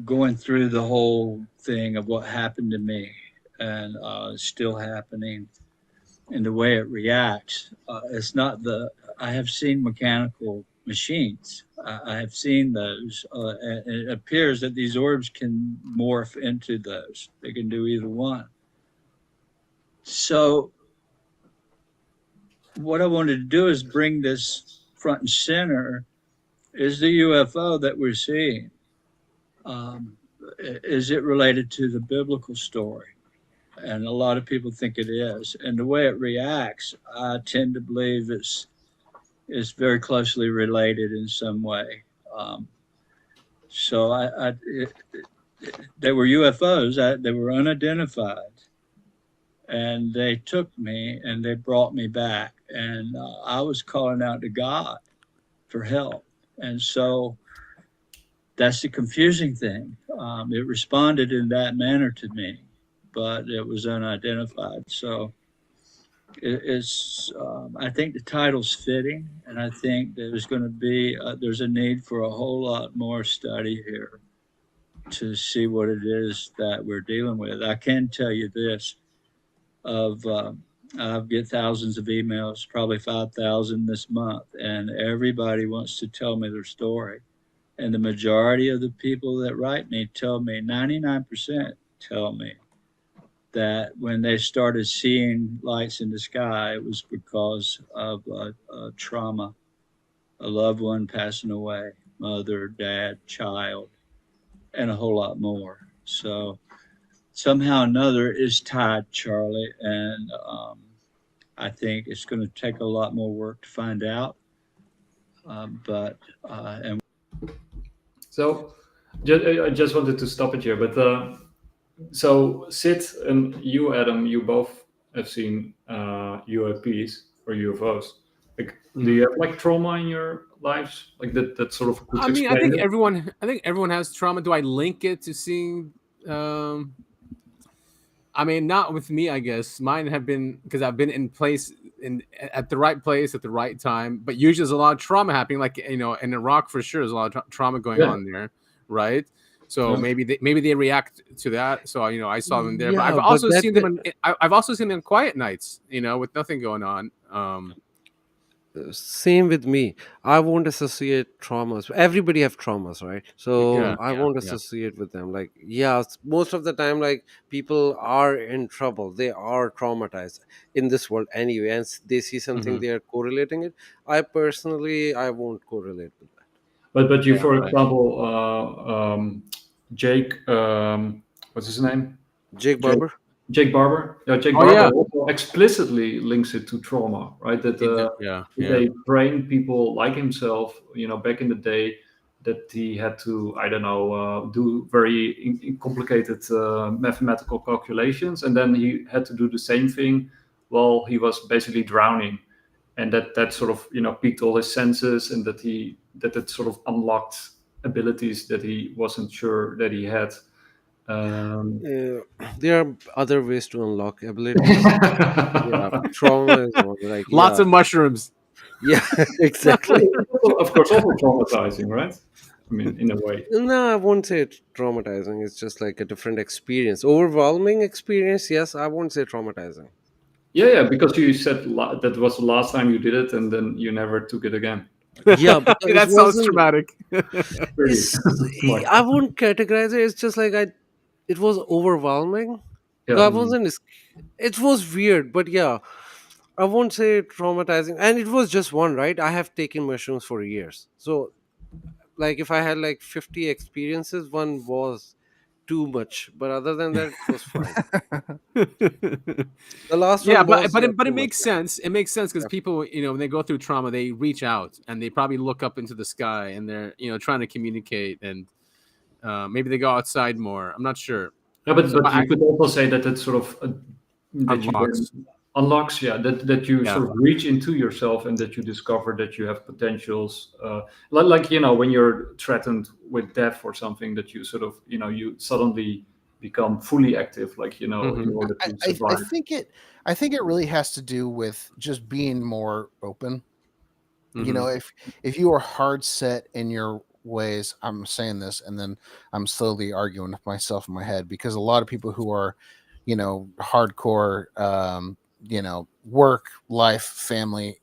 going through the whole thing of what happened to me and still happening and the way it reacts. It's not I have seen mechanical machines. I have seen those. And it appears that these orbs can morph into those. They can do either one. So what I wanted to do is bring this front and center. Is the UFO that we're seeing, is it related to the biblical story? And a lot of people think it is. And the way it reacts, I tend to believe it's very closely related in some way. So they were UFOs. They were unidentified. And they took me and they brought me back. And I was calling out to God for help. And so that's the confusing thing. It responded in that manner to me, but it was unidentified. So it's I think the title's fitting, and I think there's going to be there's a need for a whole lot more study here to see what it is that we're dealing with. I can tell you this: I get thousands of emails, probably 5,000 this month, and everybody wants to tell me their story. And the majority of the people that write me tell me, 99% tell me that when they started seeing lights in the sky, it was because of a trauma, a loved one passing away, mother, dad, child, and a whole lot more. So somehow or another is tied, Charlie, and I think it's going to take a lot more work to find out. So I just wanted to stop it here, but so Sid and you, Adam, you both have seen UAPs or UFOs. Like, do you have like trauma in your lives, like that sort of? I mean, I think everyone has trauma. Do I link it to seeing? I mean, not with me, I guess. Mine have been because I've been at the right place at the right time. But usually there's a lot of trauma happening. Like, in Iraq for sure, there's a lot of trauma going on there, right? So maybe they react to that. So I saw them there. But I've also seen them. I've also seen them quiet nights, with nothing going on. Same with me. I won't associate traumas. Everybody have traumas, right? So I won't associate with them. Like, most of the time, like, people are in trouble. They are traumatized in this world anyway, and they see something, they are correlating it. I won't correlate with that. But you, for example, Jake, what's his name? Jake Barber. Jake Barber. Yeah, Jake Barber also explicitly links it to trauma, right? That they train people like himself, back in the day, that he had to, I don't know, do very complicated mathematical calculations, and then he had to do the same thing while he was basically drowning, and that sort of piqued all his senses, and that sort of unlocked abilities that he wasn't sure that he had. There are other ways to unlock abilities. Trauma is one. Like, lots of mushrooms. Yeah, exactly. Of course, also traumatizing, right? I mean, in a way. No, I won't say it's traumatizing. It's just like a different experience. Overwhelming experience, yes. I won't say traumatizing. Yeah, because you said that was the last time you did it, and then you never took it again. Yeah, but that sounds traumatic. I won't categorize it. It's just like it was overwhelming. Yeah. I wasn't. It was weird, but I won't say traumatizing. And it was just one, right? I have taken mushrooms for years, so like if I had like 50 experiences, one was too much, but other than that, it was fine. The last yeah, one was but it too makes much. sense. It makes sense because people, when they go through trauma, they reach out and they probably look up into the sky and they're trying to communicate, and maybe they go outside more. I'm not sure. Yeah, but So you could also say that it's sort of that you unlocks. then unlocks, that you Yeah. sort of reach into yourself and that you discover that you have potentials, like when you're threatened with death or something, that you sort of you suddenly become fully active, like in order to survive. I think it really has to do with just being more open. If you are hard set in your ways, I'm saying this and then I'm slowly arguing with myself in my head, because a lot of people who are hardcore work, life, family,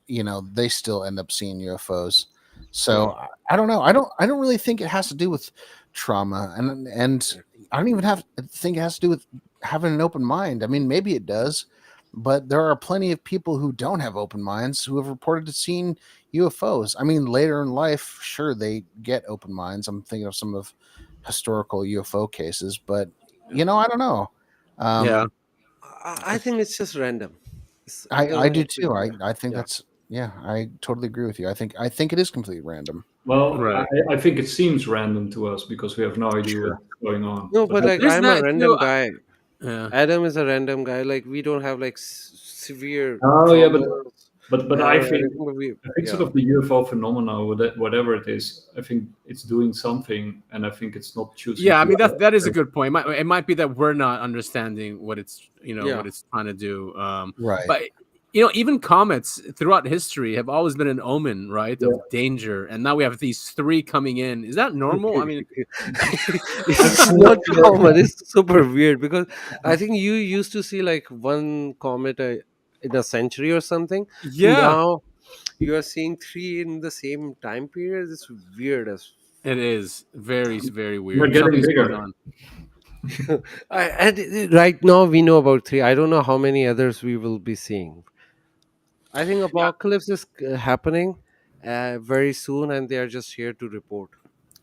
they still end up seeing UFOs. So I don't know. I don't really think it has to do with trauma, and I don't even think it has to do with having an open mind. I mean, maybe it does, but there are plenty of people who don't have open minds who have reported to seeing UFOs. I mean, later in life, sure, they get open minds. I'm thinking of some of historical UFO cases, but I don't know. I think it's just random. I do too. I think that's I totally agree with you. I think it is completely random. Well, I think it seems random to us because we have no idea what's going on. No, but like I'm a random guy. Yeah. Adam is a random guy. Like we don't have like severe. Oh yeah, traumas but I think yeah. sort of the UFO phenomena, whatever it is, I think it's doing something, and I think it's not choosing. Yeah, I mean that is a good point. It might be that we're not understanding what it's what it's trying to do. Right. But even comets throughout history have always been an omen, right, of danger, and now we have these 3 coming in. Is that normal? I mean, it's not common. It's super weird because I think you used to see like one comet in a century or something. Yeah. Now you are seeing 3 in the same time period. It's weird as. It is very, very weird. We're getting Something's bigger. going on. And right now we know about 3. I don't know how many others we will be seeing. I think apocalypse is happening very soon, and they are just here to report.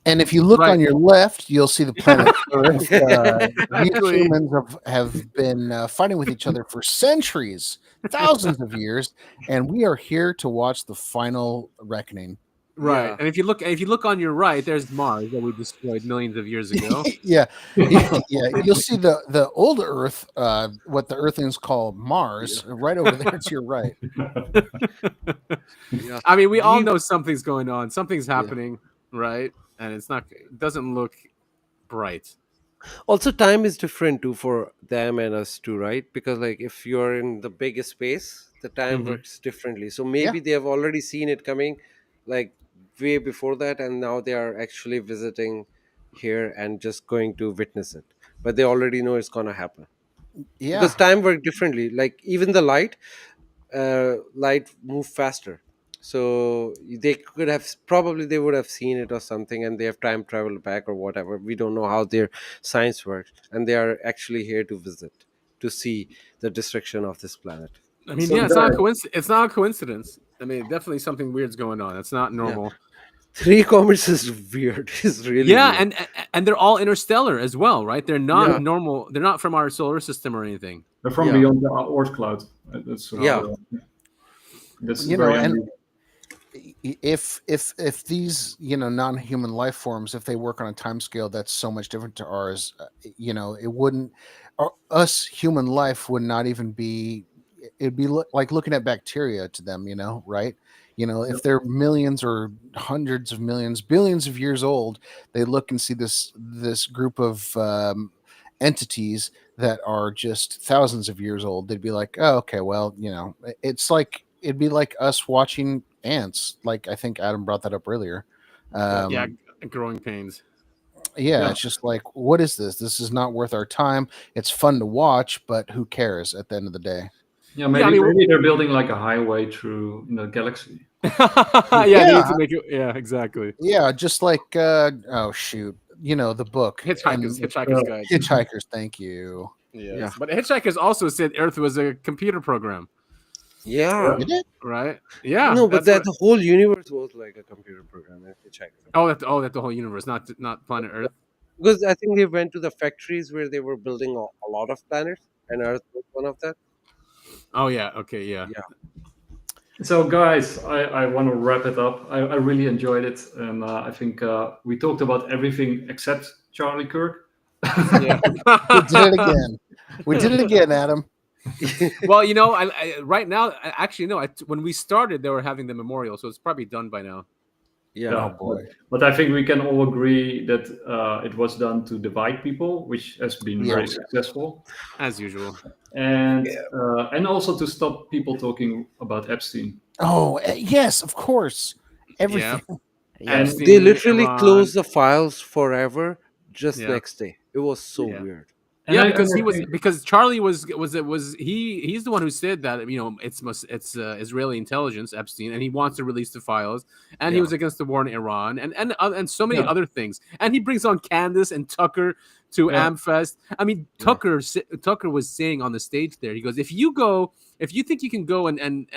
And if you look on your left, you'll see the planet Earth. Exactly. Humans have been fighting with each other for centuries, thousands of years, and we are here to watch the final reckoning. Right, and if you look on your right, there's Mars that we destroyed millions of years ago. yeah, you'll see the old Earth, what the Earthlings call Mars, right over there to your right. I mean, we all know something's going on, something's happening, right? And it doesn't look bright. Also, time is different too for them and us too, right? Because like if you're in the biggest space, the time works differently. So maybe they have already seen it coming, like way before that, and now they are actually visiting here and just going to witness it. But they already know it's gonna happen. Yeah, Because time works differently. Like even the light move faster. So they would have seen it or something, and they have time traveled back or whatever. We don't know how their science works, and they are actually here to visit, to see the destruction of this planet. I mean, it's not a coincidence. I mean, definitely something weird's going on. It's not normal. 3 comets is weird. It's really weird. and they're all interstellar as well, right? They're not normal. They're not from our solar system or anything. They're from beyond the Oort cloud. That's and if these non-human life forms, if they work on a time scale that's so much different to ours, it wouldn't. Us human life would not even be. It'd be like looking at bacteria to them, right? If they're millions or hundreds of millions, billions of years old, they look and see this group of entities that are just thousands of years old. They'd be like, oh, okay, well, it's like it'd be like us watching ants. Like I think Adam brought that up earlier. Growing pains. Yeah, it's just like, what is this? This is not worth our time. It's fun to watch, but who cares at the end of the day? Yeah, maybe they're building like a highway through the galaxy. They need to make it. Yeah, exactly. Yeah, just like oh shoot, the book Hitchhiker's Guide. Hitchhikers, thank you. Yeah, but Hitchhikers also said Earth was a computer program. Yeah, did it? Right? Yeah. No, but the whole universe was like a computer program. Oh, that the whole universe, not planet Earth. Because I think they went to the factories where they were building a lot of planets, and Earth was one of that. Oh yeah. Okay. Yeah. So, guys, I want to wrap it up. I really enjoyed it, and I think we talked about everything except Charlie Kirk. Yeah. We did it again. We did it again, Adam. Well, I right now, actually, no. When we started, they were having the memorial, so it's probably done by now. Yeah, Oh boy. But I think we can all agree that it was done to divide people, which has been very successful, as usual, and also to stop people talking about Epstein. Oh yes, of course. Everything. And they literally closed the files forever just next day. It was so weird. Yeah, because Charlie he's the one who said that it's Israeli intelligence, Epstein, and he wants to release the files, and he was against the war in Iran and so many other things, and he brings on Candace and Tucker to Amfest. I mean, Tucker was saying on the stage there, he goes, if you think you can go and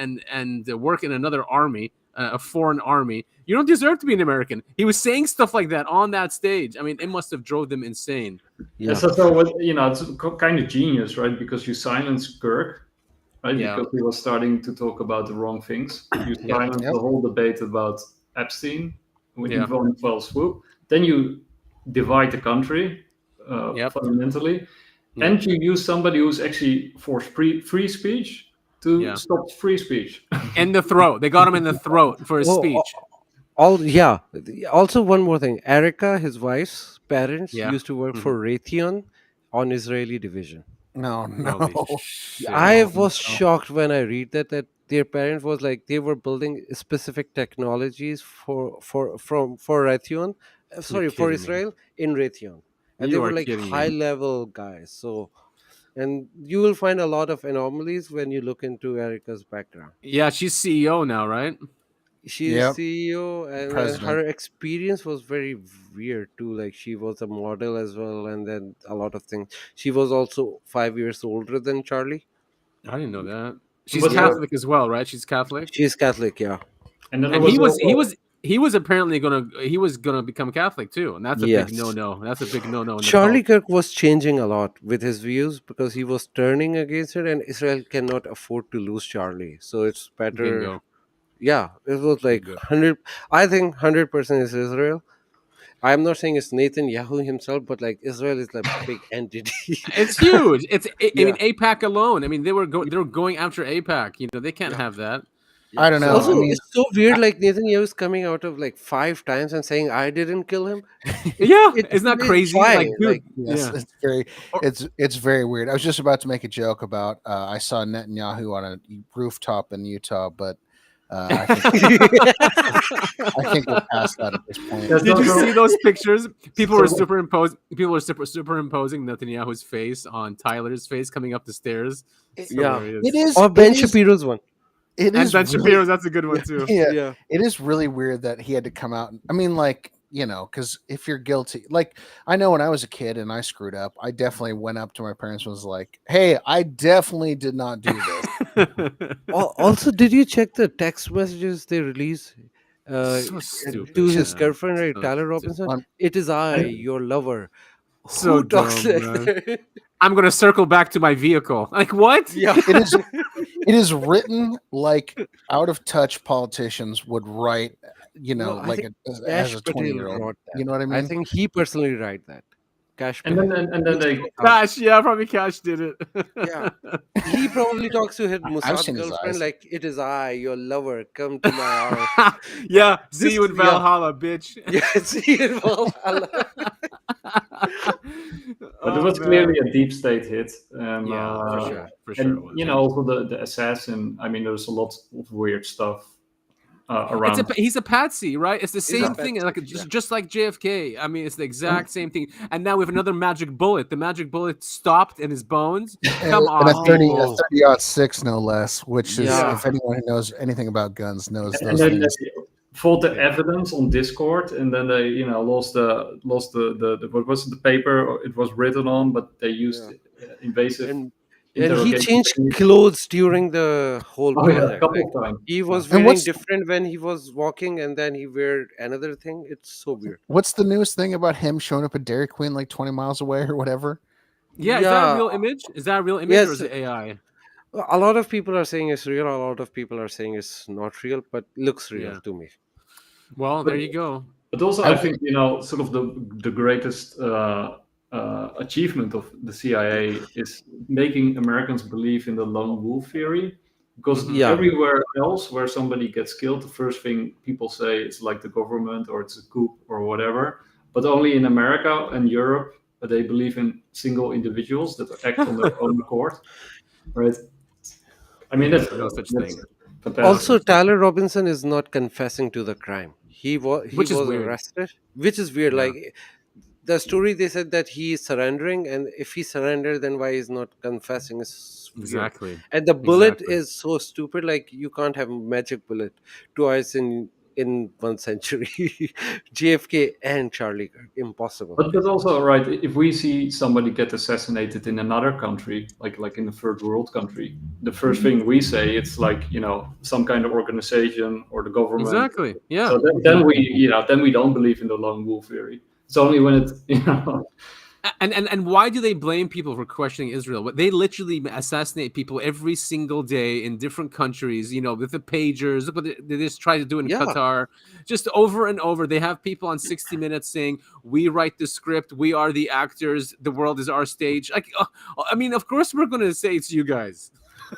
work in another army, a foreign army, you don't deserve to be an American. He was saying stuff like that on that stage. I mean, it must have drove them insane. Yeah. So what, it's kind of genius, right? Because you silence Kirk, right? Yeah. Because he was starting to talk about the wrong things. You silence the whole debate about Epstein in one fell swoop. Then you divide the country fundamentally, and you use somebody who's actually for free speech to stop free speech. In the throat. They got him in the throat for his speech. Also, one more thing. Erica, his wife's parents, used to work for Raytheon on Israeli division. No. I was shocked when I read that their parents was like they were building specific technologies for Raytheon. For Israel in Raytheon, and they were like high level guys. So. And you will find a lot of anomalies when you look into Erica's background. Yeah, she's CEO now, right? She's CEO, and her experience was very weird too. Like she was a model as well, and then a lot of things. She was also 5 years older than Charlie. I didn't know that. She's Catholic as well, right? She's Catholic. She's Catholic, yeah. And he was apparently gonna become Catholic too, and that's a big no. That's a big no. Charlie Kirk was changing a lot with his views because he was turning against it, and Israel cannot afford to lose Charlie. So it's better. Bingo. Yeah, it was like 100. I think 100% is Israel. I'm not saying it's Netanyahu himself, but like Israel is a big entity. It's huge. I mean, AIPAC alone. I mean, they were going after AIPAC. They can't have that. I don't know. Also, it's so weird. Like Netanyahu is coming out of like 5 times and saying, "I didn't kill him." Yeah, it's not crazy. Like, dude, it's very weird. I was just about to make a joke about I saw Netanyahu on a rooftop in Utah, but I think we're past that at this point. Did you see those pictures? People were superimposing Netanyahu's face on Tyler's face coming up the stairs. It is. Or Ben Shapiro's one. It is. Ben Shapiro's, that's a good one too. Yeah, it is really weird that he had to come out. I mean, like, because if you're guilty, like, I know when I was a kid and I screwed up, I definitely went up to my parents and was like, "Hey, I definitely did not do this." Also, did you check the text messages they released so stupid, to his girlfriend, right, Tyler Robinson? It is I, your lover. So Who talks dumb, like that? I'm gonna circle back to my vehicle. Like what? Yeah, it is written like out of touch politicians would write. Like as a 20-year-old. You know what I mean? I think he personally write that. Cash. And then they Cash. Yeah, probably Cash did it. Yeah, he probably talks to his Mossad girlfriend like, "It is I, your lover. Come to my arms." Yeah, see you in Valhalla, bitch. Yeah, see you in Valhalla. But it was clearly a deep state hit. For sure. And also the assassin. I mean, there's a lot of weird stuff around. He's a patsy, right? It's the same thing, like just like JFK. I mean, it's the exact same thing. And now we have another magic bullet. The magic bullet stopped in his bones. Come on, and a 30-06, no less. Which is, if anyone who knows anything about guns knows those things. Fought the evidence on Discord, and then they lost the what was the paper it was written on, but they used invasive. And he changed clothes during the whole project. A couple of times. He was wearing different when he was walking, and then he wear another thing. It's so weird. What's the newest thing about him showing up at Dairy Queen like 20 miles away or whatever? Yeah, is that a real image? Is that a real image or is it AI? A lot of people are saying it's real. A lot of people are saying it's not real, but looks real to me. Well, there you go. But also, I think sort of the greatest achievement of the CIA is making Americans believe in the lone wolf theory. Because everywhere else where somebody gets killed, the first thing people say is like the government or it's a coup or whatever. But only in America and Europe, they believe in single individuals that act on their own accord. Right? I mean, that's no such thing. Fantastic. Also, Tyler Robinson is not confessing to the crime. He was arrested, which is weird. Like the story, they said that he is surrendering, and if he surrendered, then why he's not confessing is weird. Exactly. And the bullet is so stupid. Like you can't have a magic bullet twice in 1 century. JFK and Charlie Kirk, impossible. But that's also right. If we see somebody get assassinated in another country, like in a third world country, the first thing we say it's like some kind of organization or the government. Exactly. Yeah. So then we don't believe in the lone wolf theory. It's only when it's And why do they blame people for questioning Israel? They literally assassinate people every single day in different countries, with the pagers. Look what they just try to do in Qatar. Just over and over. They have people on 60 Minutes saying, we write the script, we are the actors, the world is our stage. I mean, of course we're going to say it's you guys.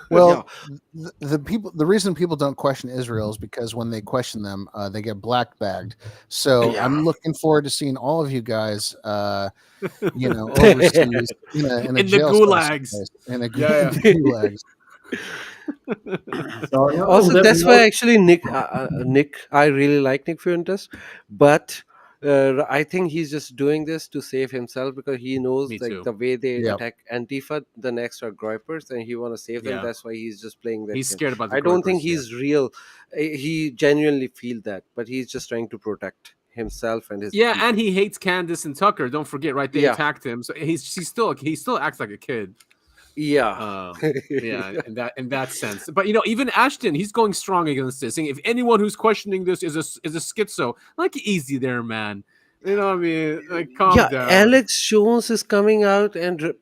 Well, the reason people don't question Israel is because when they question them, they get black bagged. So I'm looking forward to seeing all of you guys, overseas in the gulags. In the gulags. Also, that's why actually Nick, I really like Nick Fuentes, but I think he's just doing this to save himself because he knows the way they attack Antifa, the next are groypers, and he want to save them. That's why he's just playing that. He's scared about. I don't think he's real. He genuinely feel that, but he's just trying to protect himself and his. Yeah, people. And he hates Candace and Tucker. Don't forget, right? They attacked him, so he still acts like a kid. Yeah, in that sense. But even Ashton, he's going strong against this, saying if anyone who's questioning this is a schizo, like easy there, man. You know what I mean? Like calm down. Alex Jones is coming out and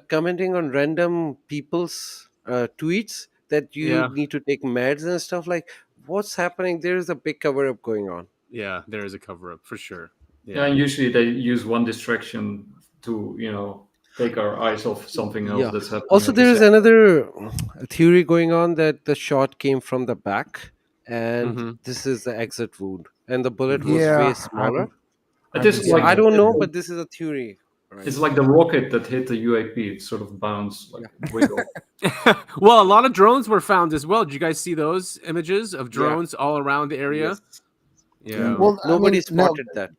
commenting on random people's tweets that you need to take meds and stuff. Like, what's happening? There is a big cover up going on. Yeah, there is a cover up for sure. Yeah, and usually they use one distraction to take our eyes off something else that's happening. Also, there is another theory going on that the shot came from the back, and this is the exit wound, and the bullet was way smaller. I don't know, but this is a theory. Right? It's like the rocket that hit the UAP. It sort of bounced, wiggle. Well, a lot of drones were found as well. Did you guys see those images of drones all around the area? Yes. Yeah. Well, nobody spotted that.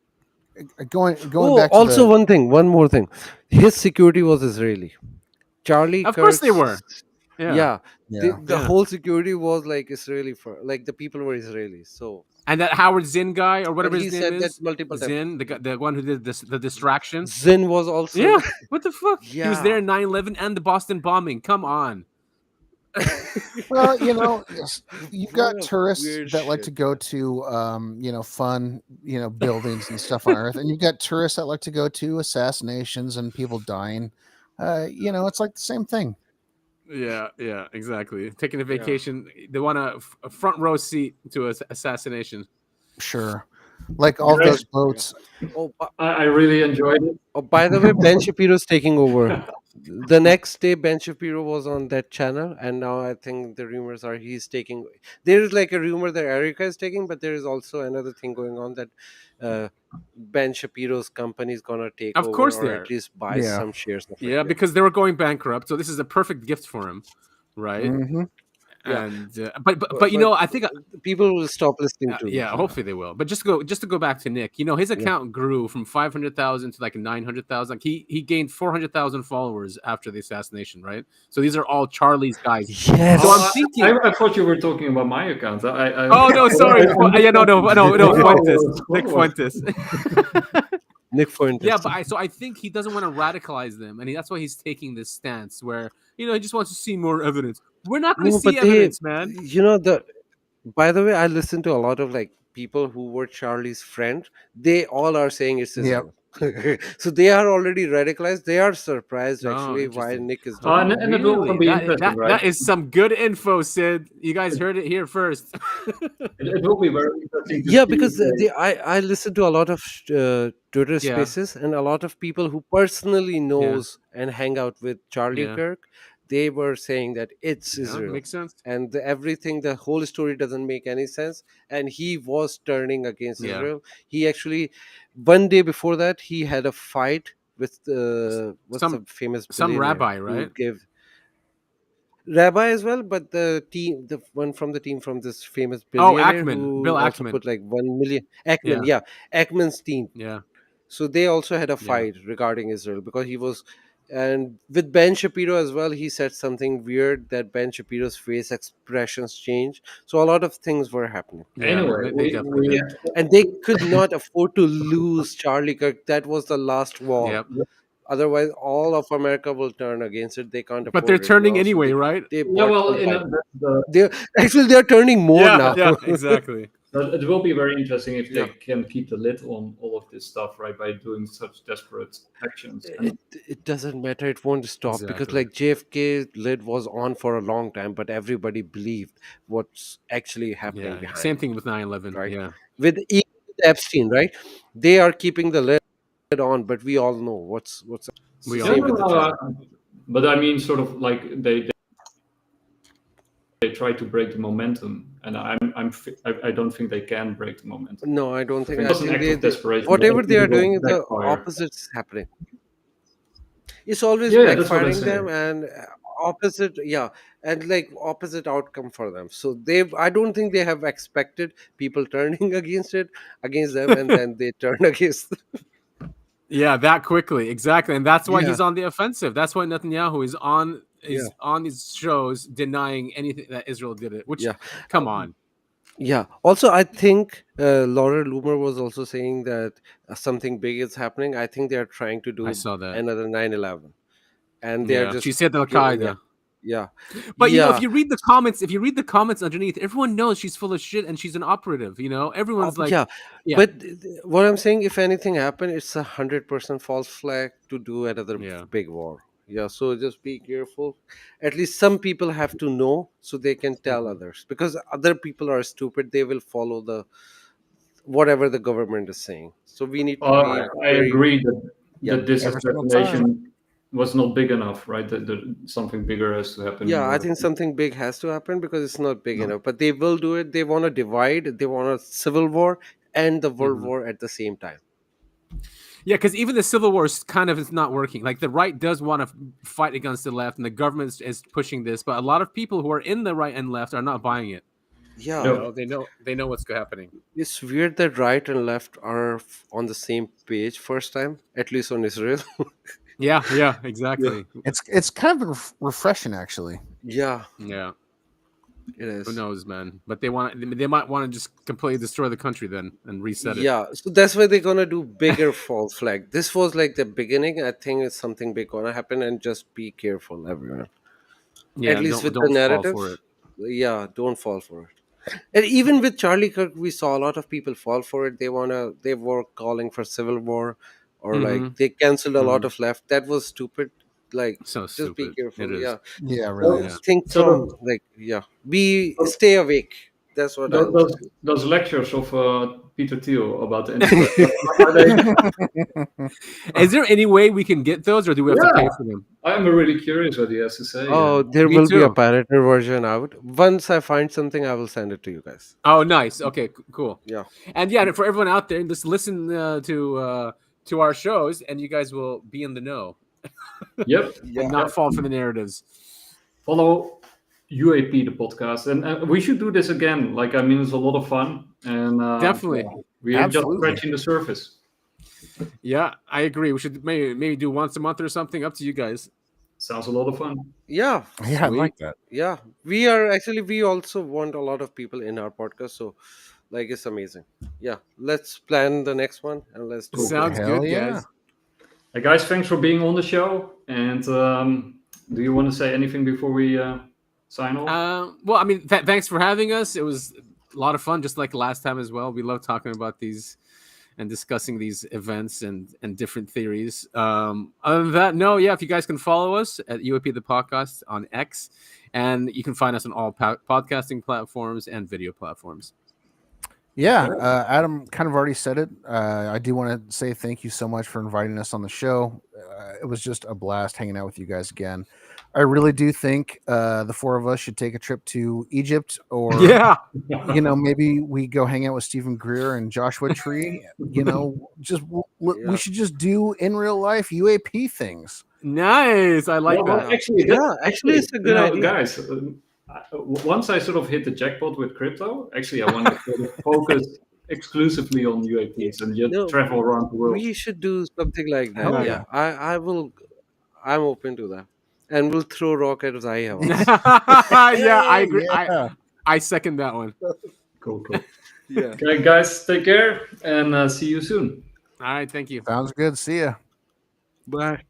Going back. Also, one more thing. His security was Israeli. Charlie. Of course they were. The whole security was like Israeli the people were Israelis. So. And that Howard Zinn guy or whatever his name is. Multiple Zinn, the one who did the distraction. Zinn was also. Yeah. What the fuck? Yeah. He was there in 9/11 and the Boston bombing. Come on. Well, you've got tourists that like to go to, fun, buildings and stuff on Earth, and you've got tourists that like to go to assassinations and people dying. It's like the same thing. Yeah, exactly. Taking a vacation, they want a front row seat to an assassination. Sure, like all those boats. I really enjoyed it. Oh, by the way, Ben Shapiro's taking over. The next day, Ben Shapiro was on that channel, and now I think the rumors are he's taking. There is like a rumor that Erica is taking, but there is also another thing going on that Ben Shapiro's company is gonna take over, or at least buy some shares. Yeah, because they were going bankrupt, so this is a perfect gift for him, right? Mm-hmm. And but I think people will stop listening to. Yeah, hopefully they will. But just to go back to Nick, his account grew from 500,000 to like 900,000. Like he gained 400,000 followers after the assassination, right? So these are all Charlie's guys. Yes. So I'm thinking. I thought you were talking about my account. Oh no, sorry. No, Fuentes. Nick Fuentes. Nick for Yeah, but I think he doesn't want to radicalize them, and that's why he's taking this stance where he just wants to see more evidence. We're not going to see evidence, man. By the way, I listen to a lot of like people who were Charlie's friend. They all are saying it's Israel. So they are already radicalized. They are surprised actually why Nick is doing and it will be interesting, right? That is some good info, Sid. You guys heard it here first. It will be very interesting. Yeah, because I listen to a lot of Twitter spaces, and a lot of people who personally knows and hang out with Charlie Kirk. They were saying that it's Israel. Makes sense. And everything, the whole story doesn't make any sense. And he was turning against Israel. He actually, one day before that, he had a fight with the famous rabbi, right? Rabbi as well, but the one from the team from this famous billionaire Bill also Ackman put like 1 million. Ackman, Ackman's team. Yeah. So they also had a fight regarding Israel because he was, and with Ben Shapiro as well, he said something weird that Ben Shapiro's face expressions changed. So a lot of things were happening. Anyway, and they could not afford to lose Charlie Kirk. That was the last war. Yep. Otherwise, all of America will turn against it. They can't afford it. But they're turning anyway, right? They're turning more now. Yeah, exactly. It will be very interesting if they can keep the lid on all of this stuff, right, by doing such desperate actions. It doesn't matter. It won't stop because like JFK lid was on for a long time, but everybody believed what's actually happening behind. Same thing with 9/11, right? Yeah. With Epstein, right? They are keeping the lid on, but we all know what's. But I mean, sort of like they try to break the momentum, and I don't think they can break the momentum. No, I don't think. It's an act of desperation. Whatever they are doing, the opposite's happening. It's always backfiring them, and opposite, and like opposite outcome for them. So I don't think they have expected people turning against them, and then they turn against them. Yeah, that quickly, exactly, and that's why he's on the offensive. That's why Netanyahu is on these shows denying anything that Israel did it. Which, come on. Yeah. Also, I think Laura Loomer was also saying that something big is happening. I think they are trying to do another 9/11, and they are just. She said Al Qaeda. Yeah. But if you read the comments underneath, everyone knows she's full of shit and she's an operative. Everyone's like, But what I'm saying, if anything happened, it's 100% false flag to do another big war. Yeah, so just be careful. At least some people have to know so they can tell others, because other people are stupid. They will follow whatever the government is saying. So we need to I agree that this assassination was not big enough, right? That something bigger has to happen. Yeah, I think something big has to happen because it's not big enough. But they will do it. They want to divide. They want a civil war and the world war at the same time. Yeah, because even the civil war is not working. Like the right does want to fight against the left, and the government is pushing this, but a lot of people who are in the right and left are not buying it. Yeah, they know what's happening. It's weird that right and left are on the same page first time, at least on Israel. Yeah, exactly. Yeah. It's kind of refreshing, actually. Yeah. It is. Who knows, man? But they might want to just completely destroy the country then and reset it. Yeah, so that's why they're gonna do bigger false flag. This was like the beginning. I think it's something big gonna happen, and just be careful, everyone. Yeah, at least with the narrative. Yeah, don't fall for it. And even with Charlie Kirk, we saw a lot of people fall for it. They were calling for civil war, or like they canceled a lot of left. That was stupid. Like, so just stupid. be careful. Yeah, really. Think from stay awake. That's what those lectures of Peter Thiel about the Is there any way we can get those, or do we have to pay for them? I'm really curious what he has to say. Oh, there will be a pirated version out. Once I find something, I will send it to you guys. Oh, nice. Okay, cool. Yeah. And for everyone out there, just listen to our shows, and you guys will be in the know. Yep. And not fall for the narratives. Follow UAP, the podcast, and we should do this again. Like, I mean, it's a lot of fun, and definitely we are just scratching the surface. Yeah, I agree. We should maybe do once a month or something. Up to you guys. Sounds a lot of fun. Yeah, I like that. Yeah, we also want a lot of people in our podcast, so Like, it's amazing. Yeah, let's plan the next one and let's do Sounds good, guys. Hey guys, thanks for being on the show. And do you want to say anything before we sign off? Well, I mean, thanks for having us. It was a lot of fun, just like last time as well. We love talking about these and discussing these events and different theories. Other than that, if you guys can follow us at UAP the Podcast on X, and you can find us on all podcasting platforms and video platforms. Yeah, Adam kind of already said it. I do want to say thank you so much for inviting us on the show. It was just a blast hanging out with you guys again. I really do think the four of us should take a trip to Egypt, or maybe we go hang out with Stephen Greer and Joshua Tree. We should just do in real life UAP things. Nice, I like that. Actually, it's a good idea, guys. Once I sort of hit the jackpot with crypto, actually, I want to sort of focus exclusively on UAPs and just travel around the world. We should do something like that. Yeah, I will. I'm open to that, and we'll throw rockets high heavens. Yeah, I agree. Yeah. I second that one. Cool. Yeah. Okay, guys, take care and see you soon. All right, thank you. Sounds good. See ya. Bye.